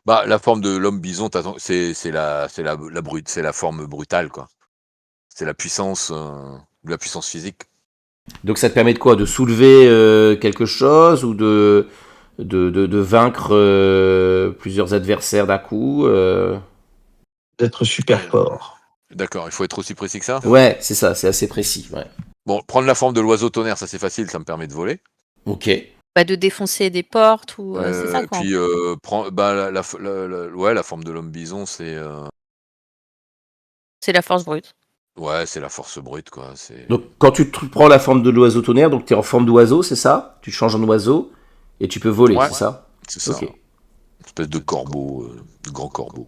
La forme de l'homme bison, c'est la forme brutale, quoi. C'est la puissance physique. Donc ça te permet de quoi? De soulever quelque chose ou de vaincre plusieurs adversaires d'un coup D'être super fort. D'accord, il faut être aussi précis que ça? Ouais, c'est ça, c'est assez précis. Ouais. Bon, prendre la forme de l'oiseau tonnerre, ça c'est facile, ça me permet de voler. Ok. De défoncer des portes ou c'est ça Et quoi. puis la forme de l'homme bison, c'est C'est la force brute. ouais, c'est la force brute quoi. Donc quand tu prends la forme de l'oiseau tonnerre, donc tu es en forme d'oiseau, c'est ça? Tu changes en oiseau et tu peux voler, Ouais, c'est ça? c'est ça. Ok. Une espèce de corbeau, de grand corbeau.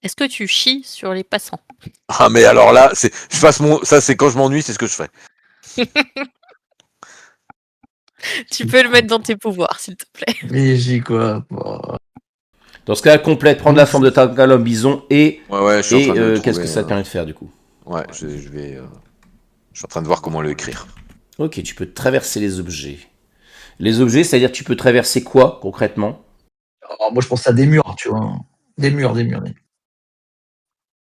Est-ce que tu chies sur les passants? Ah mais alors là, ça c'est quand je m'ennuie, c'est ce que je fais. Tu peux le mettre dans tes pouvoirs, s'il te plaît. Léger, quoi. Dans ce cas, complète, prendre la forme de Tatanka bison et Ouais, je suis en train de le qu'est-ce que trouver, ça te permet de faire du coup? Ouais, je vais Je suis en train de voir comment le écrire. Ok, tu peux traverser les objets. Les objets, c'est-à-dire tu peux traverser quoi concrètement? Alors, moi, je pense à des murs, tu vois. Des murs, des murs.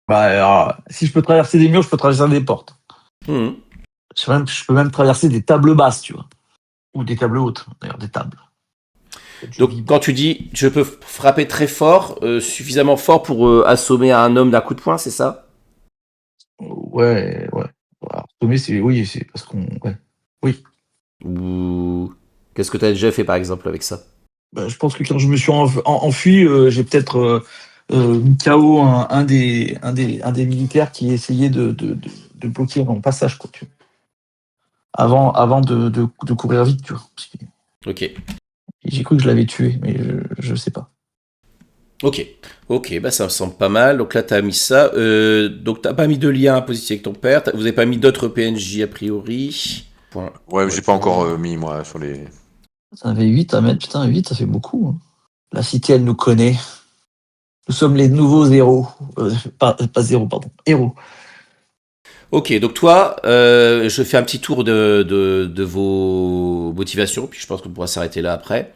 Bah, alors, si je peux traverser des murs, je peux traverser des portes. Mhm. Je peux même traverser des tables basses, tu vois. Ou des tables hautes, d'ailleurs, des tables. Donc quand tu dis je peux frapper très fort, suffisamment fort pour assommer un homme d'un coup de poing, c'est ça? Ouais. Alors, Tomé, c'est parce qu'on. Ouais. Oui. Ou qu'est-ce que tu as déjà fait par exemple avec ça? Bah, je pense que quand je me suis enfui, j'ai peut-être mis KO un des militaires qui essayait de bloquer mon passage, quoi, tu vois. Avant de courir vite, tu vois. Parce que Ok. j'ai cru que je l'avais tué, mais je sais pas. Ok, bah ça me semble pas mal. Donc là, t'as mis ça. Donc t'as pas mis de lien positif avec ton père. Vous avez pas mis d'autres PNJ a priori. Point. Ouais, j'ai pas encore mis, moi, sur les... Ça avait 8 à mettre, putain, 8, ça fait beaucoup, hein. La cité, elle nous connaît. Nous sommes les nouveaux héros. Pas zéro, pardon. Héros. Ok, donc toi, je fais un petit tour de vos motivations, puis je pense qu'on pourra s'arrêter là après.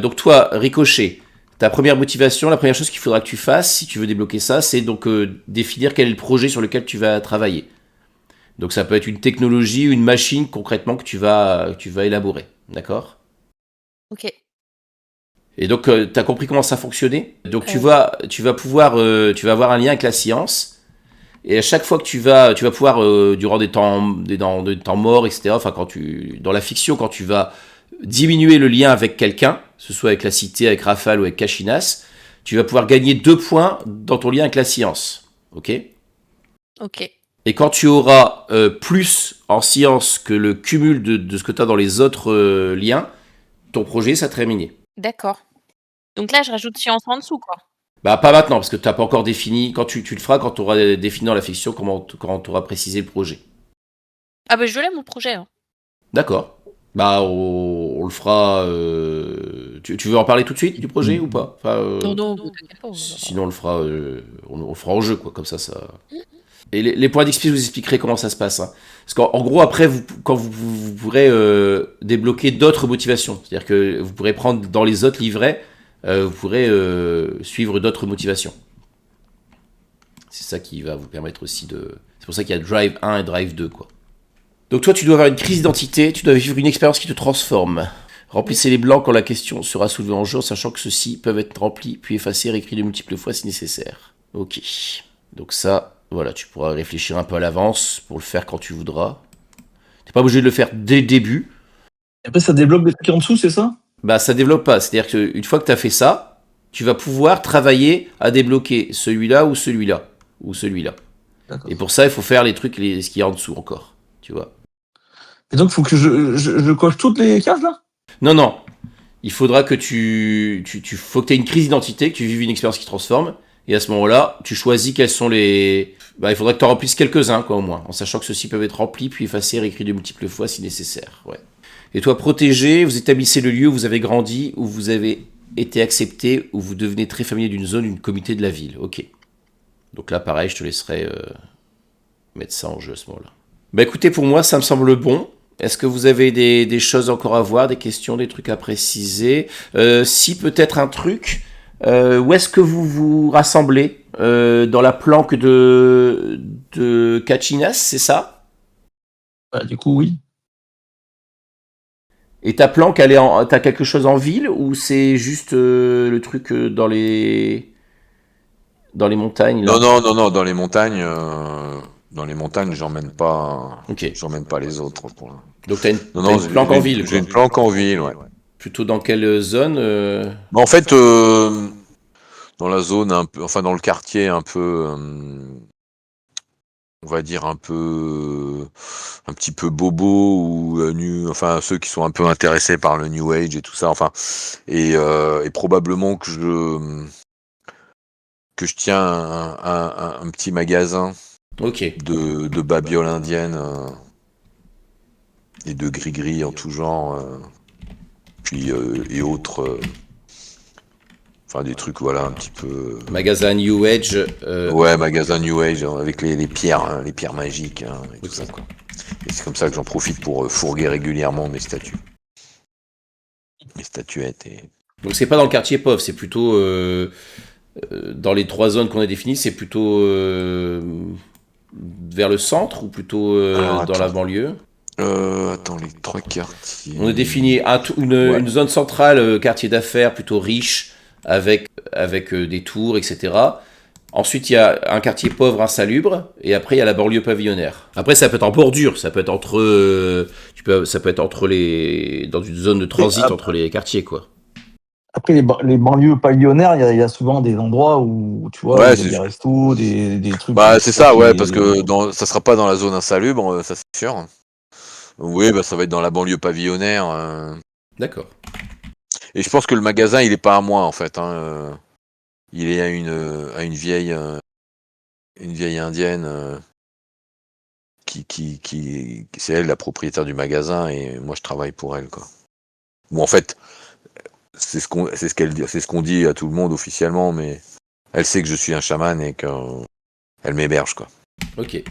Donc toi, Ricochet, ta première motivation, la première chose qu'il faudra que tu fasses, si tu veux débloquer ça, c'est donc définir quel est le projet sur lequel tu vas travailler. Donc ça peut être une technologie ou une machine concrètement que tu vas élaborer. D'accord? Ok. Et donc tu as compris comment ça fonctionnait? Donc tu Oui. vas pouvoir, tu vas avoir un lien avec la science. Et à chaque fois que tu vas pouvoir, durant des temps morts, etc., enfin, dans la fiction, quand tu vas diminuer le lien avec quelqu'un, que ce soit avec la cité, avec Rafale ou avec Kachinas, tu vas pouvoir gagner 2 points dans ton lien avec la science. Ok? Ok. Et quand tu auras plus en science que le cumul de ce que tu as dans les autres liens, ton projet, ça terminé. D'accord. Donc là, je rajoute science en dessous, quoi. Bah, pas maintenant, parce que tu n'as pas encore défini. Quand tu le feras, quand tu auras défini dans la fiction, quand tu auras précisé le projet. Ah bah je l'ai mon projet, hein. D'accord. Bah, on le fera. Tu veux en parler tout de suite du projet ou pas? Enfin, Non, t'inquiète pas. sinon, on le fera, on le fera en jeu, quoi. Comme ça. Et les points d'XP, je vous expliquerai comment ça se passe, hein. Parce qu'en gros, après, quand vous pourrez débloquer d'autres motivations. C'est-à-dire que vous pourrez prendre dans les autres livrets, vous pourrez suivre d'autres motivations. C'est ça qui va vous permettre aussi de. C'est pour ça qu'il y a Drive 1 et Drive 2, quoi. Donc toi, tu dois avoir une crise d'identité, tu dois vivre une expérience qui te transforme. Remplissez les blancs quand la question sera soulevée en jeu, sachant que ceux-ci peuvent être remplis, puis effacés, réécrits de multiples fois si nécessaire. Ok. Donc ça, voilà, tu pourras réfléchir un peu à l'avance pour le faire quand tu voudras. T'es pas obligé de le faire dès le début. Et après, ça débloque des trucs en dessous, c'est ça? Bah ça développe pas. C'est-à-dire qu'une fois que tu as fait ça, tu vas pouvoir travailler à débloquer celui-là ou celui-là. Ou celui-là. D'accord. Et pour ça, il faut faire les trucs, ce qu'il y a en dessous encore. Tu vois. Et donc, faut que je coche toutes les cases, là? Non. Il faudra que faut que tu aies une crise d'identité, que tu vives une expérience qui te transforme. Et à ce moment-là, tu choisis quels sont les. Bah, il faudra que tu en remplisses quelques-uns, quoi, au moins. En sachant que ceux-ci peuvent être remplis, puis effacés, réécrits de multiples fois si nécessaire. Ouais. Et toi, protégé, vous établissez le lieu où vous avez grandi, où vous avez été accepté, où vous devenez très familier d'une zone, d'une communauté de la ville. Ok. Donc là, pareil, je te laisserai mettre ça en jeu à ce moment-là. Bah écoutez, pour moi, ça me semble bon. Est-ce que vous avez des choses encore à voir, des questions, des trucs à préciser? Si peut-être un truc, où est-ce que vous vous rassemblez? Dans la planque de Kachinas, c'est ça? Bah, du coup, oui. Et ta planque, t'as quelque chose en ville ou c'est juste le truc dans les montagnes là? Non, dans les montagnes... Dans les montagnes, j'emmène pas Ok. les autres. Pour l'instant. Donc t'as Non, une planque en ville, j'ai quoi. une planque en ville, ouais. Plutôt dans quelle zone Mais en fait, dans la zone un peu, enfin dans le quartier un peu, on va dire un petit peu bobo ou enfin ceux qui sont un peu intéressés par le New Age et tout ça, enfin, et probablement que je tiens un petit magasin Ok. de babioles indiennes et de gris-gris en tout genre, puis et autres Enfin, des trucs, voilà, un petit peu. Magasin New Age. Ouais, magasin New Age, avec les pierres, hein, les pierres magiques, hein, et tout ça, quoi. Et c'est comme ça que j'en profite pour fourguer régulièrement mes statues. Mes statuettes et. Donc c'est pas dans le quartier pauvre, c'est plutôt dans les 3 zones qu'on a définies, c'est plutôt vers le centre ou plutôt Alors, dans la attends. banlieue. Attends, les 3 quartiers. On a défini une zone centrale, quartier d'affaires plutôt riche, avec des tours, etc. Ensuite, il y a un quartier pauvre, insalubre, et après, il y a la banlieue pavillonnaire. Après, ça peut être en bordure, ça peut être entre, ça peut être entre dans une zone de transit entre les quartiers, quoi. Après, les banlieues pavillonnaires, il y a souvent des endroits où, tu vois, Ouais, il y a des restos, des trucs. Bah, c'est ça, ouais, parce que ça sera pas dans la zone insalubre, ça c'est sûr. Oui, bah, ça va être dans la banlieue pavillonnaire. D'accord. Et je pense que le magasin, il est pas à moi, en fait. Il est à une vieille indienne qui c'est elle la propriétaire du magasin et moi je travaille pour elle, quoi. Bon, en fait, c'est ce qu'on dit à tout le monde officiellement, mais elle sait que je suis un chaman et qu'elle m'héberge, quoi. Ok.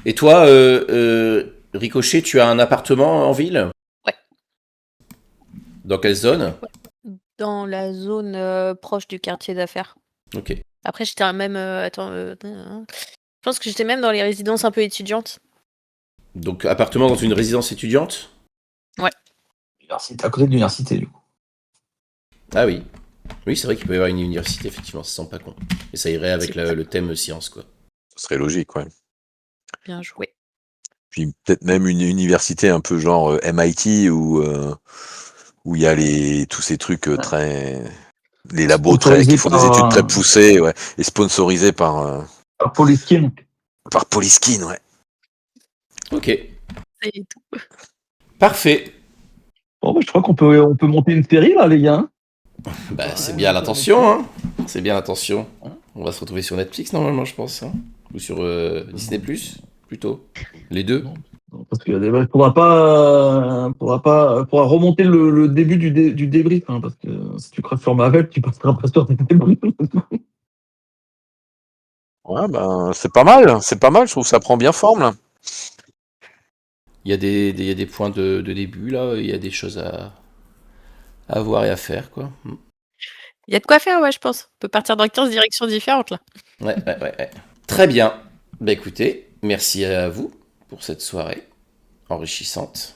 Et toi, Ricochet, tu as un appartement en ville? Ouais. Dans quelle zone? Dans la zone proche du quartier d'affaires. Ok. Après, j'étais même. Je pense que j'étais même dans les résidences un peu étudiantes. Donc, appartement dans une résidence étudiante? À côté de l'université, du coup. Ah oui. Oui, c'est vrai qu'il peut y avoir une université, effectivement, ça sent pas con. Et ça irait avec le thème science, quoi. Ce serait logique, ouais. Bien joué. Puis peut-être même une université un peu genre MIT où il y a tous ces trucs très. Les labos qui font des études très poussées, ouais, et sponsorisés par Polyskin. par Polyskin, ouais. Ok. C'est tout. Parfait. Bon, bah, je crois qu'on peut monter une série, là, les gars. Bah, c'est bien l'intention, hein. C'est bien l'intention. On va se retrouver sur Netflix, normalement, je pense. Hein. Ou sur Disney+, plutôt. Les deux. Non, parce qu'il pourra remonter le début du débrief, hein, parce que si tu crèves sur Marvel, tu passeras pas sur des débriefs. Ouais, ben c'est pas mal, je trouve que ça prend bien forme, là. Il y a des points de début, là. Il y a des choses à voir et à faire, quoi. Il y a de quoi faire, ouais, je pense. On peut partir dans 15 directions différentes, là. Ouais. Très bien. Bah écoutez, merci à vous pour cette soirée enrichissante.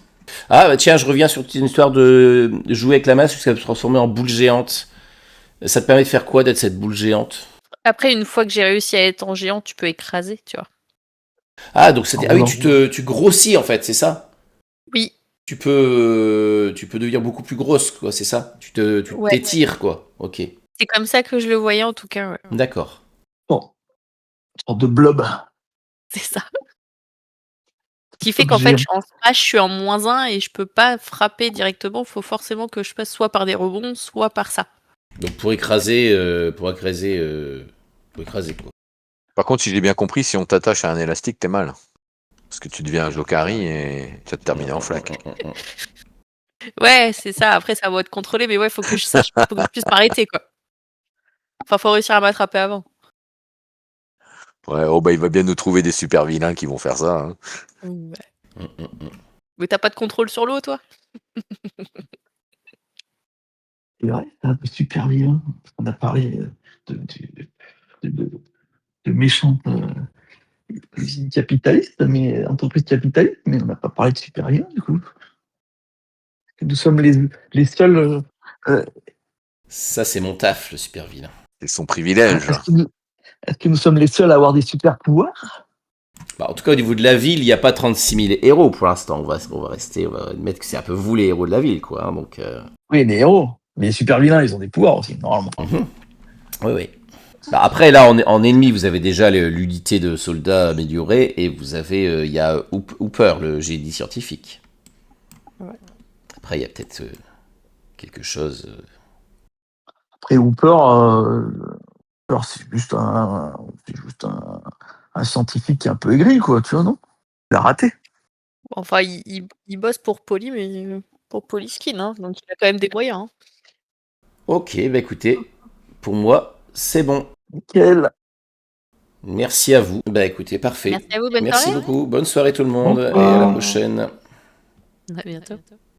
Ah bah tiens, je reviens sur une histoire de jouer avec la masse jusqu'à se transformer en boule géante. Ça te permet de faire quoi d'être cette boule géante? Après, une fois que j'ai réussi à être en géant, tu peux écraser, tu vois. Ah donc c'était oui, tu grossis en fait, c'est ça? Oui. Tu peux devenir beaucoup plus grosse, quoi, c'est ça? Tu Ouais. t'étires, quoi. Ok. C'est comme ça que je le voyais, en tout cas. Ouais. D'accord. Bon. Une sorte de blob. C'est ça. Ce qui fait qu'en fait, en smash, je suis en -1 et je peux pas frapper directement. Il faut forcément que je passe soit par des rebonds, soit par ça. Donc pour écraser, quoi. Par contre, si j'ai bien compris, si on t'attache à un élastique, t'es mal. Parce que tu deviens un Jokari et tu vas te terminer en flaque. Ouais, c'est ça. Après, ça va être contrôlé, mais ouais, faut que je sache, faut que je puisse m'arrêter, quoi. Enfin, faut réussir à m'attraper avant. Ouais, oh bah il va bien nous trouver des super vilains qui vont faire ça. Hein. Ouais. Mais t'as pas de contrôle sur l'eau, toi? C'est vrai, c'est un peu super bien. On a parlé de méchantes usines capitalistes, mais entreprises capitalistes, mais on n'a pas parlé de super du coup. Nous sommes les seuls. Ça c'est mon taf, le super vilain. C'est son privilège. Est-ce que nous sommes les seuls à avoir des super pouvoirs? Bah, en tout cas, au niveau de la ville, il n'y a pas 36 000 héros pour l'instant. On va admettre que c'est un peu vous les héros de la ville, quoi. Hein, donc, Oui, les héros. Mais les super vilains, ils ont des pouvoirs aussi, normalement. Oui. Bah, après, là, en ennemi, vous avez déjà l'unité de soldats améliorée et vous avez, il y a Hooper, le génie scientifique. Ouais. Après, il y a peut-être quelque chose. Après, Hooper, c'est juste un scientifique qui est un peu aigri, quoi, tu vois, non? Il a raté. Enfin, il bosse pour Poly, mais pour Polyskin, hein, donc il a quand même des moyens. Hein. Ok, bah écoutez, Pour moi, c'est bon. Nickel. Merci à vous. Bah écoutez, parfait. Merci à vous, bonne Merci soirée. beaucoup. Bonne soirée tout le monde et à la Bonsoir. prochaine. À bientôt.